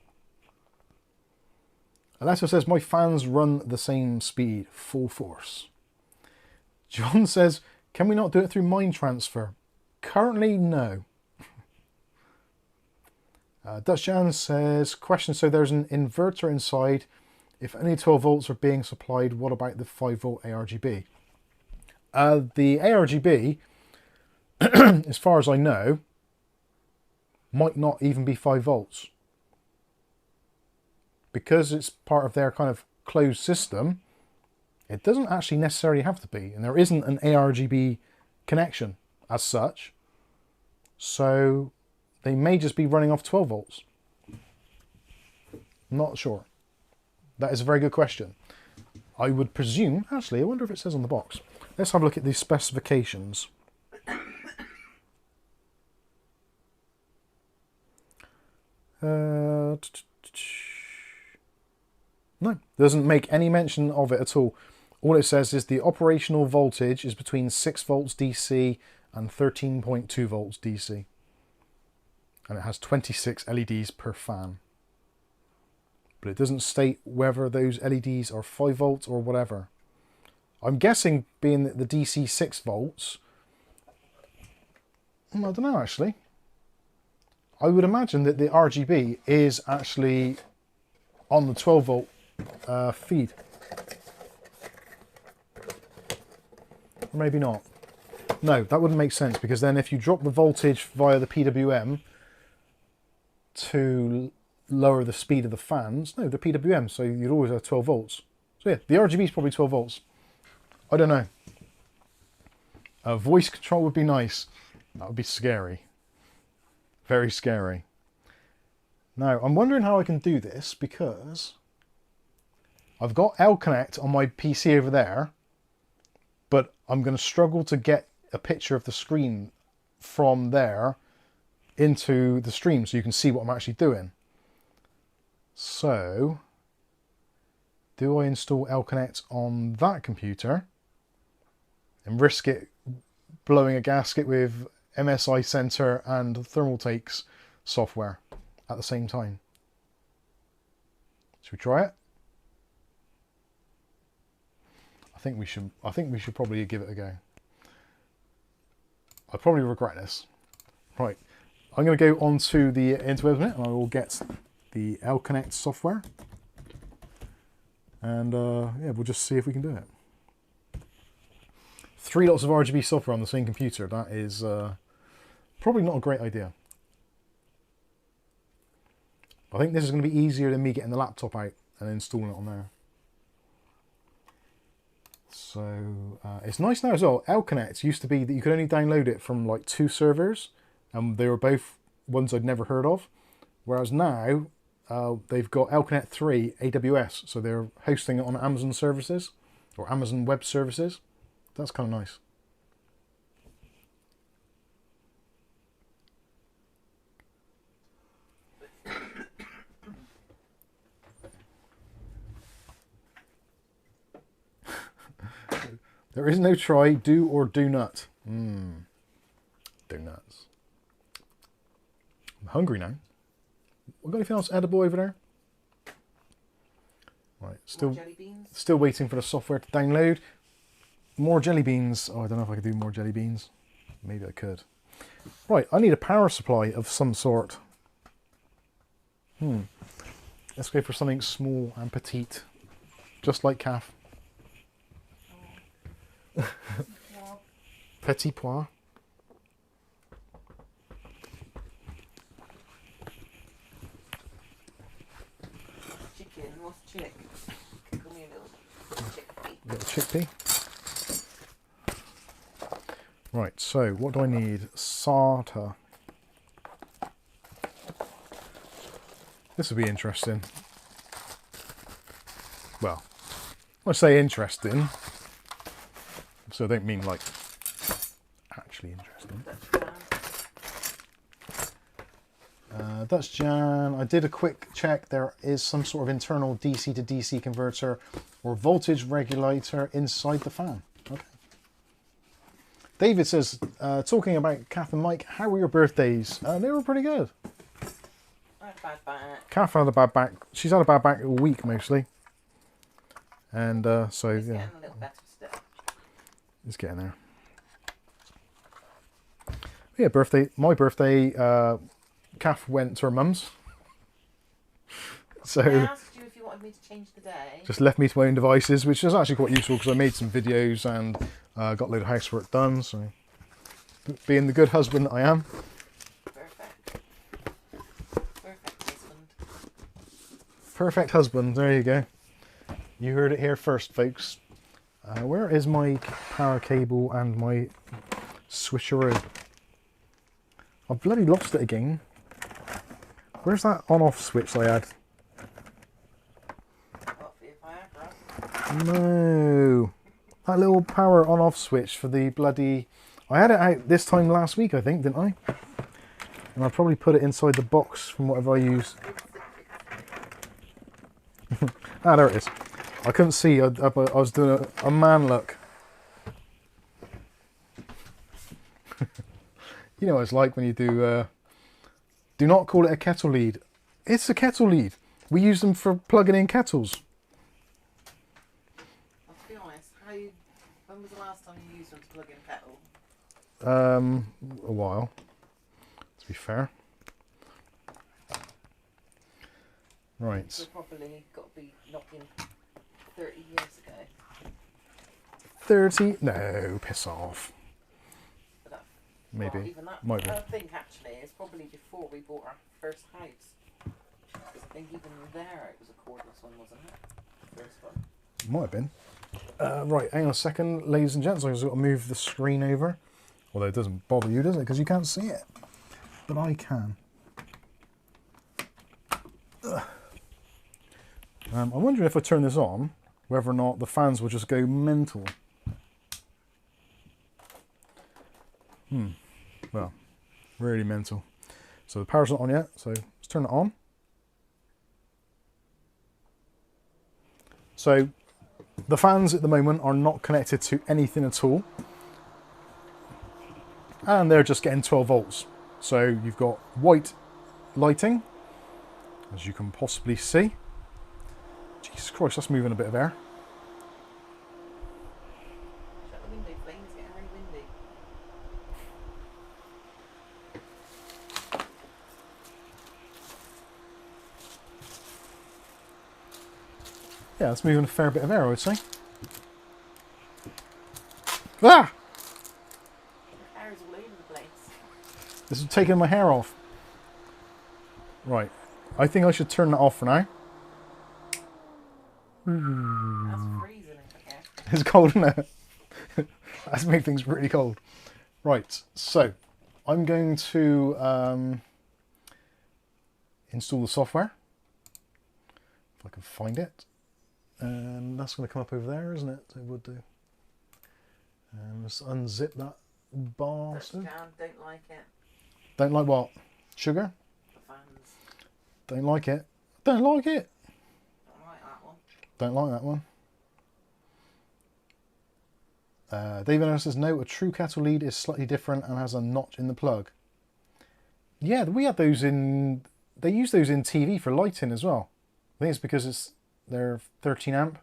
Alesso says, my fans run the same speed, full force. John says, can we not do it through mind transfer? Currently, no. Dutch Jan says, question, so there's an inverter inside. If only 12 volts are being supplied, what about the 5 volt ARGB? The ARGB, as far as I know, might not even be 5 volts. Because it's part of their kind of closed system, it doesn't actually necessarily have to be. And there isn't an ARGB connection as such. So they may just be running off 12 volts. Not sure. That is a very good question. I would presume, actually, I wonder if it says on the box. Let's have a look at these specifications. No, doesn't make any mention of it at all. All it says is the operational voltage is between 6 volts DC and 13.2 volts DC. And it has 26 LEDs per fan. But it doesn't state whether those LEDs are 5 volts or whatever. I'm guessing, being that the DC 6 volts, I don't know actually. I would imagine that the RGB is actually on the 12 volt feed. Or maybe not. No, that wouldn't make sense, because then if you drop the voltage via the PWM to lower the speed of the fans, no, the PWM, so you'd always have 12 volts. So yeah, the RGB is probably 12 volts. I don't know. Voice control would be nice. That would be scary. Very scary. Now, I'm wondering how I can do this, because I've got L-Connect on my PC over there, but I'm going to struggle to get a picture of the screen from there into the stream so you can see what I'm actually doing. So, do I install L-Connect on that computer and risk it blowing a gasket with MSI Center and Thermaltake's software at the same time? Should we try it? I think we should probably give it a go. I probably regret this. Right, I'm going to go onto the interwebs a minute and I will get the L-Connect software. And yeah, we'll just see if we can do it. 3 lots of RGB software on the same computer. That is probably not a great idea. I think this is going to be easier than me getting the laptop out and installing it on there. So it's nice now as well. L-Connect used to be that you could only download it from like 2 servers, and they were both ones I'd never heard of. Whereas now they've got L-Connect 3 AWS, so they're hosting it on Amazon services or Amazon Web Services. That's kind of nice. There is no try, do or do not. Donuts. I'm hungry now. We got anything else edible over there? Right, More jelly beans? still waiting for the software to download. More jelly beans. Oh, I don't know if I could do more jelly beans. Maybe I could. Right, I need a power supply of some sort. Let's go for something small and petite. Just like Calf. Petit pois. Chicken, what's chick? Call me a little chickpea. Little chickpea. Right, so what do I need? SATA. This will be interesting. Well, I say interesting, so I don't mean like actually interesting. That's Jan. I did a quick check. There is some sort of internal DC to DC converter or voltage regulator inside the fan. Okay. David says, talking about Kath and Mike, how were your birthdays? They were pretty good. I had a bad back. Kath had a bad back. She's had a bad back a week mostly. And so, It's yeah. getting a little better still. It's getting there. Yeah, birthday. My birthday, Kath went to her mum's. So I asked you if you wanted me to change the day. just left me to my own devices, which is actually quite useful because I made some videos and got a load of housework done. So being the good husband that I am. Perfect. Perfect husband. Perfect husband. There you go. You heard it here first, folks. Where is my power cable and my switcheroo? I've bloody lost it again. Where's that on-off switch I had? What for your fire, bro? No. That little power on-off switch for the bloody... I had it out this time last week, I think, didn't I? And I probably put it inside the box from whatever I used. Ah, there it is. I couldn't see. I was doing a man look. You know what it's like when you do not call it a kettle lead. It's a kettle lead. We use them for plugging in kettles. Well, to be honest, when was the last time you used one to plug in a kettle? A while. To be fair. Right. So probably got to be knocking 30 years ago. 30? No, piss off. But that, Maybe. Well, even that, Might be. I think actually it's probably before we bought our first house. 'Cause I think even there it was a cordless one, wasn't it? The first one. Might have been. Right, hang on a second, ladies and gents. I've got to move the screen over. Although it doesn't bother you, does it? Because you can't see it. But I can. I'm wondering if I turn this on, whether or not the fans will just go mental. Well, really mental. So the power's not on yet, so let's turn it on. So the fans at the moment are not connected to anything at all. And they're just getting 12 volts. So you've got white lighting, as you can possibly see. Jesus Christ, that's moving a bit of air. Shut the window, please. It's getting really windy. Yeah, it's moving a fair bit of air, I would say. Ah! The hair is all over the place. This is taking my hair off. Right. I think I should turn that off for now. That's freezing in here. It's cold, isn't it? That's made things really cold. Right, so I'm going to install the software. If I can find it. And that's going to come up over there, isn't it? It would do. And let's unzip that bastard. Touchdown, don't like it. Don't like what? Sugar? The fans. Don't like it. Don't like it. Don't like that one. Don't like that one. David says, no, a true kettle lead is slightly different and has a notch in the plug. Yeah, we had those in... They use those in TV for lighting as well. I think it's because they're 13 amp.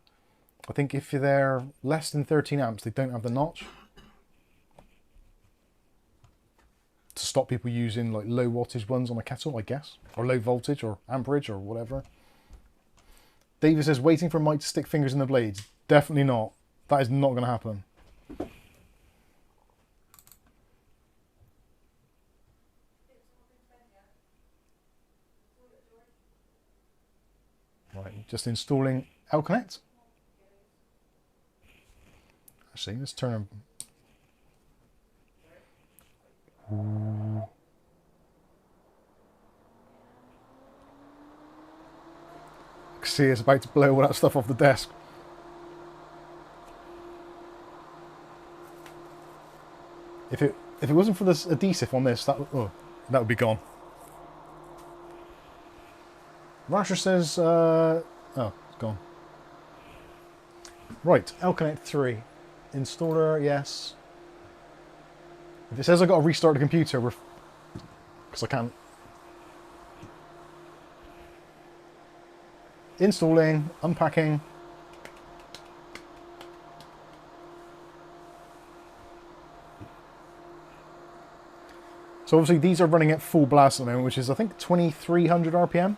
I think if they're less than 13 amps, they don't have the notch. To stop people using like low wattage ones on a kettle, I guess. Or low voltage or amperage or whatever. David says, waiting for Mike to stick fingers in the blades. Definitely not. That is not going to happen. Right, just installing L-Connect. Actually, let's turn them. See, it's about to blow all that stuff off the desk. If it wasn't for this adhesive on this, that would be gone. Rasher says, oh, it's gone. Right, L-Connect 3. Installer, yes. If it says I've got to restart the computer, because I can't. Installing, unpacking. So obviously these are running at full blast at the moment, which is I think 2300 RPM.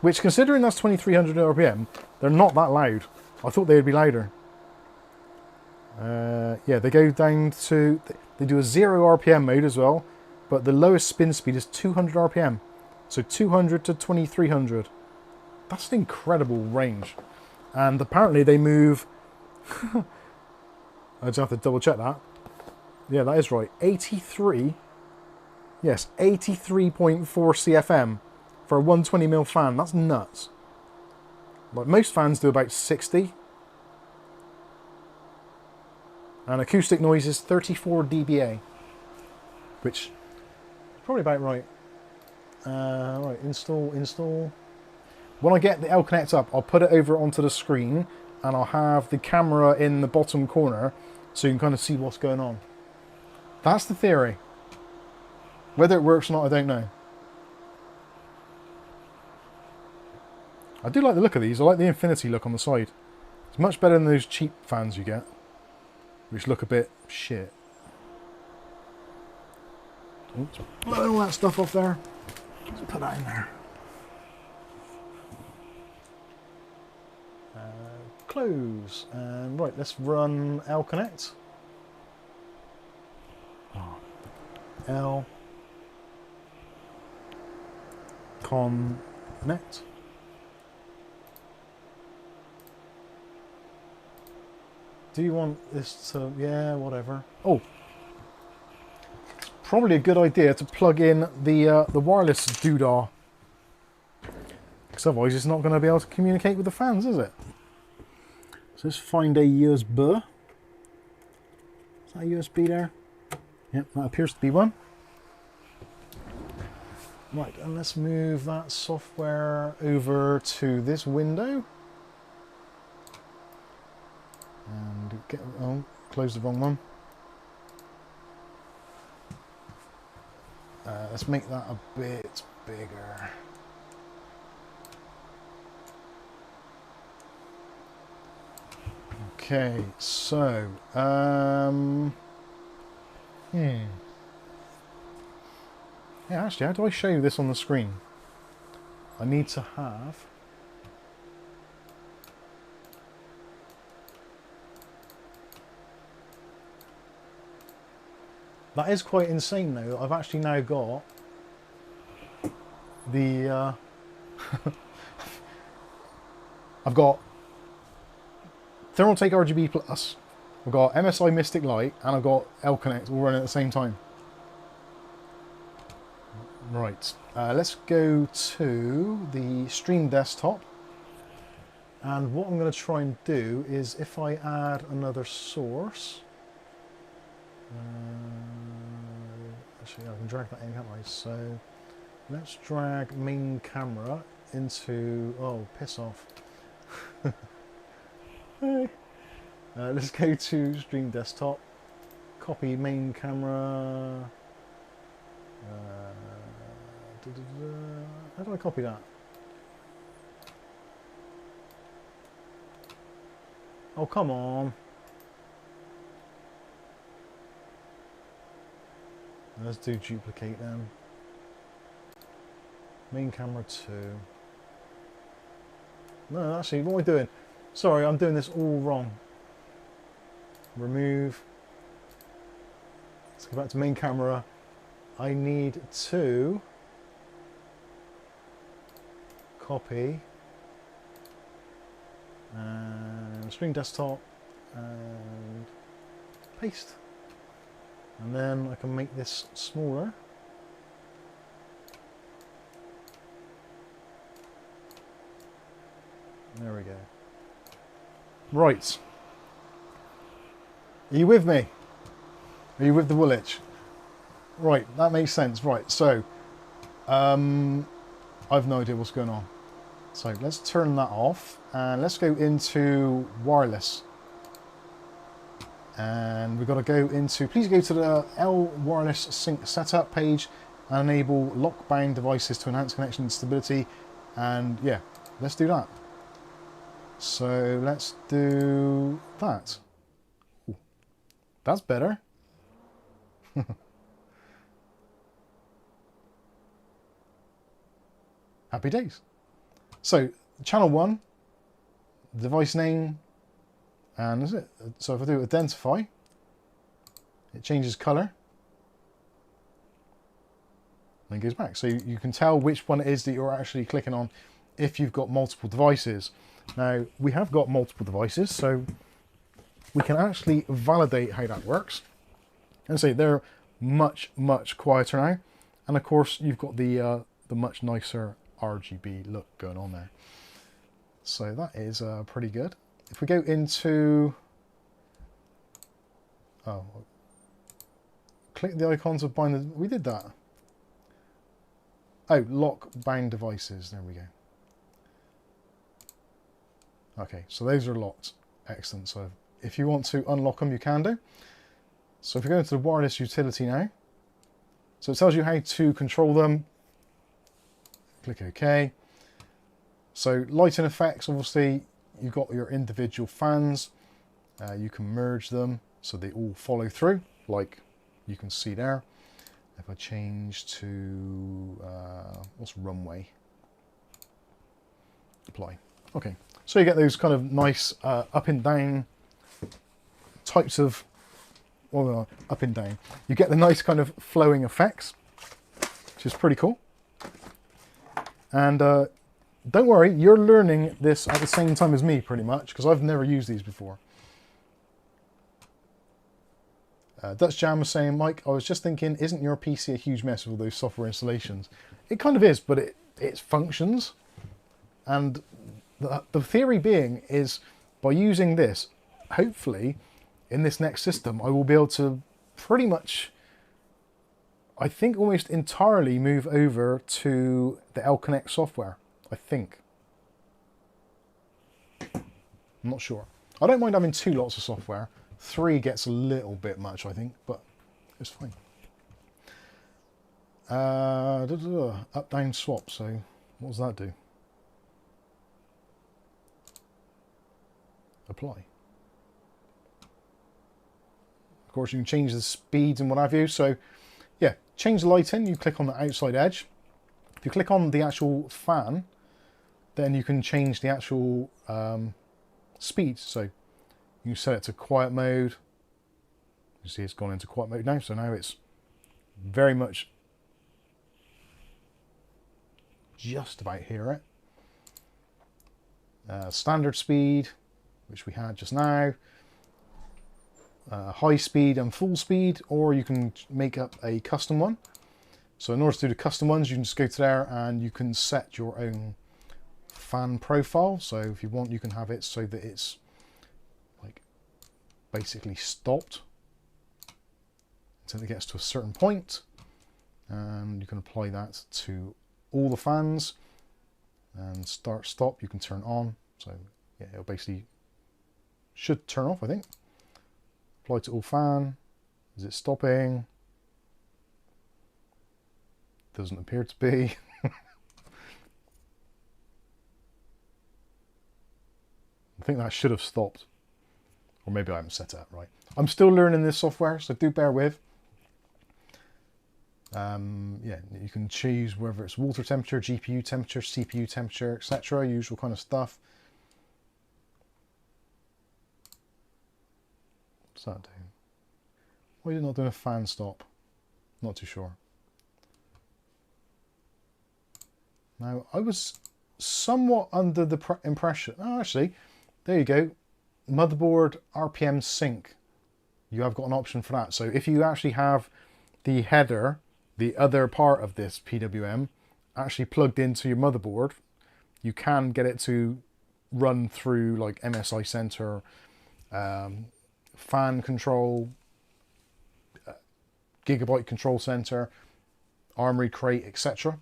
Which, considering that's 2300 RPM, they're not that loud. I thought they'd be louder. Yeah, they go down to... They do a 0 RPM mode as well, but the lowest spin speed is 200 RPM. So 200 to 2300. That's an incredible range. And apparently they move... I just have to double check that. Yeah, that is right. 83... Yes, 83.4 CFM for a 120mm fan. That's nuts. Like most fans do about 60. And acoustic noise is 34 dBA. Which is probably about right. Right, install. When I get the L-Connect up, I'll put it over onto the screen and I'll have the camera in the bottom corner so you can kind of see what's going on. That's the theory. Whether it works or not, I don't know. I do like the look of these. I like the infinity look on the side. It's much better than those cheap fans you get, which look a bit shit. Oops, blow all that stuff off there. Let's put that in there. Close. And right, let's run L-Connect. L-Connect. Do you want this to... Yeah, whatever. Oh! It's probably a good idea to plug in the wireless doodah. Because otherwise it's not going to be able to communicate with the fans, is it? So let's find a USB. Is that a USB there? Yep, that appears to be one. Right, and let's move that software over to this window. And get, oh, close the wrong one. Let's make that a bit bigger. Okay, so yeah, actually, how do I show you this on the screen? I need to have... That is quite insane though. I've actually now got the I've got Thermaltake RGB Plus, I've got MSI Mystic Light, and I've got L-Connect all running at the same time. Right, let's go to the Stream Desktop, and what I'm going to try and do is if I add another source, Actually, I can drag that in, can't I? So let's drag main camera into... Oh, piss off. Let's go to Stream Desktop. Copy main camera. How do I copy that? Oh, come on. Let's do duplicate then. Main camera 2. No, actually, what am I doing? Sorry, I'm doing this all wrong. Remove. Let's go back to main camera. I need to copy and Stream Desktop and paste. And then I can make this smaller. There we go. Right. Are you with me? Are you with the Woolwich? Right, that makes sense. Right, so I've no idea what's going on. So let's turn that off and let's go into wireless. And we've got to go into, please go to the L Wireless Sync Setup page and enable lock-bound devices to enhance connection and stability. And yeah, let's do that. So let's do that. Ooh, that's better. Happy days. So channel 1, device name, and that's it. So if I do identify, it changes colour and it goes back. So you can tell which one it is that you're actually clicking on if you've got multiple devices. Now we have got multiple devices, so we can actually validate how that works. And say they're much quieter now, and of course you've got the much nicer RGB look going on there. So that is pretty good. If we go into click the icons of bind the, we did that. Oh, lock bound devices. There we go. Okay, so those are locked. Excellent. So if you want to unlock them, you can do. So if you go into the wireless utility now, so it tells you how to control them. Click OK. So lighting effects, obviously, you've got your individual fans. You can merge them so they all follow through, like you can see there. If I change to, what's runway? Apply. Okay, so you get those kind of nice up and down types of, well, up and down. You get the nice kind of flowing effects, which is pretty cool. And don't worry, you're learning this at the same time as me, pretty much, because I've never used these before. Dutch Jam was saying, Mike, I was just thinking, isn't your PC a huge mess with all those software installations? It kind of is, but it functions. And the theory being is, by using this, hopefully, in this next system, I will be able to pretty much, I think almost entirely move over to the L-Connect software. I think. I'm not sure. I don't mind having 2 lots of software. 3 gets a little bit much, I think, but it's fine. Up-down swap, so what does that do? Apply. Of course, you can change the speeds and what have you. So, yeah, change the lighting. You click on the outside edge. If you click on the actual fan, then you can change the actual speed. So you set it to quiet mode. You see it's gone into quiet mode now. So now it's very much just about hear it. Standard speed, which we had just now. High speed and full speed, or you can make up a custom one. So in order to do the custom ones, you can just go to there and you can set your own fan profile. So if you want, you can have it so that it's like basically stopped. until it gets to a certain point, and you can apply that to all the fans. And start, stop, you can turn on. So yeah, it'll basically should turn off, I think. Apply to all fan. Is it stopping? Doesn't appear to be. I think that should have stopped. Or maybe I haven't set it up right. I'm still learning this software, so do bear with. Yeah, you can choose whether it's water temperature, GPU temperature, CPU temperature, etc. Usual kind of stuff. What's that doing? Why is it not doing a fan stop? Not too sure. Now, I was somewhat under the impression... Oh, actually, there you go. Motherboard RPM sync. You have got an option for that. So if you actually have the header, the other part of this PWM, actually plugged into your motherboard, you can get it to run through like MSI Center, fan control, Gigabyte Control Center, Armory Crate, etc.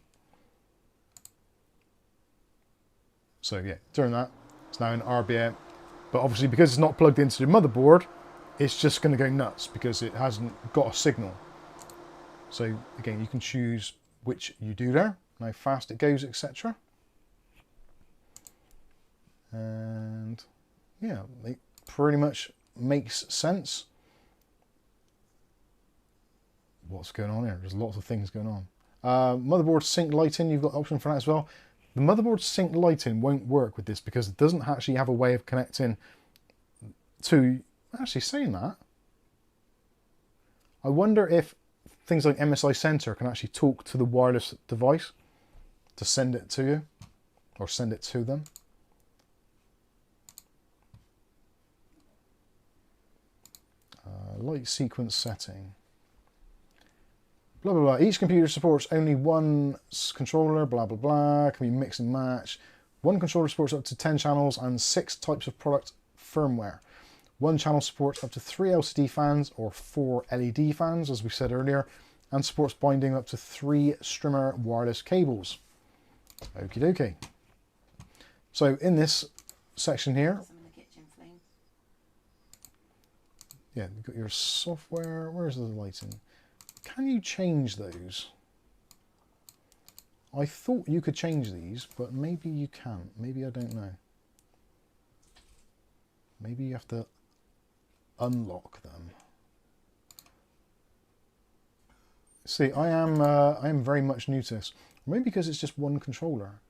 So yeah, turn that. It's now in RBM. But obviously because it's not plugged into the motherboard, it's just going to go nuts because it hasn't got a signal. So again, you can choose which you do there, how fast it goes, etc. And yeah, it pretty much makes sense. What's going on here? There's lots of things going on. Motherboard sync lighting, you've got an option for that as well. The motherboard sync lighting won't work with this because it doesn't actually have a way of connecting to... Actually, saying that, I wonder if things like MSI Center can actually talk to the wireless device to send it to you, or send it to them. Light sequence setting. Blah, blah, blah. Each computer supports only one controller, blah, blah, blah. Can be mix and match. One controller supports up to 10 channels and 6 types of product firmware. One channel supports up to 3 LCD fans or 4 LED fans, as we said earlier, and supports binding up to 3 Strimmer wireless cables. Okie dokie. So in this section here, yeah, you've got your software. Where's the lighting? Can you change those? I thought you could change these, but maybe you can't. Maybe I don't know. Maybe you have to unlock them. See, I am very much new to this. Maybe because it's just one controller.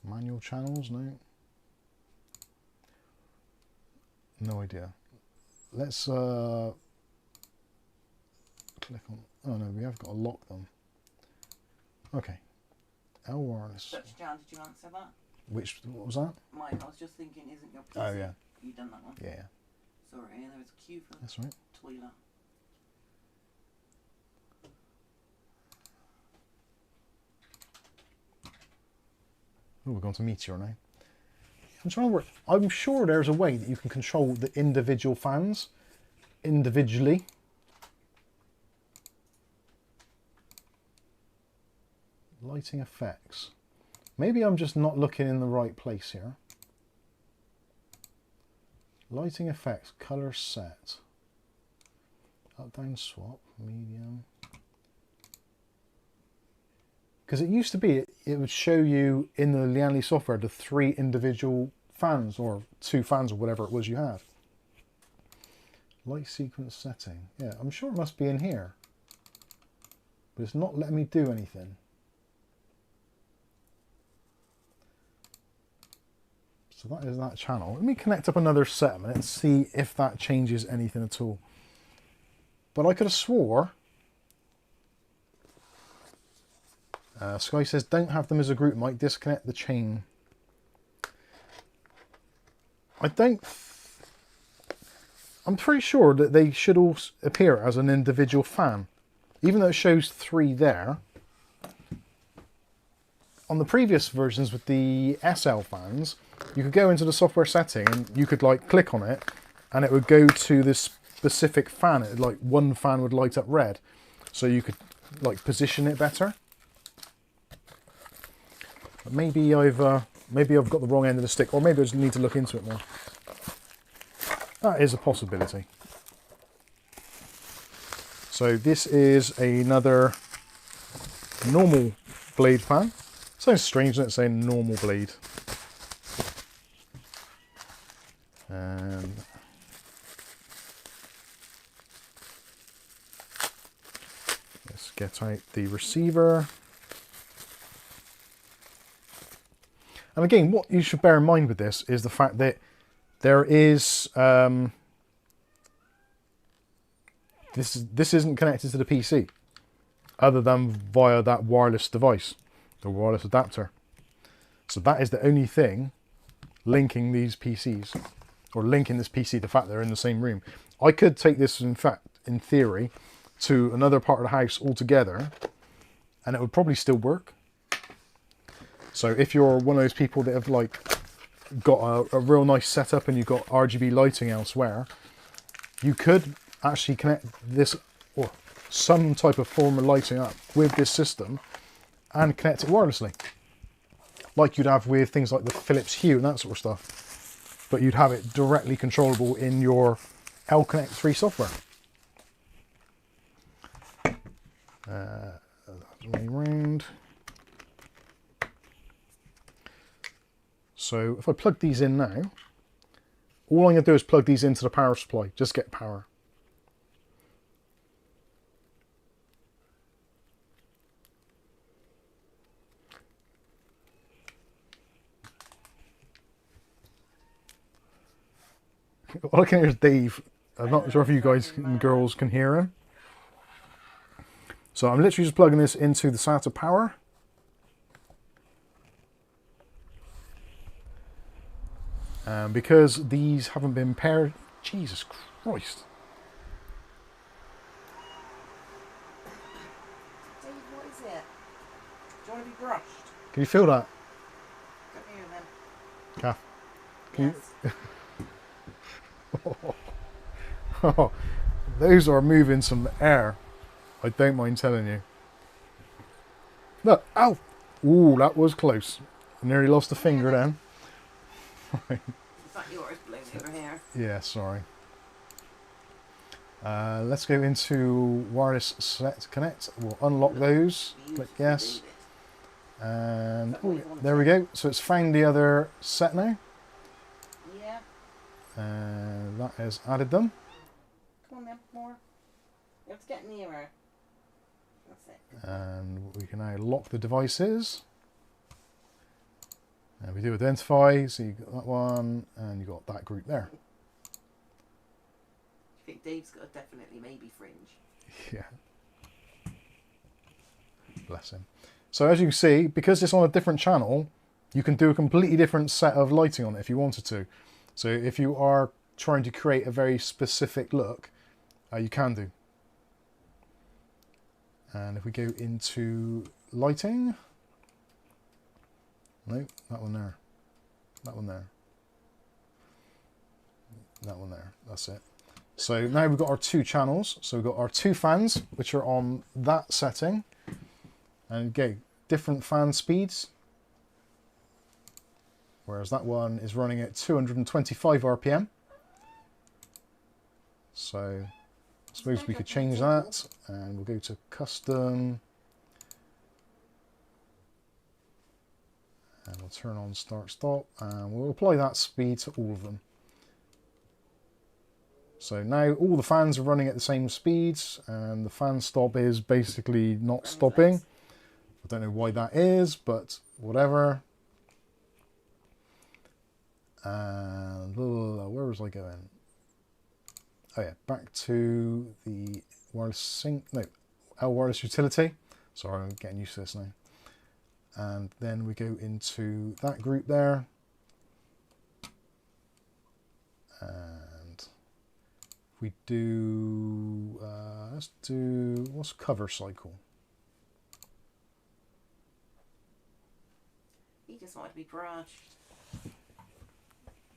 Manual channels, no. No idea. Let's click on. Oh no, we have got to lock them. Okay. L wireless. Dutch Jan, did you answer that? Which, what was that? Mine. I was just thinking, isn't your PC? Oh yeah. You done that one? Yeah, yeah. Sorry, there was a queue for That's right. toilet. Oh, we're going to Meteor now. I'm trying to work. I'm sure there's a way that you can control the individual fans individually. Lighting effects. Maybe I'm just not looking in the right place here. Lighting effects, color set. Up, down, swap, medium. Because it used to be, it would show you in the Lian Li software the 3 individual fans, or 2 fans, or whatever it was you had. Light sequence setting. Yeah, I'm sure it must be in here. But it's not letting me do anything. So that is that channel. Let me connect up another set a minute and see if that changes anything at all. But I could have swore... Sky says, don't have them as a group, might disconnect the chain. I'm pretty sure that they should all appear as an individual fan. Even though it shows 3 there. On the previous versions with the SL fans, you could go into the software setting and you could like click on it and it would go to this specific fan. Like one fan would light up red, so you could like position it better. But maybe I've got the wrong end of the stick, or maybe I just need to look into it more. That is a possibility. So this is another normal blade fan. Sounds strange, doesn't it, saying normal blade? And let's get out the receiver. And again, what you should bear in mind with this is the fact that there is this isn't connected to the PC other than via that wireless device, the wireless adapter. So that is the only thing linking these PCs, or linking this PC, the fact they're in the same room. I could take this, in fact, in theory, to another part of the house altogether, and it would probably still work. So if you're one of those people that have like got a real nice setup and you've got RGB lighting elsewhere, you could actually connect this or some type of form of lighting up with this system and connect it wirelessly, like you'd have with things like the Philips Hue and that sort of stuff, but you'd have it directly controllable in your L-Connect 3 software. That's way round. So if I plug these in now, all I'm going to do is plug these into the power supply, just get power. All I can hear is Dave. I'm not sure if you guys and girls can hear him. So I'm literally just plugging this into the SATA power. And because these haven't been paired, Jesus Christ. Dave, what is it? Do you want to be brushed? Can you feel that? Come here then. Kath? Can Yes. Oh, those are moving some air. I don't mind telling you. Look, ow! Ooh, that was close. I nearly lost a finger then. Is that yours blown over here? Yeah, sorry. Let's go into wireless select connect. We'll unlock those. Click yes. And oh, there we go. So it's found the other set now. Yeah. And that has added them. Come on then, more. You have to get nearer. That's it. And we can now lock the devices. And we do identify, so you got that one, and you got that group there. I think Dave's got a definitely maybe fringe. Yeah. Bless him. So as you can see, because it's on a different channel, you can do a completely different set of lighting on it if you wanted to. So if you are trying to create a very specific look, you can do. And if we go into lighting, no, that one there, that one there, that one there, that's it. So now we've got our two channels. So we've got our two fans, which are on that setting, and go different fan speeds. Whereas that one is running at 225 RPM. So I suppose we could change that, and we'll go to custom, and we'll turn on start stop, and we'll apply that speed to all of them. So now all the fans are running at the same speeds, and the fan stop is basically not stopping. I don't know why that is, but whatever. And where was I going? Oh yeah, back to the wireless sync, no, our wireless utility. Sorry, I'm getting used to this now. And then we go into that group there. And we do, let's do, what's cover cycle? He just wanted to be brushed.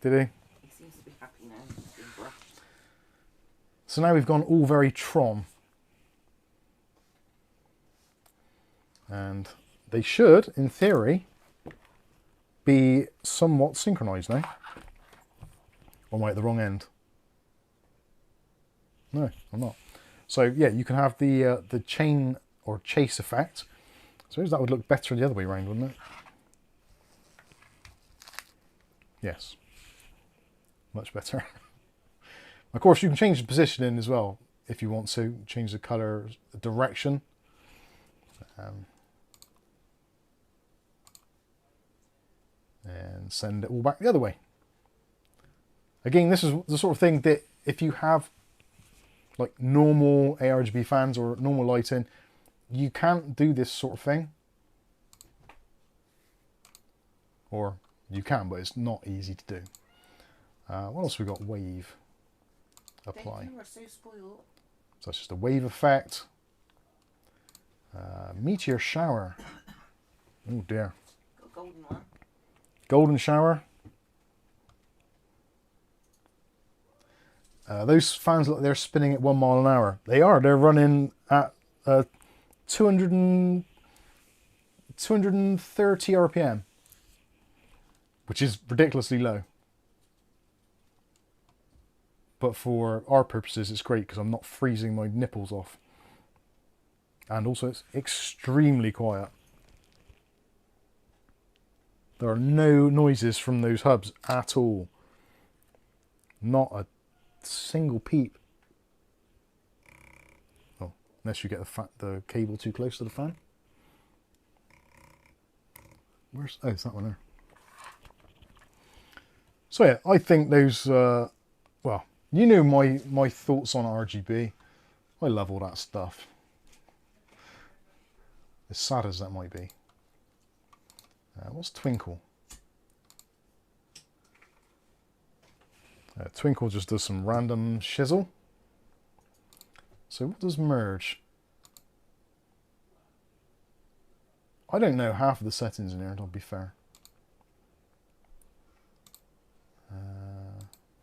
Did he? He seems to be happy now. He's been brushed. So now we've gone all very Tron. And they should, in theory, be somewhat synchronized now. Or am I at the wrong end? No, I'm not. So yeah, you can have the chain or chase effect. I suppose that would look better the other way around, wouldn't it? Yes. Much better. Of course, you can change the positioning as well if you want to. Change the colour, the direction. And send it all back the other way. Again, this is the sort of thing that if you have like normal ARGB fans or normal lighting, you can't do this sort of thing. Or you can, but it's not easy to do. What else we got? Wave. Apply. You are so spoiled. So that's just a wave effect. Meteor shower. Oh dear. Got a golden one. Golden shower. Those fans look like they're spinning at 1 mile an hour. They are. They're running at 230 RPM, which is ridiculously low. But for our purposes, it's great because I'm not freezing my nipples off. And also, it's extremely quiet. There are no noises from those hubs at all. Not a single peep. Oh, unless you get the cable too close to the fan. Where's... oh, it's that one there. So yeah, I think those... well, you know my thoughts on RGB. I love all that stuff. As sad as that might be. What's Twinkle? Twinkle just does some random shizzle. So what does merge? I don't know half of the settings in here, to be fair.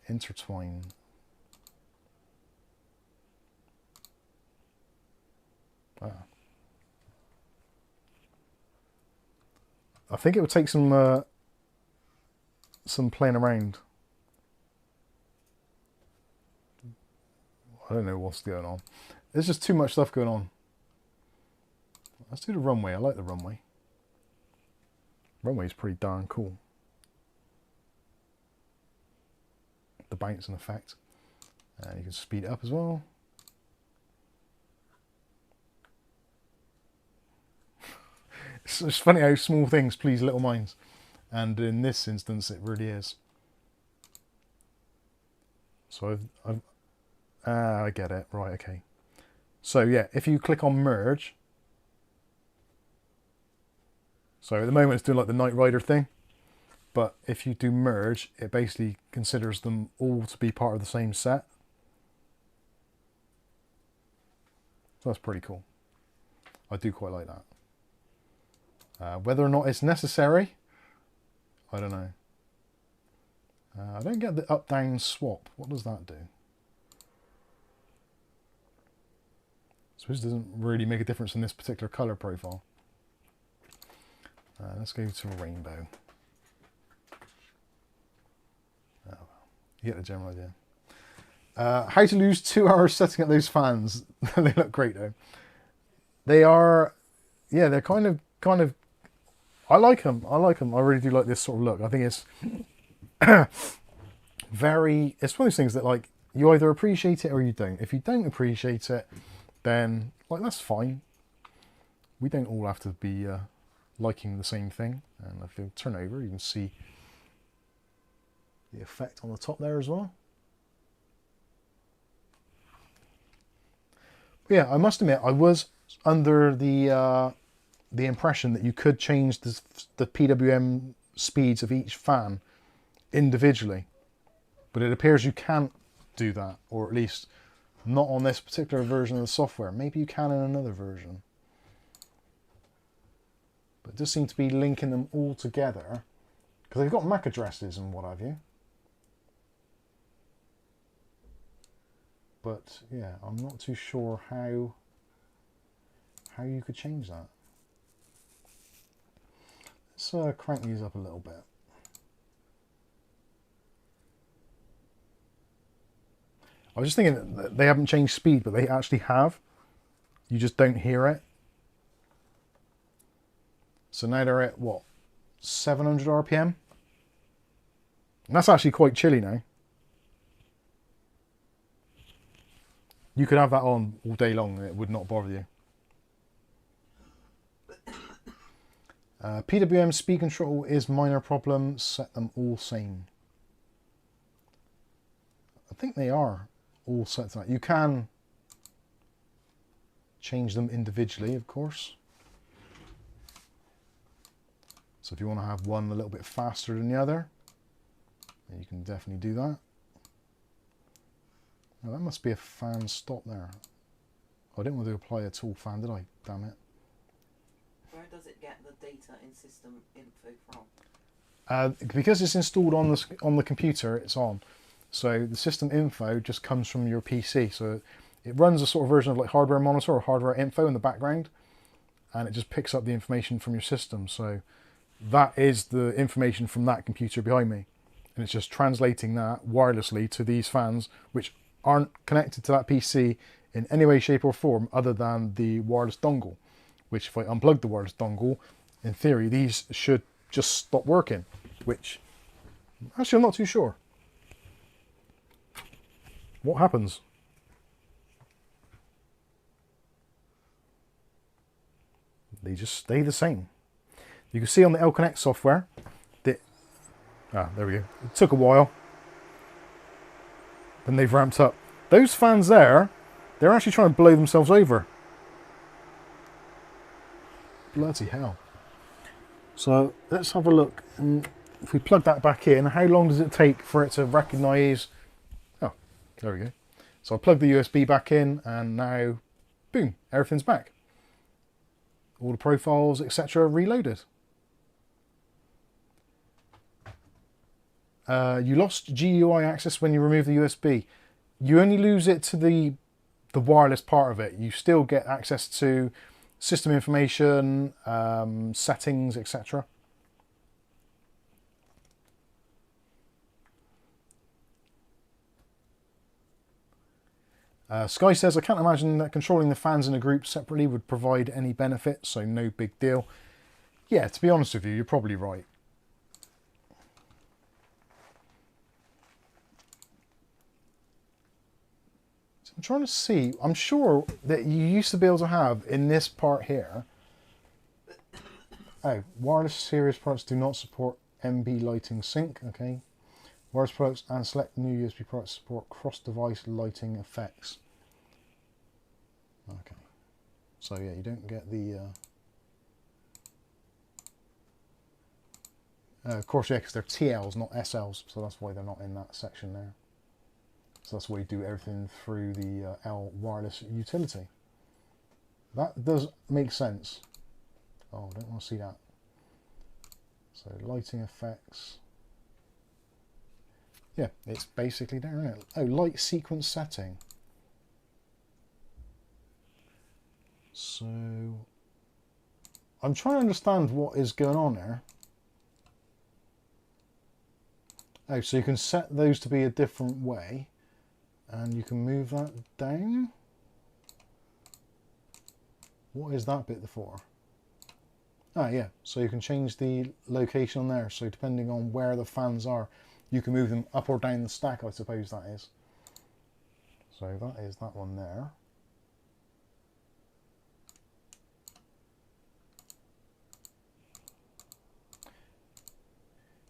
Intertwine. Ah. I think it would take some playing around. I don't know what's going on. There's just too much stuff going on. Let's do the runway. I like the runway. Runway is pretty darn cool. The bouncing effect. And you can speed it up as well. It's funny how small things please little minds. And in this instance, it really is. So I get it. Right, okay. So yeah, if you click on merge. So at the moment it's doing like the Knight Rider thing. But if you do merge, it basically considers them all to be part of the same set. So that's pretty cool. I do quite like that. Whether or not it's necessary, I don't know. I don't get the up-down swap. What does that do? I suppose it doesn't really make a difference in this particular colour profile. Let's go to rainbow. Oh, you get the general idea. How to lose 2 hours setting up those fans. They look great though. They are, yeah, they're kind of. I like them. I like them. I really do like this sort of look. I think it's very. It's one of those things that like you either appreciate it or you don't. If you don't appreciate it, then like that's fine. We don't all have to be liking the same thing. And if you turn over, you can see the effect on the top there as well. But yeah, I must admit, I was under the impression that you could change the PWM speeds of each fan individually, but it appears you can't do that, or at least not on this particular version of the software. Maybe you can in another version, but it does seem to be linking them all together because they've got MAC addresses and what have you. but yeah, I'm not too sure how you could change that. Let's crank these up a little bit. I was just thinking that they haven't changed speed, but they actually have. You just don't hear it. So now they're at what, 700 RPM? And that's actually quite chilly now. You could have that on all day long and it would not bother you. PWM speed control is minor problem. Set them all same. I think they are all set to that. You can change them individually, of course. So if you want to have one a little bit faster than the other, you can definitely do that. Now that must be a fan stop there. I didn't want to apply a tool fan, did I? Damn it. Where does it get the data in system info from? Because it's installed on the computer, it's on. So the system info just comes from your PC. So it runs a sort of version of like hardware monitor or hardware info in the background, and it just picks up the information from your system. So that is the information from that computer behind me, and it's just translating that wirelessly to these fans, which aren't connected to that PC in any way, shape or form other than the wireless dongle, which if I unplug the wireless dongle, in theory these should just stop working, which actually I'm not too sure. What happens? They just stay the same. You can see on the L-Connect software that, there we go. It took a while. Then they've ramped up. Those fans there, they're actually trying to blow themselves over. Bloody hell. So let's have a look. And if we plug that back in, how long does it take for it to recognise? Oh, there we go. So I plug the USB back in and now, boom, everything's back. All the profiles, etc. reloaded. You lost GUI access when you remove the USB. You only lose it to the wireless part of it. You still get access to system information, settings, etc. Sky says, I can't imagine that controlling the fans in a group separately would provide any benefit, so no big deal. Yeah, to be honest with you, you're probably right. So I'm trying to see, I'm sure that you used to be able to have in this part here, oh, wireless series products do not support MB lighting sync, okay. Wireless products and select new USB products support cross-device lighting effects. Okay, so yeah, you don't get the. Of course, yeah, because they're TLs, not SLs, so that's why they're not in that section there. So that's why you do everything through the L wireless utility. That does make sense. Oh, I don't want to see that. So lighting effects. Yeah, it's basically there, isn't it? Oh, light sequence setting. So, I'm trying to understand what is going on there. Oh, so you can set those to be a different way, and you can move that down. What is that bit for? Ah, yeah, so you can change the location on there. So depending on where the fans are, you can move them up or down the stack, I suppose that is. So that is that one there.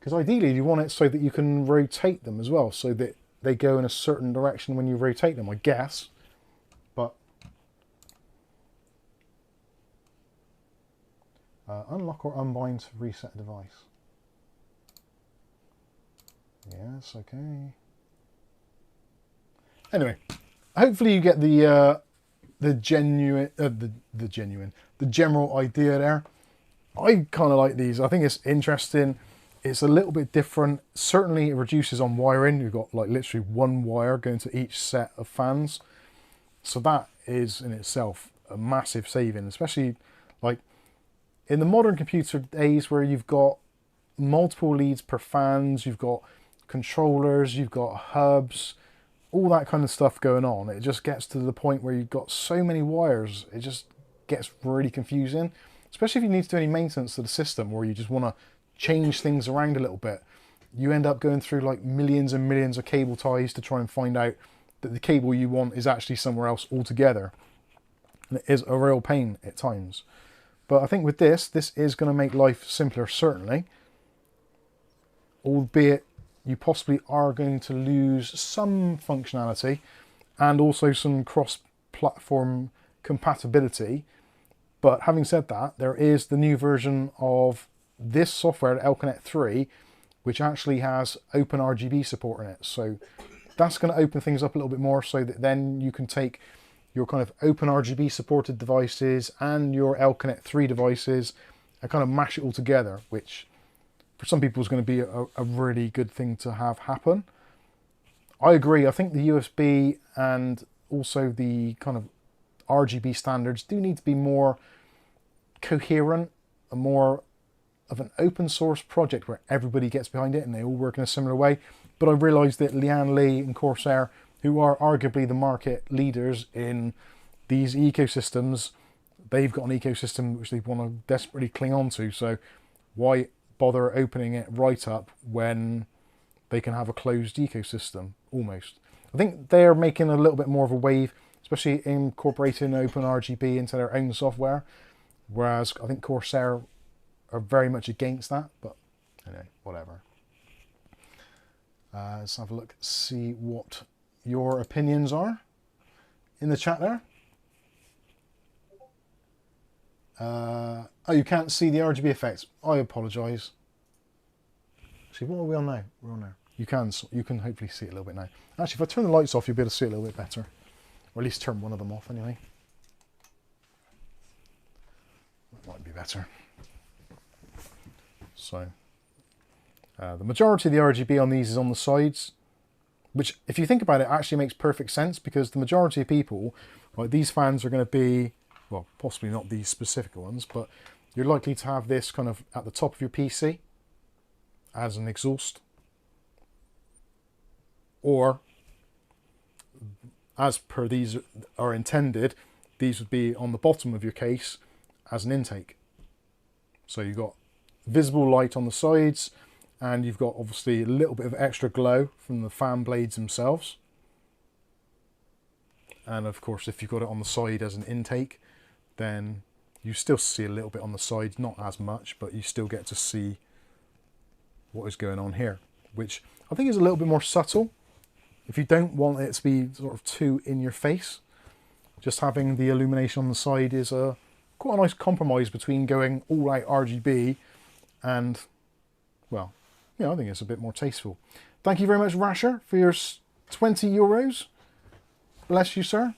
Because ideally you want it so that you can rotate them as well, so that they go in a certain direction when you rotate them, I guess. But unlock or unbind to reset device. Yes, okay. Anyway, hopefully you get the general idea there. I kind of like these. I think it's interesting. It's a little bit different. Certainly it reduces on wiring. You've got like literally one wire going to each set of fans. So that is in itself a massive saving, especially like in the modern computer days where you've got multiple leads per fans, you've got controllers, you've got hubs, all that kind of stuff going on. It just gets to the point where you've got so many wires, it just gets really confusing, especially if you need to do any maintenance to the system or you just want to change things around a little bit. You end up going through like millions and millions of cable ties to try and find out that the cable you want is actually somewhere else altogether. And it is a real pain at times. But I think with this is going to make life simpler, certainly. Albeit you possibly are going to lose some functionality and also some cross-platform compatibility. But having said that, there is the new version of this software, Elconnect 3, which actually has open RGB support in it. So that's going to open things up a little bit more so that then you can take your kind of open RGB supported devices and your Elconnect 3 devices and kind of mash it all together, which for some people is going to be a really good thing to have happen. I agree. I think the USB and also the kind of RGB standards do need to be more coherent, and more of an open source project where everybody gets behind it and they all work in a similar way. But I realised that Lian Li and Corsair, who are arguably the market leaders in these ecosystems, they've got an ecosystem which they want to desperately cling on to. So why bother opening it right up when they can have a closed ecosystem almost? I think they're making a little bit more of a wave, especially incorporating open RGB into their own software, whereas I think Corsair are very much against that. But anyway, whatever. Let's have a look, see what your opinions are in the chat there. Oh, you can't see the RGB effects. I apologise. Actually, what are we on now? We're on now. You can hopefully see it a little bit now. Actually, if I turn the lights off, you'll be able to see it a little bit better. Or at least turn one of them off anyway. That might be better. So, the majority of the RGB on these is on the sides, which, if you think about it, actually makes perfect sense, because the majority of people, like, these fans are going to be, well, possibly not these specific ones, but you're likely to have this kind of at the top of your PC as an exhaust, or as per these are intended, these would be on the bottom of your case as an intake. So you've got visible light on the sides, and you've got obviously a little bit of extra glow from the fan blades themselves. And of course, if you've got it on the side as an intake, then you still see a little bit on the side, not as much, but you still get to see what is going on here, which I think is a little bit more subtle. If you don't want it to be sort of too in your face, just having the illumination on the side is quite a nice compromise between going all out RGB and, well, yeah, I think it's a bit more tasteful. Thank you very much, Rasher, for your 20 euros. Bless you, sir.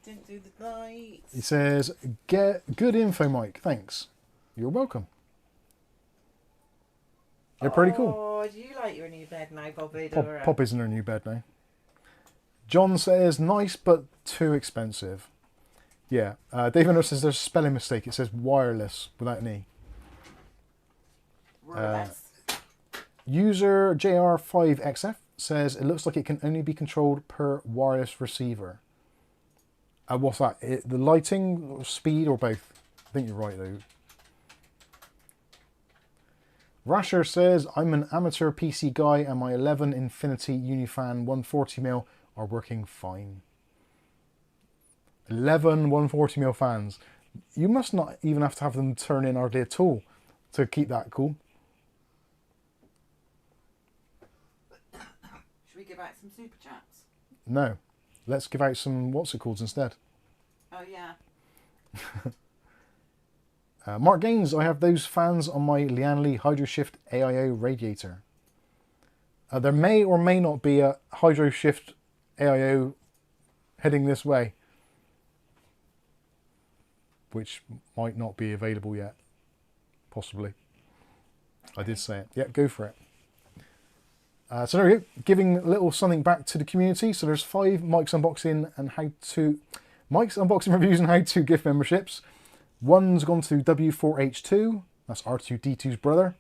Didn't do the lights. He says, "Get good info, Mike. Thanks." You're welcome. They're pretty cool. Oh, do you like your new bed now, Bobby? Pop is in her new bed now. John says, nice but too expensive. Yeah. David says there's a spelling mistake. It says wireless without an E. Wireless. User JR5XF says it looks like it can only be controlled per wireless receiver. What's that? The lighting, or speed, or both? I think you're right though. Rasher says, I'm an amateur PC guy and my 11 Infinity Unifan 140mm are working fine. 11 140mm fans. You must not even have to have them turn in hardly at all to keep that cool. Should we give out some super chats? No. Let's give out some what's it called instead. Oh, yeah. Mark Gaines, I have those fans on my Lian Li HydroShift AIO radiator. There may or may not be a HydroShift AIO heading this way, which might not be available yet, possibly. I did say it. Yeah, go for it. So there we go, giving a little something back to the community. So there's 5 mics unboxing reviews and how to gift memberships. One's gone to W4H2, that's R2D2's brother.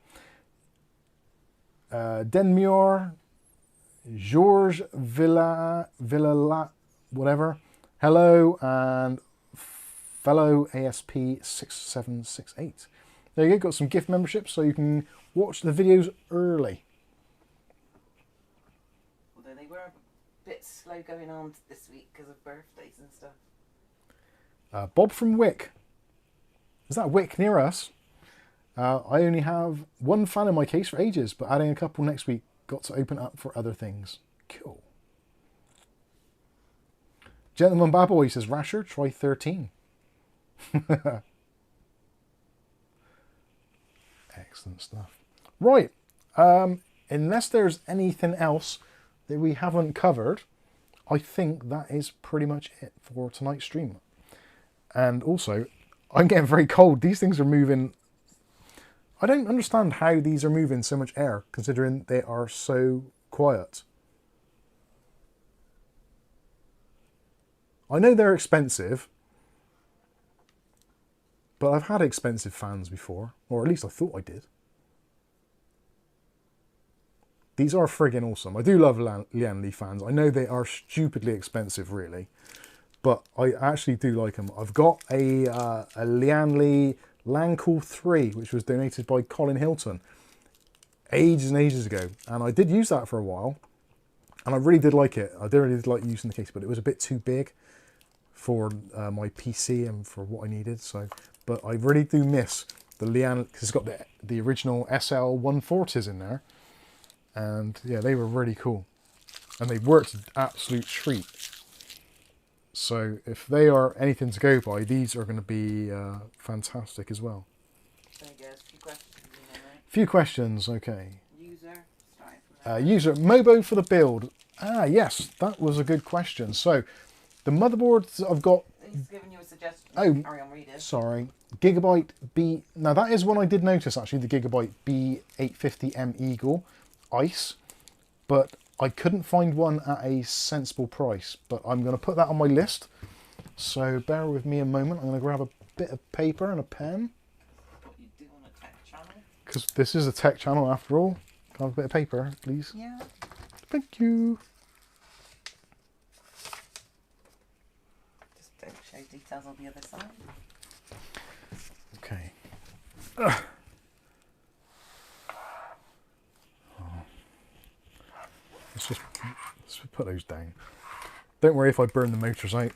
Denmuir, Georges Villa, whatever. Hello, and fellow ASP6768. There you go, got some gift memberships so you can watch the videos early. Although they were a bit slow going on this week because of birthdays and stuff. Bob from Wick. Is that Wick near us? I only have 1 fan in my case for ages, but adding a couple next week got to open up for other things. Cool. Gentleman Bad Boy says, Rasher, try 13. Excellent stuff. Right. Unless there's anything else that we haven't covered, I think that is pretty much it for tonight's stream. And also, I'm getting very cold. These things are moving. I don't understand how these are moving so much air, considering they are so quiet. I know they're expensive, but I've had expensive fans before, or at least I thought I did. These are friggin' awesome. I do love Lian Li fans. I know they are stupidly expensive, really, but I actually do like them. I've got a Lian Li Lancool 3, which was donated by Colin Hilton ages and ages ago, and I did use that for a while, and I really did like it. I really did like using the case, but it was a bit too big for my PC and for what I needed. So, but I really do miss the Lian, because it's got the original SL140s in there, and yeah, they were really cool, and they worked absolute treat. So if they are anything to go by, these are going to be fantastic as well. There you go, a few questions. Few questions, okay. User, starting from User, Mobo for the build. Ah, yes, that was a good question. So the motherboards I've got. He's giving you a suggestion. Oh, carry on reading. Sorry. Gigabyte B. Now that is one I did notice actually, the Gigabyte B850M Eagle Ice, but I couldn't find one at a sensible price, but I'm going to put that on my list. So bear with me a moment. I'm going to grab a bit of paper and a pen. What you do on a tech channel. Because this is a tech channel after all. Can I have a bit of paper, please? Yeah. Thank you. Just don't show details on the other side. Okay. Let's put those down. Don't worry if I burn the motors out.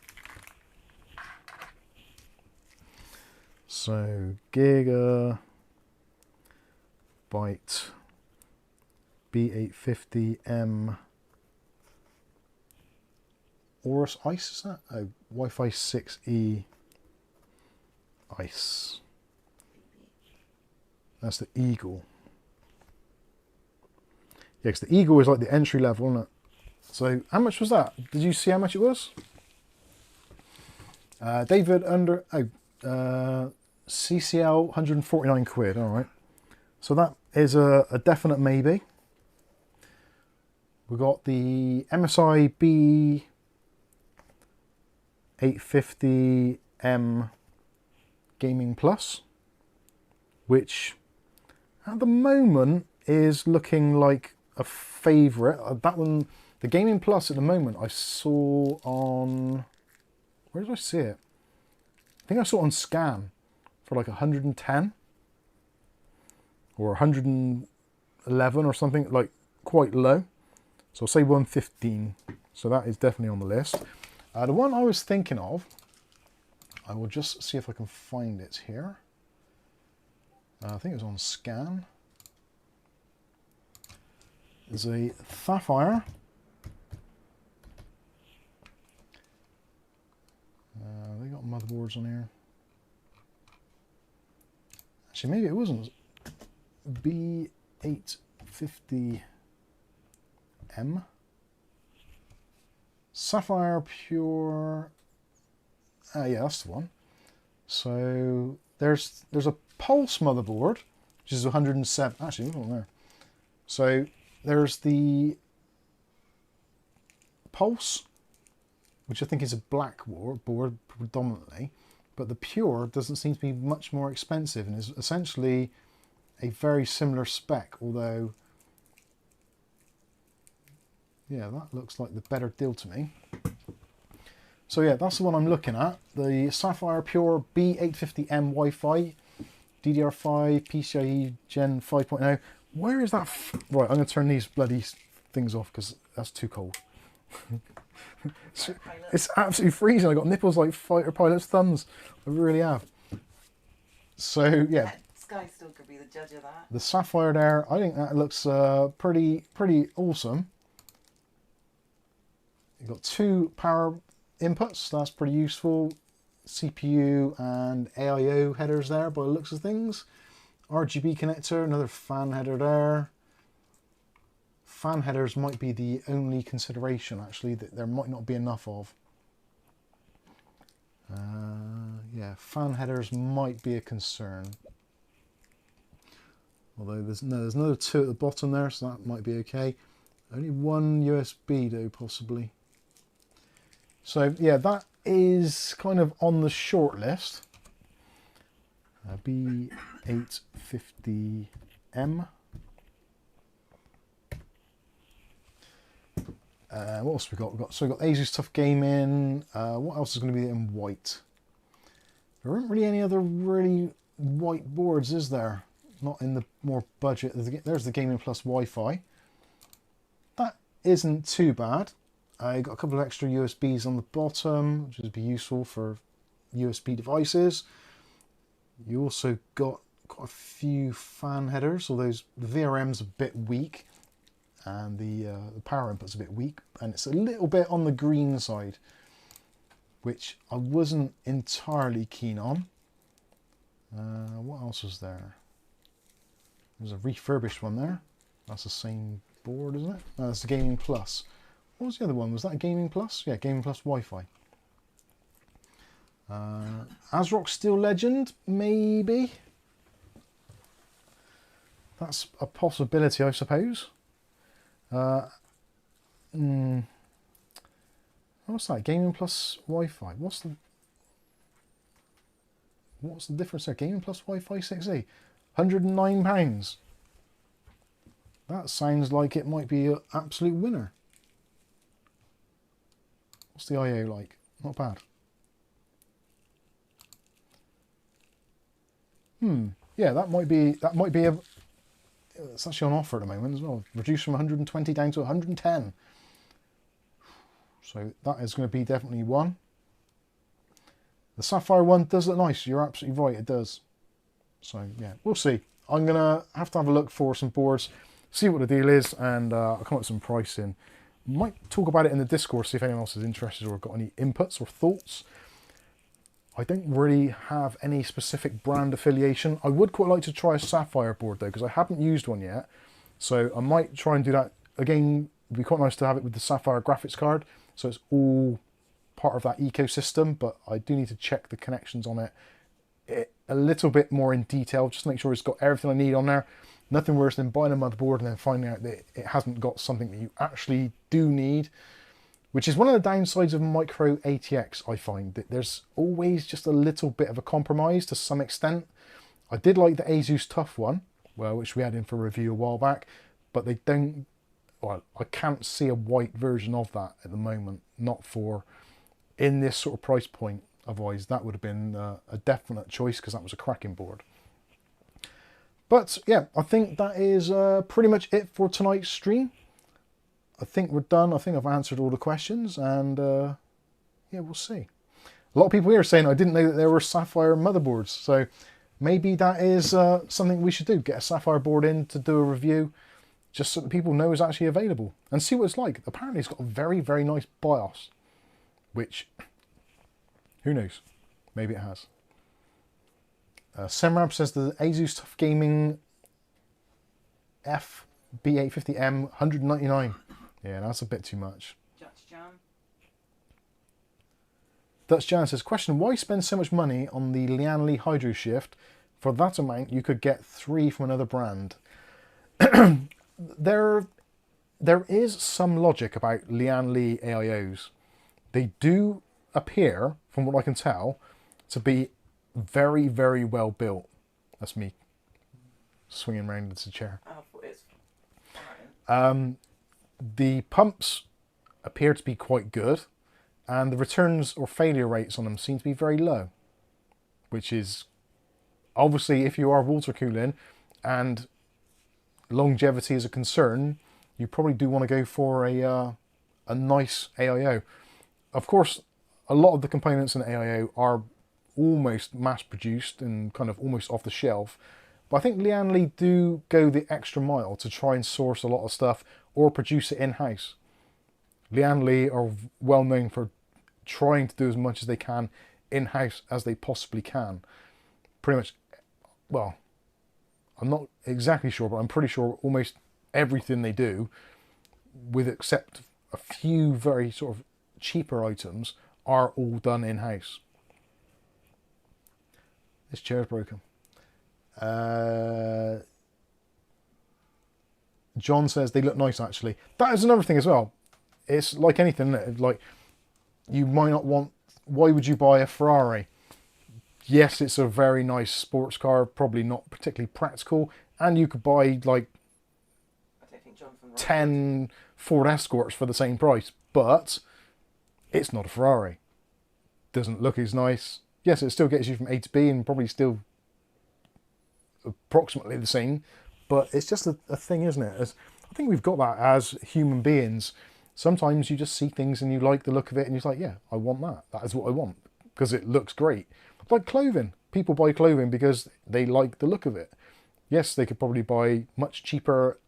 So Gigabyte B850M Aorus Ice, is that? Oh, Wi-Fi 6E Ice. That's the Eagle. Yeah, because the Eagle is like the entry level, isn't it? So how much was that? Did you see how much it was? David under CCL 149 quid. All right, so that is a definite maybe. We got the MSI B850M Gaming Plus, which at the moment is looking like a favourite. That one, the Gaming Plus at the moment, I saw on, where did I see it? I think I saw it on Scan for like 110 or 111 or something, like quite low. So I'll say 115. So that is definitely on the list. The one I was thinking of, I will just see if I can find it here. I think it was on Scan. Is a Sapphire. They got motherboards on here. Actually, maybe it wasn't. B850M. Sapphire Pure. Yeah, that's the one. So there's a Pulse motherboard, which is 107. Actually, look on there. So there's the Pulse, which I think is a black board predominantly, but the Pure doesn't seem to be much more expensive and is essentially a very similar spec, although, yeah, that looks like the better deal to me. So yeah, that's the one I'm looking at. The Sapphire Pure B850M Wi-Fi, DDR5, PCIe Gen 5.0. Where is that? Right, I'm going to turn these bloody things off because that's too cold. It's absolutely freezing. I got nipples like fighter pilot's thumbs. I really have. So yeah, Sky still could be the judge of that. the Sapphire there, I think that looks pretty awesome. You've got 2 power inputs. That's pretty useful. CPU and AIO headers there by the looks of things. RGB connector, another fan header there. Fan headers might be the only consideration actually that there might not be enough of. Yeah, fan headers might be a concern. Although there's another 2 at the bottom there, so that might be okay. Only 1 USB though, possibly. So yeah, that is kind of on the short list. B850M. What else we got? We've got Asus Tough Gaming. What else is going to be in white? There aren't really any other really white boards, is there? Not in the more budget. There's the Gaming Plus Wi-Fi. That isn't too bad. I got a couple of extra USBs on the bottom, which would be useful for USB devices. You also got quite a few fan headers, although the VRM's a bit weak and the power input's a bit weak, and it's a little bit on the green side, which I wasn't entirely keen on. What else was there? There's a refurbished one there. That's the same board, isn't it? No, that's the Gaming Plus. What was the other one? Was that Gaming Plus? Yeah, Gaming Plus Wi-Fi. ASRock Steel Legend, maybe. That's a possibility, I suppose. What's that? Gaming Plus Wi-Fi. What's the difference there? Gaming Plus Wi-Fi 6E, £109. That sounds like it might be an absolute winner. What's the IO like? Not bad. Yeah, that might be a. It's actually on offer at the moment as well. Reduced from 120 down to 110. So that is going to be definitely one. The Sapphire one does look nice. You're absolutely right, it does. So yeah, we'll see. I'm going to have a look for some boards, see what the deal is, and I'll come up with some pricing. Might talk about it in the Discord, see if anyone else is interested or got any inputs or thoughts. I don't really have any specific brand affiliation. I would quite like to try a Sapphire board though, because I haven't used one yet. So I might try and do that again. It'd be quite nice to have it with the Sapphire graphics card, so it's all part of that ecosystem, but I do need to check the connections on it a little bit more in detail, just to make sure it's got everything I need on there. Nothing worse than buying a motherboard and then finding out that it hasn't got something that you actually do need, which is one of the downsides of micro ATX. I find that there's always just a little bit of a compromise to some extent. I did like the Asus Tough one, well, which we had in for review a while back, but they don't, well, I can't see a white version of that at the moment, not for in this sort of price point. Otherwise that would have been a definite choice, because that was a cracking board. But yeah, I think that is pretty much it for tonight's stream. I think we're done. I think I've answered all the questions, and yeah, we'll see. A lot of people here are saying I didn't know that there were Sapphire motherboards, so maybe that is something we should do. Get a Sapphire board in to do a review, just so that people know it's actually available, and see what it's like. Apparently it's got a very, very nice BIOS, which, who knows, maybe it has. Semrab says the Asus Tough Gaming F B850M 199. Yeah, that's a bit too much. Dutch Jan says, question, why spend so much money on the Lian Li Hydro Shift For that amount, you could get 3 from another brand. There is some logic about Lian Li AIOs. They do appear, from what I can tell, to be very, very well built. That's me swinging around into the chair. Oh, it's fine. The pumps appear to be quite good, and the returns or failure rates on them seem to be very low, which is obviously, if you are water cooling and longevity is a concern, you probably do want to go for a nice AIO. Of course, a lot of the components in AIO are almost mass produced and kind of almost off the shelf. But I think Lian Li do go the extra mile to try and source a lot of stuff or produce it in-house. Lian Li are well known for trying to do as much as they can in-house as they possibly can. Pretty much, well, I'm not exactly sure, but I'm pretty sure almost everything they do, with except a few very sort of cheaper items, are all done in-house. This chair's broken. John says they look nice, actually. That is another thing as well. It's like anything, isn't it? Like, you might not want... Why would you buy a Ferrari? Yes, it's a very nice sports car, probably not particularly practical, and you could buy like 10 Ford Escorts for the same price, but it's not a Ferrari. Doesn't look as nice. Yes, it still gets you from A to B and probably still approximately the same, but it's just a thing, isn't it? I think we've got that as human beings. Sometimes you just see things and you like the look of it and you're like, yeah, I want that. That is what I want because it looks great. Like clothing. People buy clothing because they like the look of it. Yes, they could probably buy much cheaper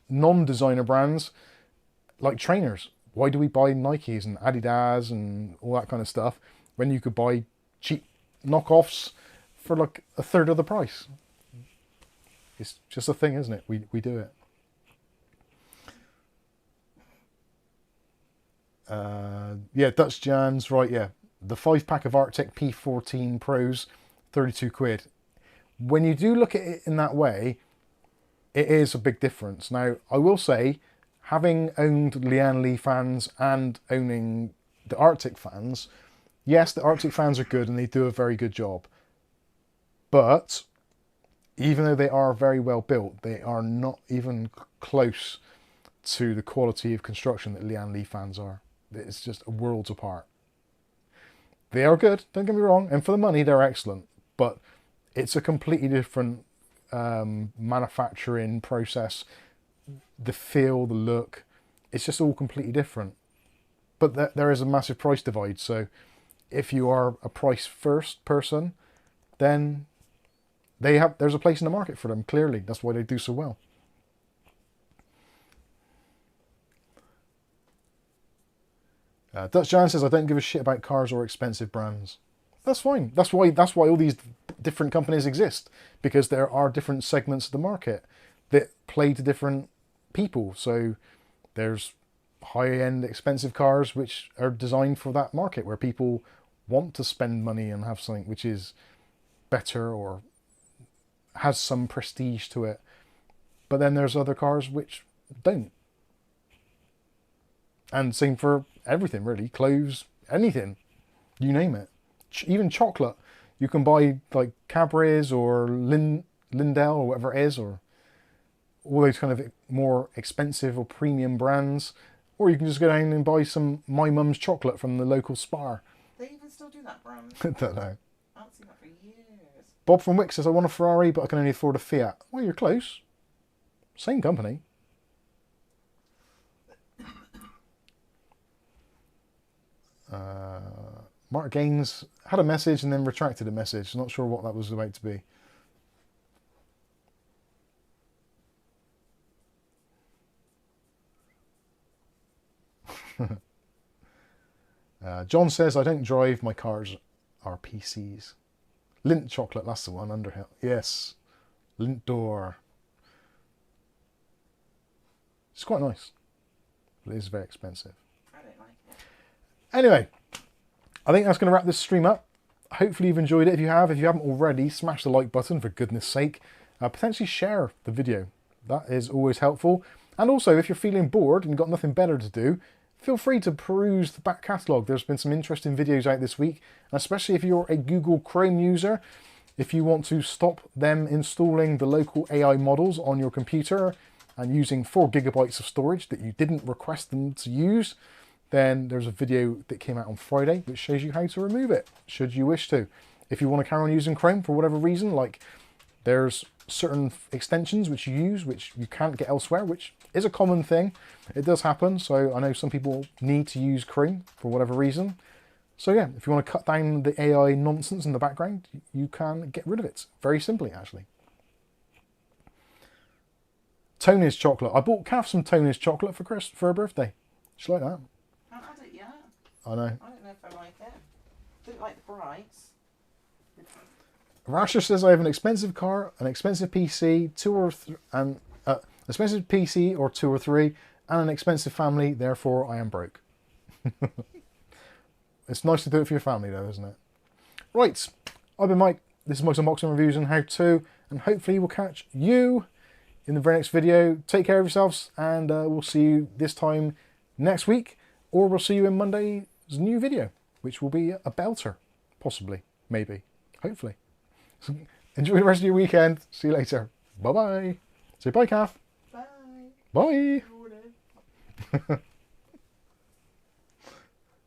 non-designer brands like trainers. Why do we buy Nikes and Adidas and all that kind of stuff when you could buy cheap knockoffs for like a third of the price? It's just a thing, isn't it? We do it. Yeah, Dutch Jan's right, yeah. The 5-pack of Arctic P14 Pros, 32 quid. When you do look at it in that way, it is a big difference. Now, I will say, having owned Lian Li fans and owning the Arctic fans, yes, the Arctic fans are good and they do a very good job. But even though they are very well built, they are not even close to the quality of construction that Lian Li fans are. It's just worlds apart. They are good, don't get me wrong, and for the money they're excellent, but it's a completely different manufacturing process. The feel, the look, it's just all completely different. But there is a massive price divide, so if you are a price first person, then there's a place in the market for them, clearly. That's why they do so well. Dutch Giant says, I don't give a shit about cars or expensive brands. That's fine. That's why all these different companies exist, because there are different segments of the market that play to different people. So there's high-end expensive cars which are designed for that market where people want to spend money and have something which is better or has some prestige to it. But then there's other cars which don't. And same for everything, really. Clothes, anything. You name it. Even chocolate. You can buy like Cadbury's or Lindell or whatever it is, or all those kind of more expensive or premium brands. Or you can just go down and buy some My Mum's chocolate from the local Spar. They even still do that brand? I don't know. I haven't seen that for years. Bob from Wick says, I want a Ferrari, but I can only afford a Fiat. Well, you're close. Same company. Mark Gaines had a message and then retracted a message. Not sure what that was about to be. John says, I don't drive, my cars are PCs. Lint chocolate, that's the one, Underhill. Yes. Lint door. It's quite nice. But it is very expensive. I don't like it. Anyway, I think that's going to wrap this stream up. Hopefully you've enjoyed it. If you haven't already, smash the like button for goodness sake. Potentially share the video. That is always helpful. And also, if you're feeling bored and got nothing better to do, feel free to peruse the back catalogue. There's been some interesting videos out this week, especially if you're a Google Chrome user. If you want to stop them installing the local AI models on your computer and using 4 GB of storage that you didn't request them to use, then there's a video that came out on Friday which shows you how to remove it, should you wish to. If you want to carry on using Chrome for whatever reason, like there's certain extensions which you use which you can't get elsewhere, which is a common thing. It does happen, so I know some people need to use Chrome for whatever reason. So yeah, if you want to cut down the AI nonsense in the background, you can get rid of it very simply, actually. Tony's chocolate. I bought Kath some Tony's chocolate for her birthday. She like that. I haven't had it yet. I know. I don't know if I like it. Didn't like the brights. Rasher says I have an expensive car, an expensive PC, expensive PC or 2 or 3, and an expensive family. Therefore, I am broke. It's nice to do it for your family, though, isn't it? Right, I've been Mike. This is Mike's Unboxing Reviews and How To, and hopefully we'll catch you in the very next video. Take care of yourselves, and we'll see you this time next week, or we'll see you in Monday's new video, which will be a belter, possibly, maybe, hopefully. Enjoy the rest of your weekend. See you later. Bye-bye. Say bye, Kath. Bye. Bye.